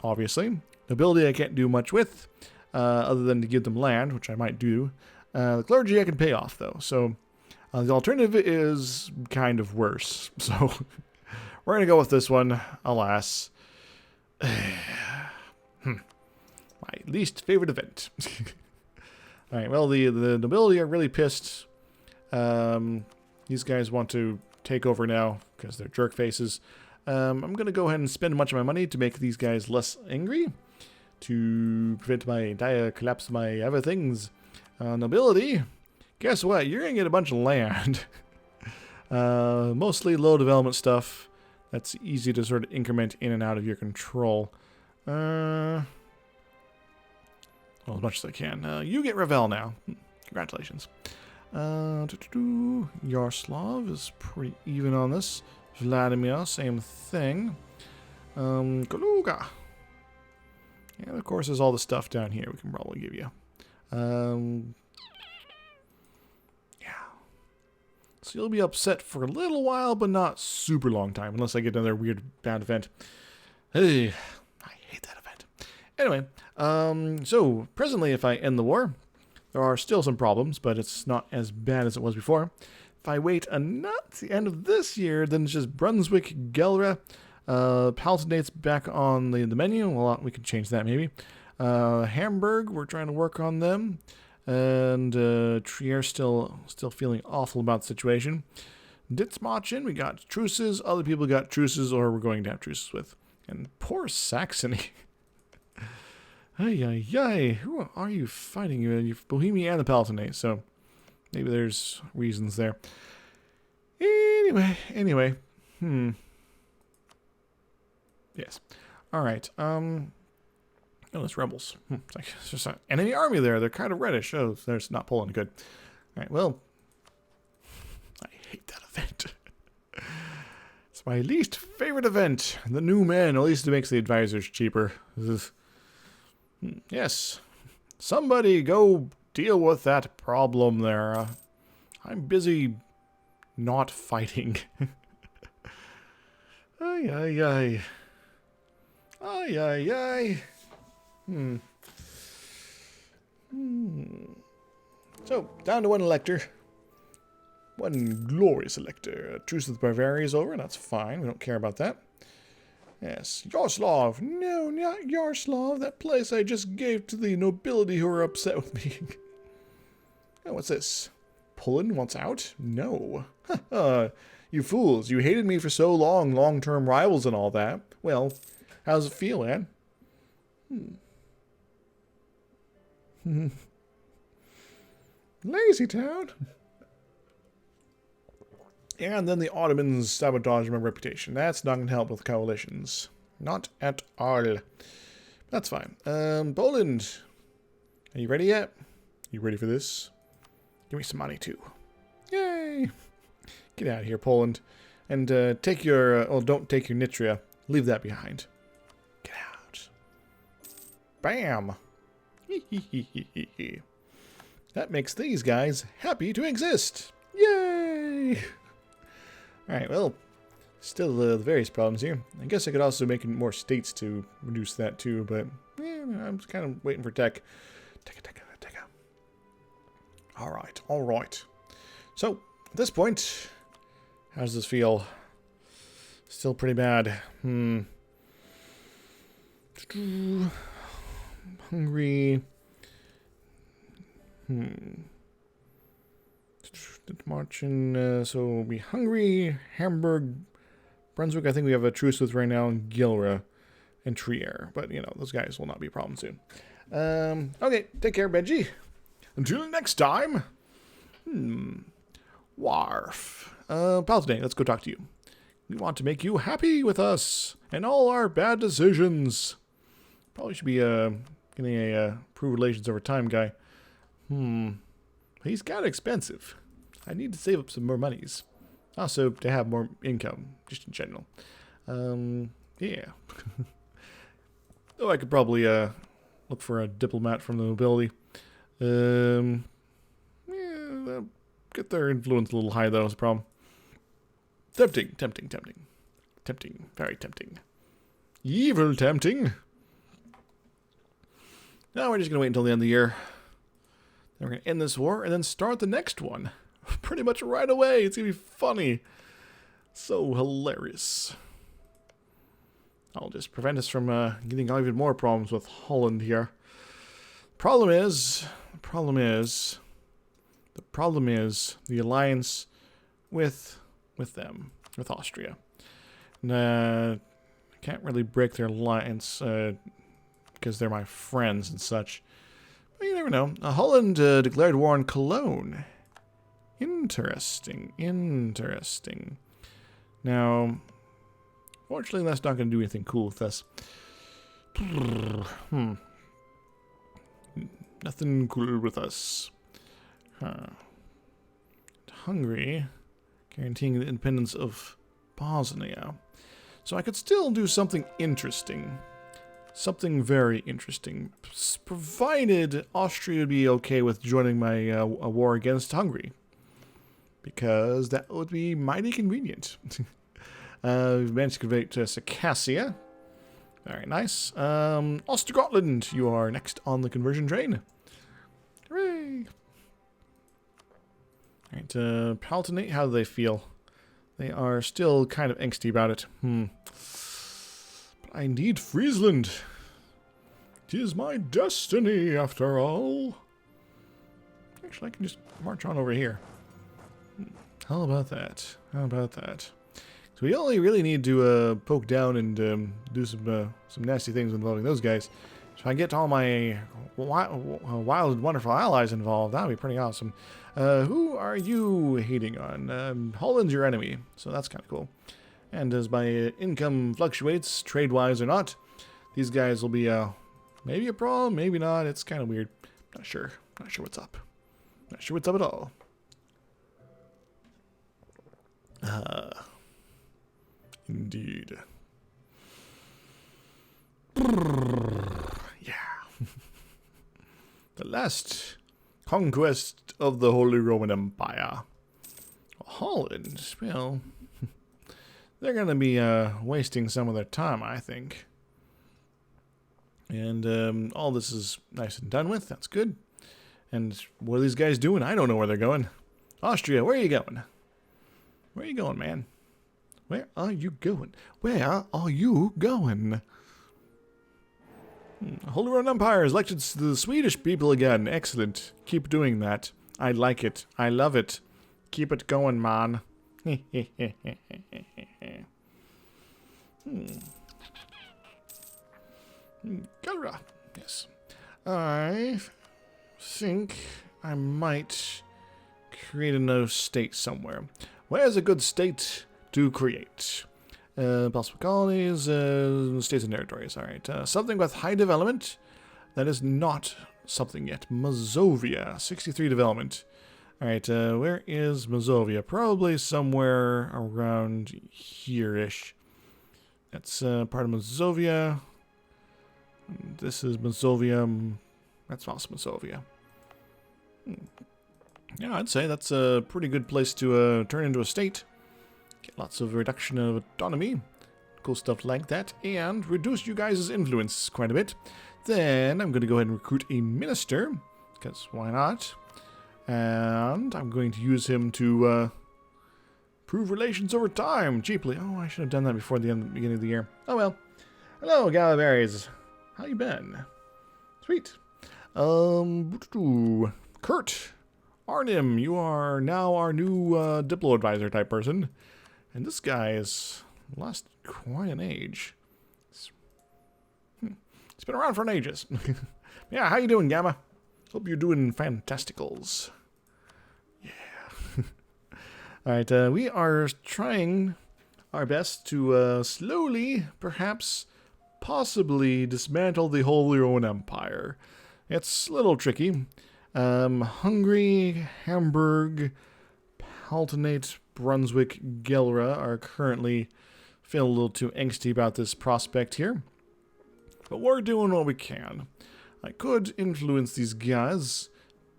obviously. Nobility I can't do much with, other than to give them land, which I might do. The clergy I can pay off, though, so the alternative is kind of worse. So we're going to go with this one, alas. My least favorite event. Alright, well, the nobility are really pissed. These guys want to take over now because they're jerk faces. I'm going to go ahead and spend much of my money to make these guys less angry, to prevent my entire collapse of my everythings. Nobility, guess what? You're going to get a bunch of land. Mostly low development stuff. That's easy to sort of increment in and out of your control. Well, as much as I can. You get Ravel now. Congratulations. Yaroslav is pretty even on this. Vladimir, same thing. Kaluga. And of course, there's all the stuff down here we can probably give you. Yeah. So you'll be upset for a little while, but not super long time, unless I get another weird bad event. Hey, I hate that event. Anyway, so presently if I end the war, there are still some problems, but it's not as bad as it was before. If I wait not the end of this year, then it's just Brunswick, Gelre, Palatinate's back on the menu. Well, we can change that maybe. Hamburg, we're trying to work on them. And Trier still feeling awful about the situation. Dithmarschen, we got truces. Other people got truces or we're going to have truces with. And poor Saxony. Ay, ay, ay. Who are you fighting? You're Bohemia and the Palatinate, so maybe there's reasons there. Anyway. Yes. Alright, oh, it's rebels. It's like, it's just an enemy army there. They're kind of reddish. Oh, there's not Poland. Good. Alright, well, I hate that event. It's my least favorite event. The new man. At least it makes the advisors cheaper. Yes. Somebody go deal with that problem there. I'm busy not fighting. Ay, ay, ay. Ay, ay, ay. So, down to one elector. One glorious elector. Truce with Bavaria is over, and that's fine. We don't care about that. Yes, Yaroslav. No, not Yaroslav. That place I just gave to the nobility who are upset with me. Oh, what's this? Poland wants out? No. You fools. You hated me for so long, long-term rivals and all that. Well, how's it feel, man? Lazy town. And then the Ottomans sabotage my reputation. That's not going to help with coalitions. Not at all. That's fine. Poland. Are you ready yet? You ready for this? Give me some money too. Yay! Get out of here, Poland. And take your... well, don't take your Nitria. Leave that behind. Get out. Bam! That makes these guys happy to exist. Yay! Alright, well, still the various problems here. I guess I could also make more states to reduce that too, but I'm just kind of waiting for tech. Tech. Alright. So, at this point, how does this feel? Still pretty bad. Hungary. Marching, so we'll be Hungary, Hamburg, Brunswick. I think we have a truce with right now, and Gilra and Trier. But, you know, those guys will not be a problem soon. Okay, take care, Benji. Until next time. Warf. Palatinate, let's go talk to you. We want to make you happy with us and all our bad decisions. Probably should be getting a improved relations over time guy. He's kind of expensive. I need to save up some more monies. Also, to have more income, just in general. Yeah. Oh, I could probably look for a diplomat from the nobility. Yeah, get their influence a little high, though, is the problem. Tempting. Very tempting. Evil tempting. Now we're just going to wait until the end of the year. Then we're going to end this war and then start the next one. Pretty much right away. It's going to be funny. So hilarious. I'll just prevent us from getting even more problems with Holland here. Problem is the alliance with them, with Austria. And, I can't really break their alliance because they're my friends and such. But you never know. Holland declared war on Cologne. Interesting. Now, fortunately, that's not going to do anything cool with us. Nothing cool with us. Hungary, guaranteeing the independence of Bosnia. So I could still do something interesting. Something very interesting. Provided Austria would be okay with joining my a war against Hungary. Because that would be mighty convenient. We've managed to convert to Circassia. Very nice. Scotland, you are next on the conversion train. Hooray! Alright, Palatinate, how do they feel? They are still kind of angsty about it. But I need Friesland. 'Tis my destiny, after all. Actually, I can just march on over here. How about that? How about that? So we only really need to poke down and do some nasty things involving those guys. So if I get all my wild and wonderful allies involved, that would be pretty awesome. Who are you hating on? Holland's your enemy, so that's kind of cool. And as my income fluctuates, trade-wise or not, these guys will be maybe a problem, maybe not. It's kind of weird. Not sure. Not sure what's up. Not sure what's up at all. Indeed. Yeah. The last conquest of the Holy Roman Empire. Holland, well, they're going to be wasting some of their time, I think. And all this is nice and done with. That's good. And what are these guys doing? I don't know where they're going. Austria, where are you going? Where are you going, man? Where are you going? Where are you going? Holy Roman Empire has elected the Swedish people again. Excellent. Keep doing that. I like it. I love it. Keep it going, man. Galra. Yes. I think I might create another state somewhere. Where's a good state to create? Possible colonies, states and territories. Alright, something with high development. That is not something yet. Mazovia, 63 development. Alright, where is Mazovia? Probably somewhere around here-ish. That's part of Mazovia. This is Mazovia. That's also Mazovia. Yeah, I'd say that's a pretty good place to turn into a state. Get lots of reduction of autonomy. Cool stuff like that. And reduce you guys' influence quite a bit. Then I'm going to go ahead and recruit a minister. Because why not? And I'm going to use him to prove relations over time cheaply. Oh, I should have done that before the beginning of the year. Oh well. Hello, Galaberries. How you been? Sweet. Kurt. Arnim, you are now our new Diplo advisor type person. And this guy has lost quite an age. It's been around for an ages. Yeah, how you doing, Gamma? Hope you're doing fantasticals. Yeah. Alright, we are trying our best to slowly, perhaps, possibly dismantle the Holy Roman Empire. It's a little tricky. Hungary, Hamburg, Palatinate, Brunswick, Gelra are currently feeling a little too angsty about this prospect here. But we're doing what we can. I could influence these guys,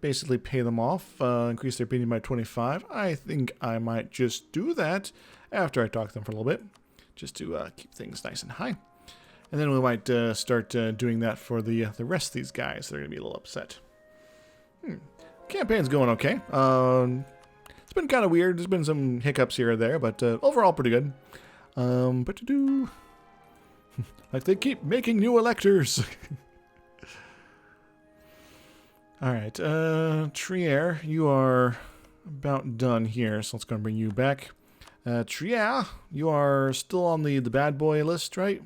basically pay them off, increase their opinion by 25. I think I might just do that after I talk to them for a little bit, just to keep things nice and high. And then we might start doing that for the rest of these guys. They're going to be a little upset. Campaign's going okay. It's been kind of weird. There's been some hiccups here or there, but overall pretty good. But to do... like they keep making new electors. Alright, Trier, you are about done here, so let's go and bring you back. Trier, you are still on the bad boy list, right?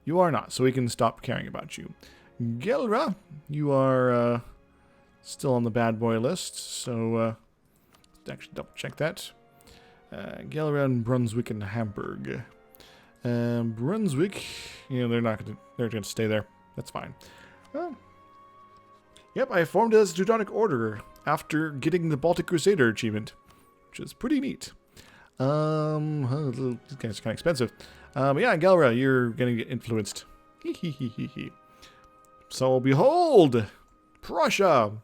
You are not, so we can stop caring about you. Gelra, you are still on the bad boy list, so let's actually double check that. Gelra and Brunswick and Hamburg. Brunswick, you know, they're gonna stay there. That's fine. Yep, I formed as a Teutonic Order after getting the Baltic Crusader achievement, which is pretty neat. These guys are kind of expensive. But yeah, Gelra, you're gonna get influenced. So behold, Prussia,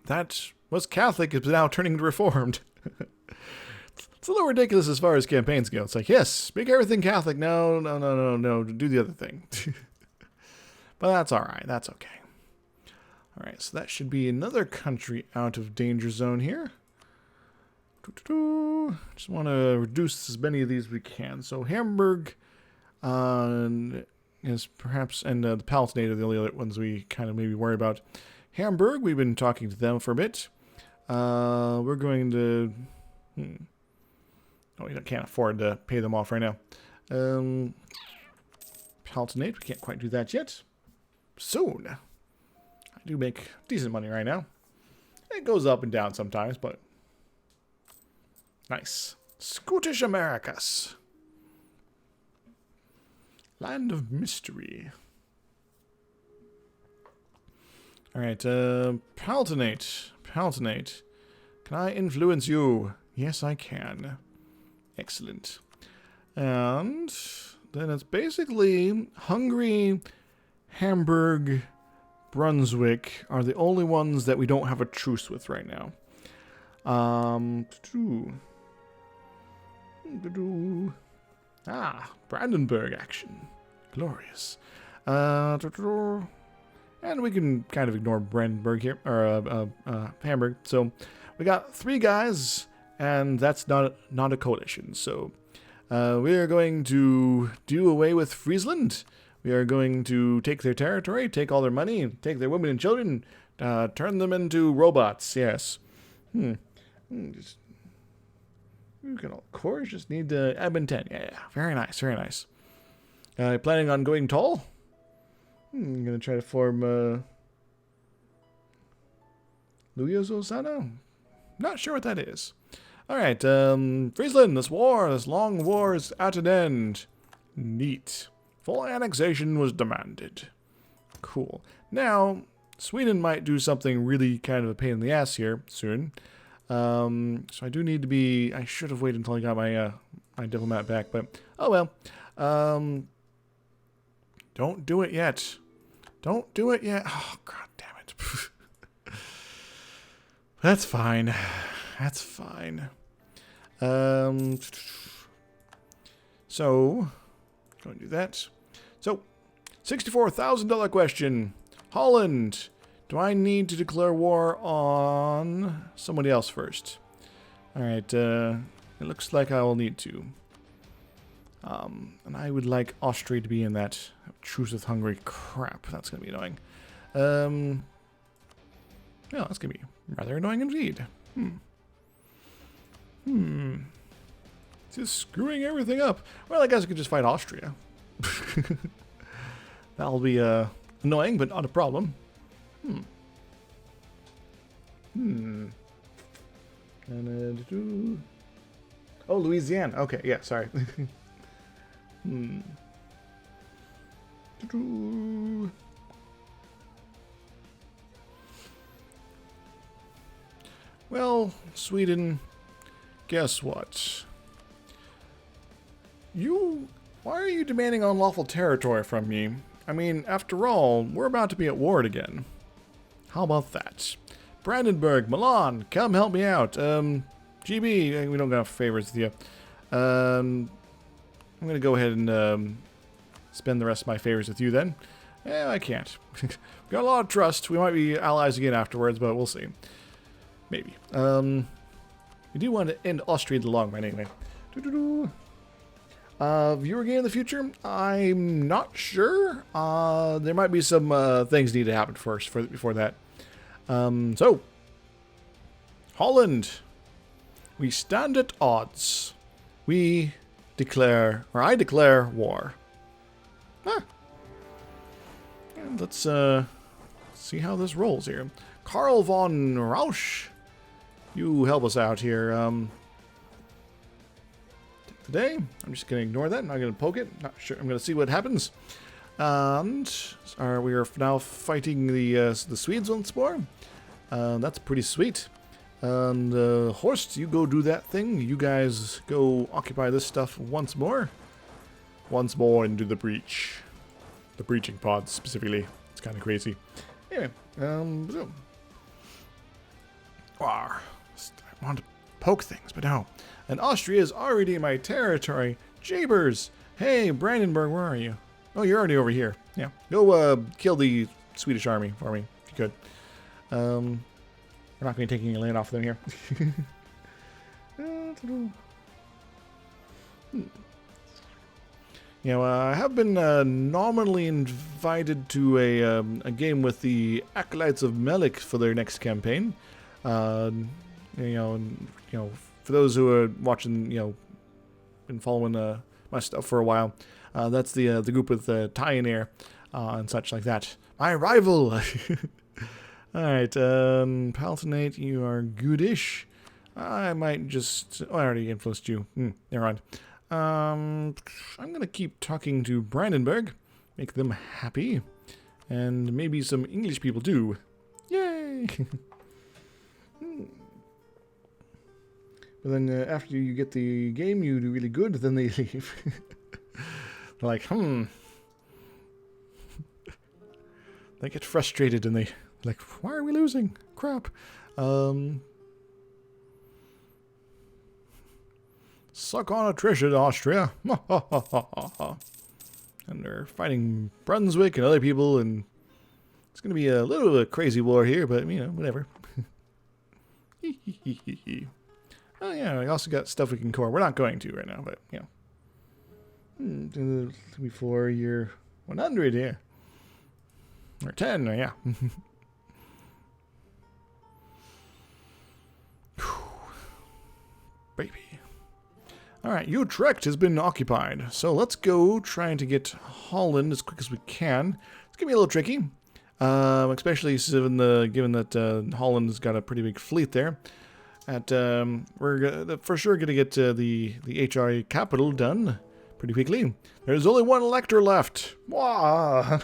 that was Catholic, is now turning to Reformed. It's a little ridiculous as far as campaigns go. It's like, yes, make everything Catholic. No, no, no, no, no. Do the other thing. But that's all right. That's okay. All right, so that should be another country out of danger zone here. Just want to reduce as many of these as we can. So Hamburg is perhaps, and the Palatinate are the only other ones we kind of maybe worry about. Hamburg, we've been talking to them for a bit. We're going to... Oh, we can't afford to pay them off right now. Palatinate, we can't quite do that yet. Soon. I do make decent money right now. It goes up and down sometimes, but... Nice. Scottish Americas. Land of mystery. Alright, Palatinate. Palatinate. Can I influence you? Yes, I can. Excellent. And then it's basically Hungary, Hamburg, Brunswick are the only ones that we don't have a truce with right now. Brandenburg action. Glorious. And we can kind of ignore Brandenburg here, or Hamburg. So we got 3 guys, and that's not a coalition. So we are going to do away with Friesland. We are going to take their territory, take all their money, take their women and children, turn them into robots. Yes. Just, you can, of course, just need admin 10. Yeah, very nice, very nice. Planning on going tall? I'm going to try to form Luios Osana? Not sure what that is. Alright, Friesland, this long war is at an end. Neat. Full annexation was demanded. Cool. Now, Sweden might do something really kind of a pain in the ass here soon. So I do need to be... I should have waited until I got my my diplomat back, but... Oh well. Don't do it yet. Don't do it yet. Oh, god damn it. That's fine. That's fine. So... Go and do that. So, $64,000 question. Holland. Do I need to declare war on somebody else first? Alright, it looks like I will need to. And I would like Austria to be in that truce with Hungary. Crap, that's going to be annoying. Yeah, that's going to be rather annoying indeed. Just screwing everything up. Well, I guess I could just fight Austria. That'll be annoying, but not a problem. Oh, Louisiana. Okay, yeah, sorry. Well, Sweden, guess what? Why are you demanding unlawful territory from me? I mean, after all, we're about to be at war again. How about that? Brandenburg, Milan, come help me out. GB, we don't got favors with you. I'm going to go ahead and spend the rest of my favors with you then. I can't. Got a lot of trust. We might be allies again afterwards, but we'll see. Maybe. We do want to end Austria in the long run anyway. Viewer game in the future? I'm not sure. There might be some things need to happen first before that. So, Holland. We stand at odds. We declare, or I declare war. And let's see how this rolls here. Karl von Rausch, you help us out here. Today, I'm just going to ignore that. I'm not going to poke it. Not sure. I'm going to see what happens. And we are now fighting the Swedes once more. That's pretty sweet. And Horst, you go do that thing. You guys go occupy this stuff once more. Once more into the breach. The breaching pod, specifically. It's kind of crazy. Anyway, I want to poke things, but no. And Austria is already in my territory. Jabers! Hey, Brandenburg, where are you? Oh, you're already over here. Yeah. Go kill the Swedish army for me, if you could. We're not going to be taking any land off them here. You know, I have been nominally invited to a game with the Acolytes of Melik for their next campaign. You know, for those who are watching, you know, been following my stuff for a while, that's the group with Tyaneer and such like that. My rival. All right, Palatinate, you are goodish. I might just. Oh, I already influenced you. Never mind. I'm gonna keep talking to Brandenburg, make them happy, and maybe some English people too. Yay! But then after you get the game, you do really good, then they leave. They're like, They get frustrated and they like, why are we losing? Crap. Suck on attrition, Austria. And they're fighting Brunswick and other people, and it's going to be a little bit of a crazy war here, but, you know, whatever. Oh, yeah, we also got stuff we can core. We're not going to right now, but, you know. Before year 100 here. Or 10, yeah. Baby. Alright, Utrecht has been occupied, so let's go trying to get Holland as quick as we can. It's going to be a little tricky, especially given that Holland has got a pretty big fleet there. We're for sure going to get the HRA capital done pretty quickly. There's only one elector left. Wah!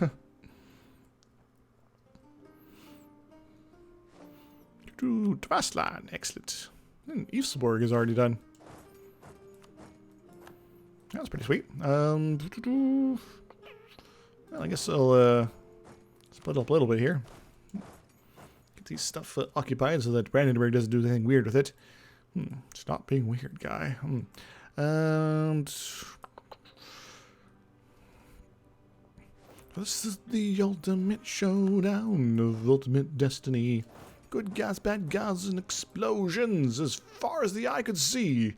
To Tvaslan, excellent. And Yvesborg is already done. That's pretty sweet. Well, I guess I'll split up a little bit here. Get these stuff occupied so that Brandenburg doesn't do anything weird with it. Stop being weird, guy. And this is the ultimate showdown of ultimate destiny. Good guys, bad guys, and explosions as far as the eye could see.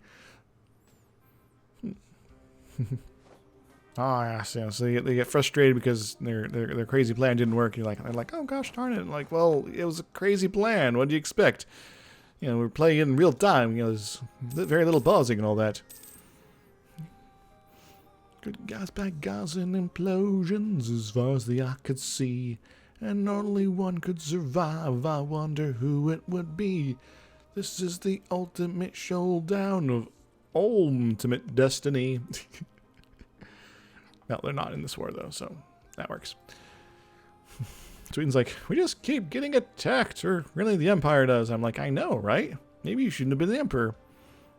Yes, yeah. So they get frustrated because their crazy plan didn't work. They're like, oh gosh darn it! Like, well, it was a crazy plan. What do you expect? You know, we're playing it in real time. You know, there's very little pausing and all that. Good guys, bad guys, and implosions as far as the eye could see. And only one could survive. I wonder who it would be. This is the ultimate showdown of ultimate destiny. No, they're not in this war, though, so that works. Sweden's like, we just keep getting attacked, or really the Empire does. I'm like, I know, right? Maybe you shouldn't have been the Emperor.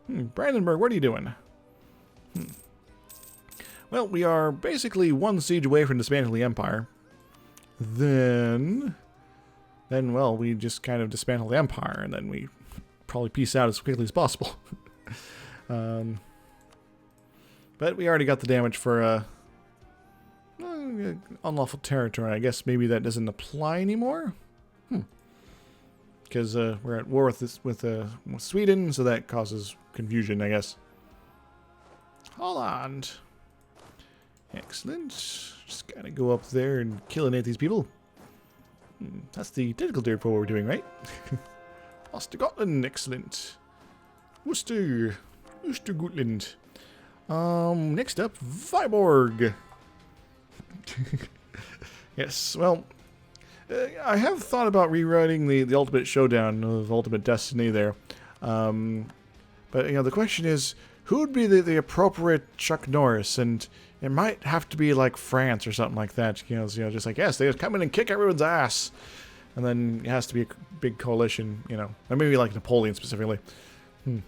Brandenburg, what are you doing? Well, we are basically one siege away from dismantling the Empire. Then, well, we just kind of dismantle the Empire, and then we probably peace out as quickly as possible. But we already got the damage for unlawful territory. I guess maybe that doesn't apply anymore. Because we're at war with Sweden, so that causes confusion, I guess. Holland. Excellent. Just gotta go up there and killinate these people. That's the difficulty for what we're doing, right? Ostergotland, excellent. Worcester Gutland. Next up, Viborg. Yes, well, I have thought about rewriting the Ultimate Showdown of Ultimate Destiny there. But, you know, the question is, who would be the appropriate Chuck Norris? And it might have to be like France or something like that. You know, just like, yes, they just come in and kick everyone's ass. And then it has to be a big coalition, you know. Or maybe like Napoleon specifically. I'm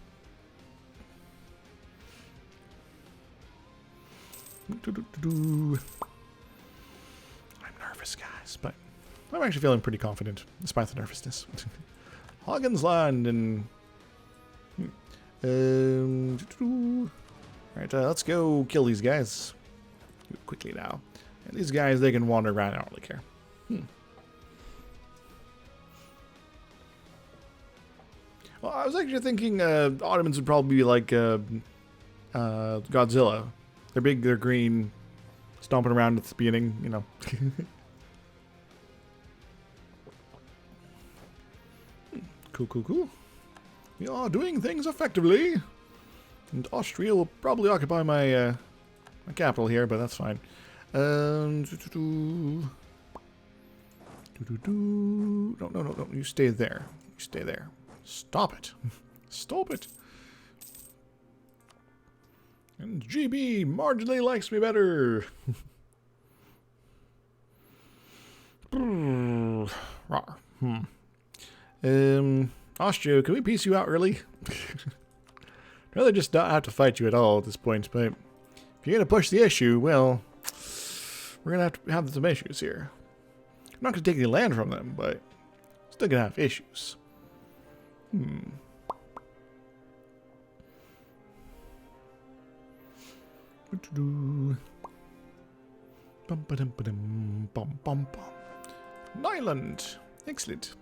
nervous, guys, but I'm actually feeling pretty confident, despite the nervousness. Hagen's Land and... Alright, let's go kill these guys. Do it quickly now. And these guys, they can wander around. I don't really care. Well, I was actually thinking Ottomans would probably be like Godzilla. They're big, they're green, stomping around at the beginning, you know. Cool, cool, cool. We are doing things effectively. And Austria will probably occupy my my capital here, but that's fine. No, you stay there. You stay there. Stop it. Stop it. And GB marginally likes me better. Austria, can we piece you out early? I'd rather just not have to fight you at all at this point, but if you're going to push the issue, well, we're going to have some issues here. I'm not going to take any land from them, but still going to have issues. Nyland. Excellent.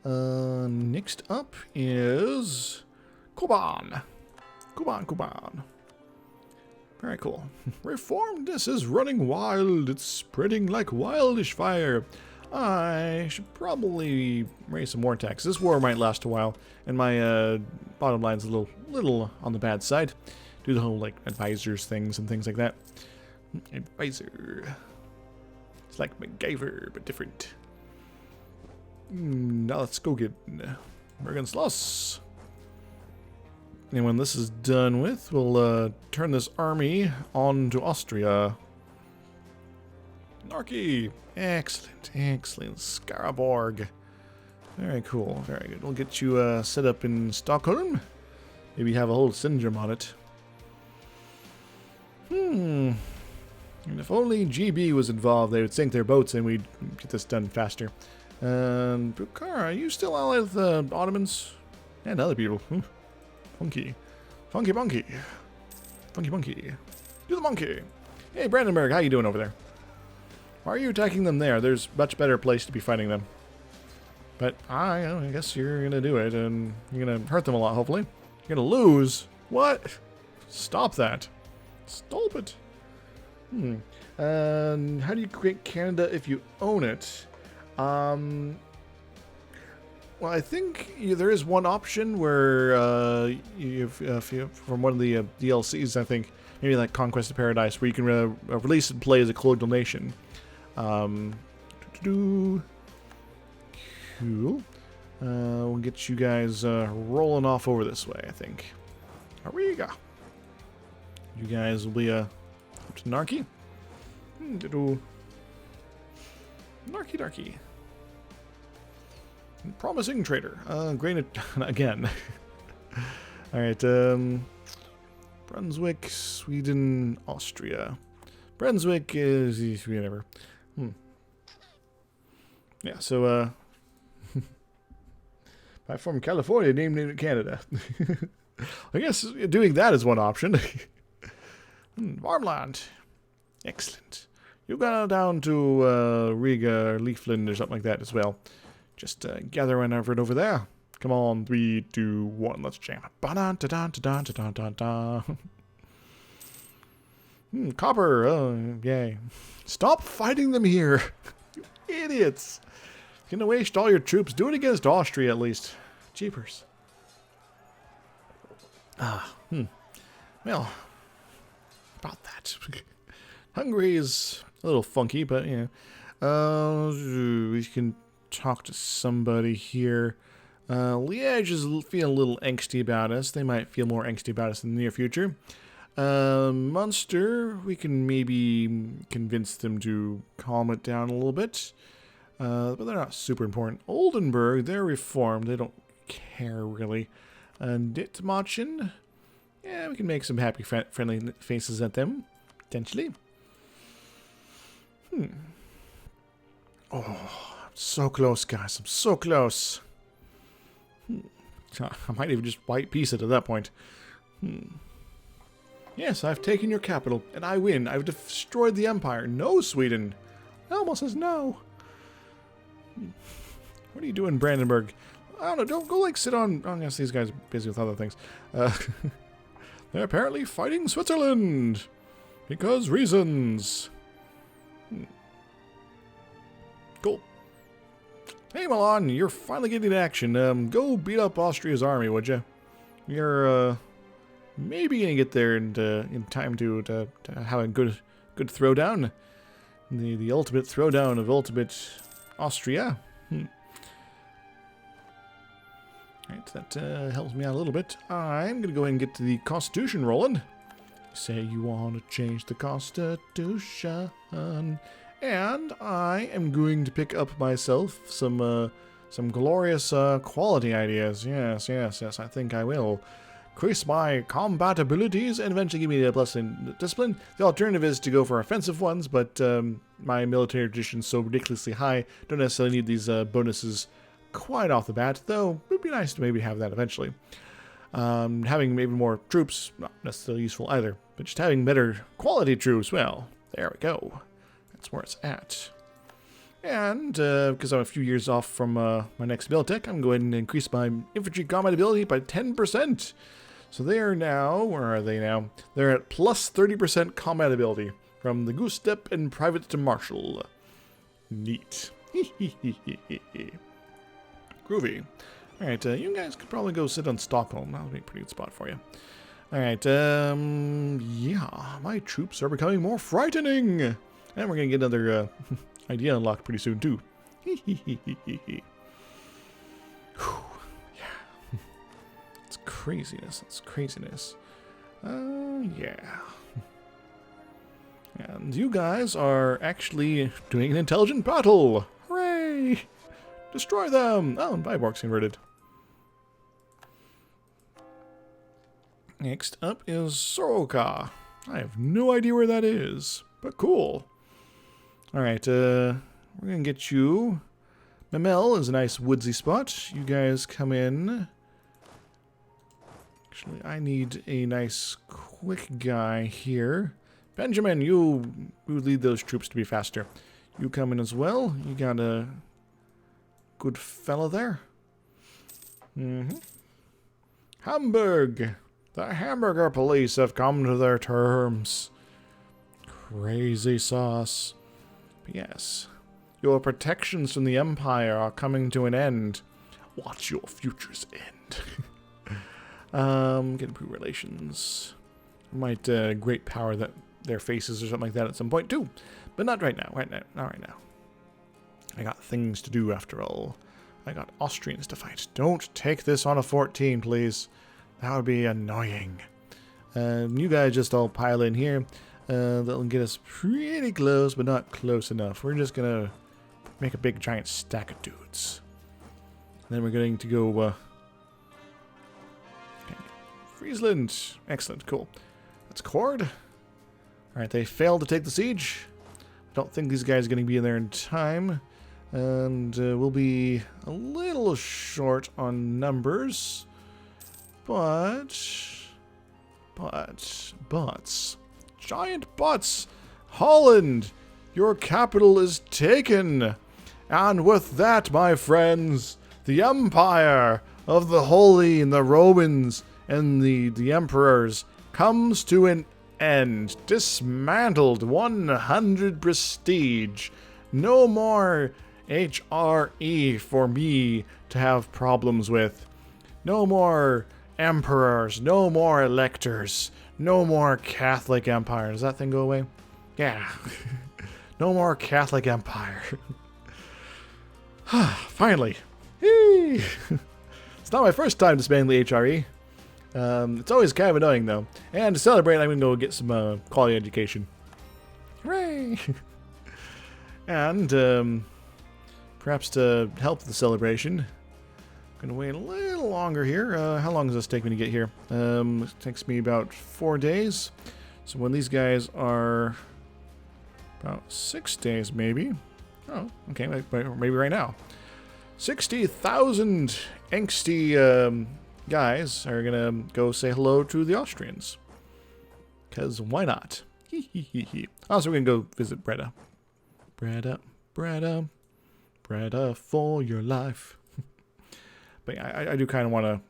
Next up is Kuban. Kuban. Very cool. Reformedness is running wild. It's spreading like wildish fire. I should probably raise some more taxes. This war might last a while, and my bottom line's a little on the bad side. Do the whole like advisors things and things like that. Advisor. It's like MacGyver, but different. Now let's go get Mergensloss. And when this is done with, we'll turn this army on to Austria. Narki! Excellent, excellent. Skaraborg. Very cool, very good. We'll get you set up in Stockholm. Maybe have a whole syndrome on it. And if only GB was involved, they would sink their boats and we'd get this done faster. Bukhara, are you still allied with the Ottomans? And other people. Funky. Funky bunky. Funky bunky. Do the monkey. Hey, Brandenburg, how you doing over there? Why are you attacking them there? There's much better place to be fighting them. But I guess you're going to do it, and you're going to hurt them a lot, hopefully. You're going to lose. What? Stop that. Stop it. How do you create Canada if you own it? Well, I think there is one option where if you from one of the DLCs, I think maybe like Conquest of Paradise, where you can release and play as a colonial nation. Cool. We'll get you guys rolling off over this way, I think. Here we go. You guys will be up to Narki. Narki. Promising trader. Grain again. Alright, Brunswick, Sweden, Austria. Brunswick is whatever. Yeah, so I'm from California, named it Canada. I guess doing that is one option. Farmland. Excellent. You go down to Riga or Leafland or something like that as well. Just gather an effort over there. Come on, 3, 2, 1, let's jam. Copper, oh, yay. Stop fighting them here, you idiots. You're gonna waste all your troops. Do it against Austria at least. Jeepers. Well, about that. Hungary is a little funky, but yeah. We can talk to somebody here. Liège is feeling a little angsty about us. They might feel more angsty about us in the near future. Munster, we can maybe convince them to calm it down a little bit. But they're not super important. Oldenburg, they're reformed. They don't care, really. Dithmarschen, yeah, we can make some happy, friendly faces at them, potentially. Oh, I'm so close, guys. I'm so close. I might even just white piece it at that point. Yes, I've taken your capital, and I win. I've destroyed the empire. No, Sweden. Elmo says no. What are you doing, Brandenburg? I don't know. Don't go, like, sit on... Oh, yes, these guys are busy with other things. They're apparently fighting Switzerland. Because reasons. Cool. Hey, Milan, you're finally getting action. Go beat up Austria's army, would you? You're, maybe gonna get there in time to have a good throwdown. The ultimate throwdown of ultimate Austria. Alright, that helps me out a little bit. I'm gonna go ahead and get to the Constitution rolling. You say you want to change the Constitution. And I am going to pick up myself some glorious quality ideas. Yes, I think I will. Increase my combat abilities and eventually give me a plus in discipline. The alternative is to go for offensive ones, but my military tradition is so ridiculously high, don't necessarily need these bonuses quite off the bat, though it would be nice to maybe have that eventually. Having maybe more troops, not necessarily useful either, but just having better quality troops, well, there we go. That's where it's at. And because I'm a few years off from my next Militech, I'm going to increase my infantry combat ability by 10%. So they are now, where are they now? They're at plus 30% combat ability from the Goose Step and Private to Marshal. Neat. Groovy. Alright, you guys could probably go sit on Stockholm. That would be a pretty good spot for you. Alright, yeah, my troops are becoming more frightening. And we're going to get another idea unlocked pretty soon, too. Yeah. It's craziness. It's craziness. Yeah. And you guys are actually doing an intelligent battle. Hooray! Destroy them! Oh, and Viborg's converted. Next up is Soroka. I have no idea where that is, but cool. Alright, we're gonna get you. Memel is a nice woodsy spot. You guys come in. Actually, I need a nice quick guy here. Benjamin, you lead those troops to be faster. You come in as well. You got a good fella there. Hamburg. The hamburger police have come to their terms. Crazy sauce. But yes, your protections from the Empire are coming to an end. Watch your futures end. Get improved relations. Might great power that their faces or something like that at some point too. But not right now. Not right now. I got things to do after all. I got Austrians to fight. Don't take this on a 14, please. That would be annoying. You guys just all pile in here. That'll get us pretty close, but not close enough. We're just gonna make a big giant stack of dudes. And then we're going to go, okay. Friesland. Excellent, cool. That's Cord. Alright, they failed to take the siege. I don't think these guys are going to be in there in time. And we'll be a little short on numbers. But... Giant butts! Holland! Your capital is taken! And with that, my friends, the empire of the Holy and the Romans and the emperors comes to an end. Dismantled. 100 prestige. No more HRE for me to have problems with. No more emperors. No more electors. No more Catholic empire. Does that thing go away? Yeah. No more Catholic empire. Finally. It's not my first time displaying the HRE. It's always kind of annoying, though. And to celebrate, I'm going to go get some quality education. Hooray! And perhaps to help the celebration, I'm going to wait a little longer here. How long does this take me to get here? It takes me about 4 days. So when these guys are about 6 days, maybe. Oh, okay, maybe right now. 60,000 angsty guys are gonna go say hello to the Austrians. Because why not? Also, we're gonna go visit Breda. Breda for your life. But yeah, I do kind of want to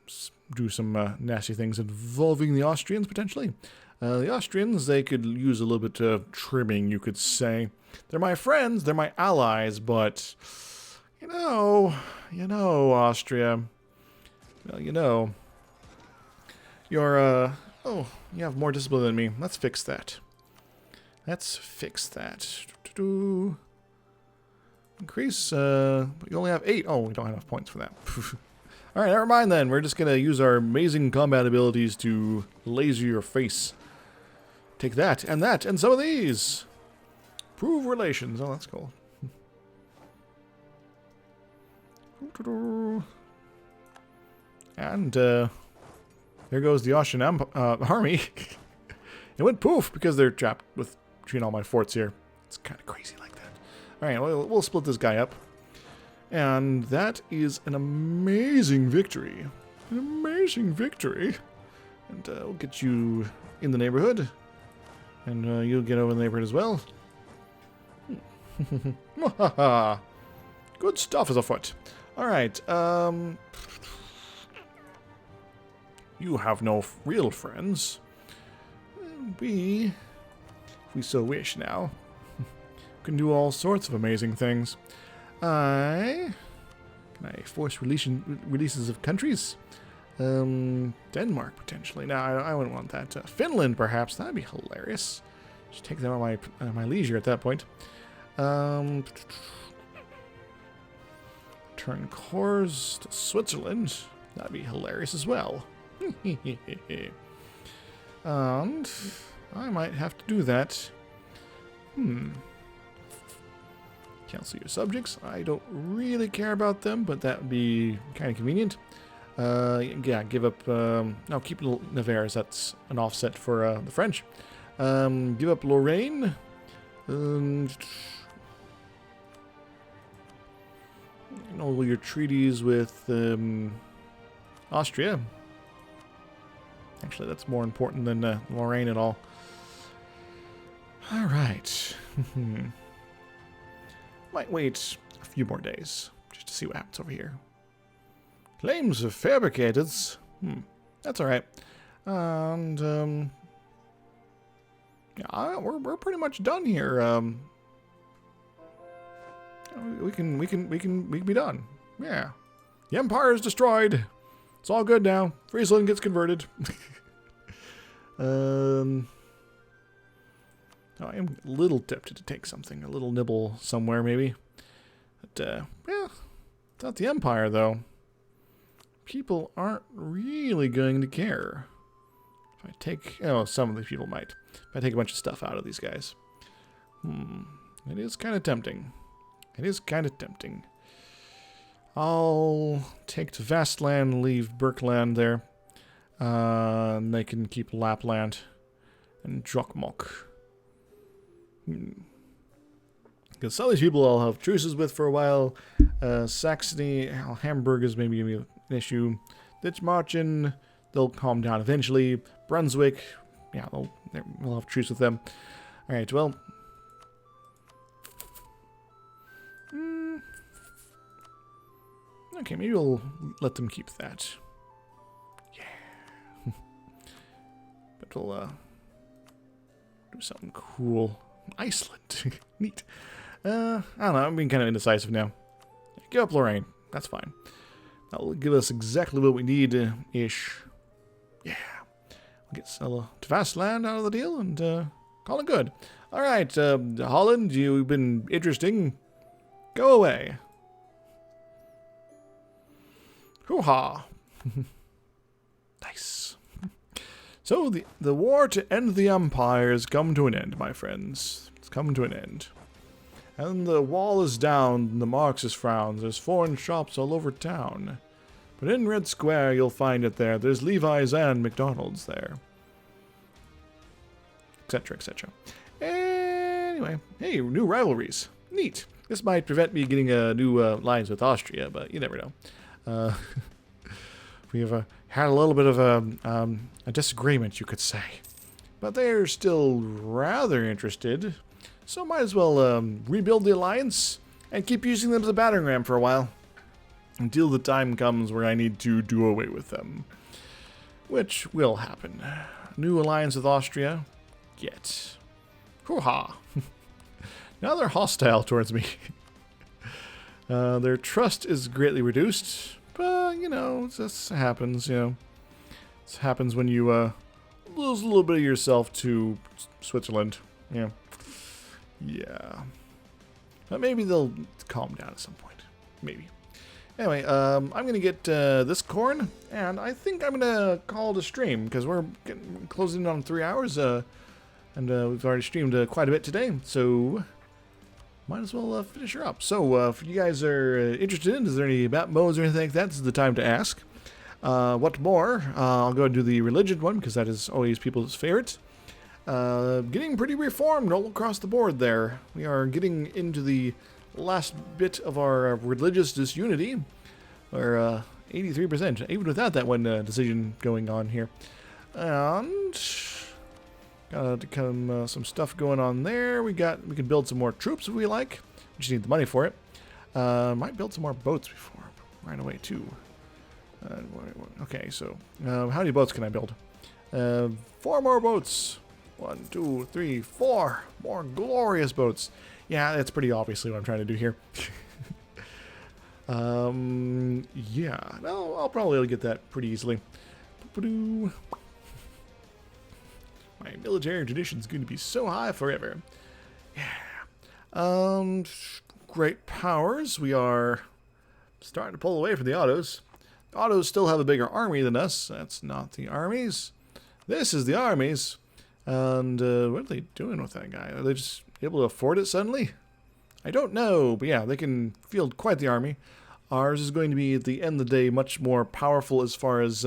do some nasty things involving the Austrians, potentially. The Austrians, they could use a little bit of trimming, you could say. They're my friends, they're my allies, but, you know, Austria, well, you're, oh, you have more discipline than me. Let's fix that. Increase, but you only have 8. Oh, we don't have enough points for that. Alright, never mind then. We're just going to use our amazing combat abilities to laser your face. Take that, and some of these. Prove relations. Oh, that's cool. And, there goes the Austrian army. It went poof because they're trapped between all my forts here. It's kind of crazy like that. Alright, we'll split this guy up. And that is an amazing victory. An amazing victory. And we'll get you in the neighborhood. And you'll get over the neighborhood as well. Good stuff is afoot. Alright, you have no real friends. We, if we so wish now, can do all sorts of amazing things. Can I force releases of countries? Denmark, potentially. No, I wouldn't want that. Finland, perhaps. That'd be hilarious. Just take them at my leisure at that point. Turn cores to Switzerland. That'd be hilarious as well. And I might have to do that. Cancel your subjects. I don't really care about them, but that would be kind of convenient. Yeah, give up... no, keep Navarre. That's an offset for the French. Give up Lorraine. All your treaties with Austria. Actually, that's more important than Lorraine at all. All right. Might wait a few more days just to see what happens over here. Claims of fabricated. That's all right. And yeah, we're pretty much done here. We can be done. Yeah, the Empire is destroyed. It's all good now. Friesland gets converted. I am a little tempted to take something, a little nibble somewhere maybe. But yeah, without the Empire though, people aren't really going to care. If I take, some of the people might. If I take a bunch of stuff out of these guys, it is kind of tempting. It is kind of tempting. I'll take to Vastland, leave Berkland there. And they can keep Lapland and Jokmok. Because some of these people I'll have truces with for a while. Saxony, Hamburg is maybe going to be an issue. Ditchmarchen, they'll calm down eventually. Brunswick, yeah, we'll have truce with them. Alright, well... okay, maybe we'll let them keep that. Yeah. But we'll do something cool. Iceland. Neat. I don't know, I'm being kind of indecisive now. Give up Lorraine. That's fine. That'll give us exactly what we need, ish. Yeah. We'll get to Vastland out of the deal and call it good. Alright, Holland, you've been interesting. Go away. Hoo-ha. Nice. So, the war to end the Empire has come to an end, my friends. It's come to an end. And the wall is down, and the Marxist frowns. There's foreign shops all over town. But in Red Square, you'll find it there. There's Levi's and McDonald's there. Etc., etc. Anyway, hey, new rivalries. Neat. This might prevent me getting new lines with Austria, but you never know. we've had a little bit of a disagreement, you could say. But they're still rather interested, so might as well rebuild the alliance and keep using them as a battering ram for a while, until the time comes where I need to do away with them. Which will happen. New alliance with Austria. Get. Hoo-ha. Now they're hostile towards me. Their trust is greatly reduced. But, you know, this happens, you know. This happens when you lose a little bit of yourself to Switzerland. Yeah. Yeah. But maybe they'll calm down at some point. Maybe. Anyway, I'm going to get this corn, and I think I'm going to call it a stream, because we're closing in on 3 hours, and we've already streamed quite a bit today, so might as well finish her up. So, if you guys are interested in, is there any map modes or anything like that, this is the time to ask. What more? I'll go and do the religion one, because that is always people's favorite. Getting pretty reformed all across the board there. We are getting into the last bit of our religious disunity, or 83%, even without that one decision going on here. And got some stuff going on there. We can build some more troops if we like. We just need the money for it. Might build some more boats before right away too. Okay, so how many boats can I build? 4 more boats. 1, 2, 3, 4 more glorious boats. Yeah, that's pretty obviously what I'm trying to do here. Yeah, no, I'll probably get that pretty easily. My military tradition is going to be so high forever. Yeah. Great powers. We are starting to pull away from the Ottos. The Ottos still have a bigger army than us. That's not the armies. This is the armies. And what are they doing with that guy? Are they just able to afford it suddenly? I don't know, but yeah, they can field quite the army. Ours is going to be, at the end of the day, much more powerful as far as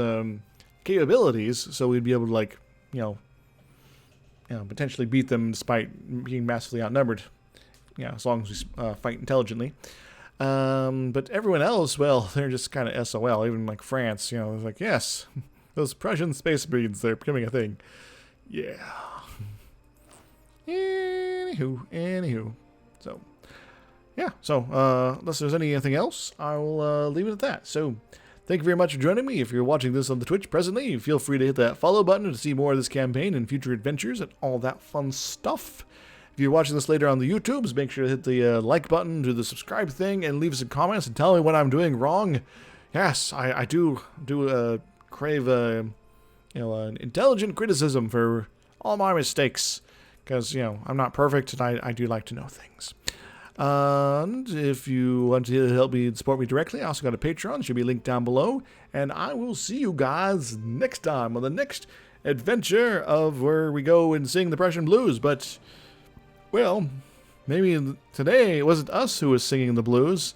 capabilities, so we'd be able to, like, you know, potentially beat them despite being massively outnumbered. Yeah, as long as we fight intelligently. But everyone else, well, they're just kind of SOL. Even like France, you know, it's like, yes, those Prussian space marines, they're becoming a thing. Yeah. Anywho. So, yeah. So, unless there's anything else, I will leave it at that. So, thank you very much for joining me. If you're watching this on the Twitch presently, feel free to hit that follow button to see more of this campaign and future adventures and all that fun stuff. If you're watching this later on the YouTubes, make sure to hit the like button, do the subscribe thing, and leave some comments and tell me what I'm doing wrong. Yes, I do crave an intelligent criticism for all my mistakes, because, you know, I'm not perfect and I do like to know things. And if you want to help me support me directly, I also got a Patreon, should be linked down below, and I will see you guys next time on the next adventure of where we go and sing the Prussian blues. But, well, maybe today it wasn't us who was singing the blues.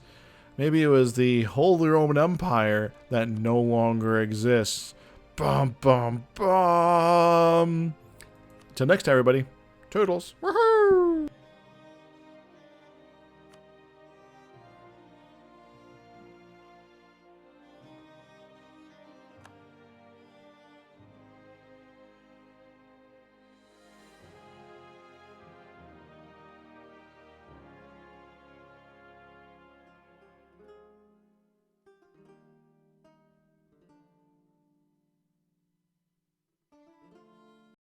Maybe it was the Holy Roman Empire that no longer exists. Bum, bum, bum. Till next time, everybody. Toodles. Woohoo!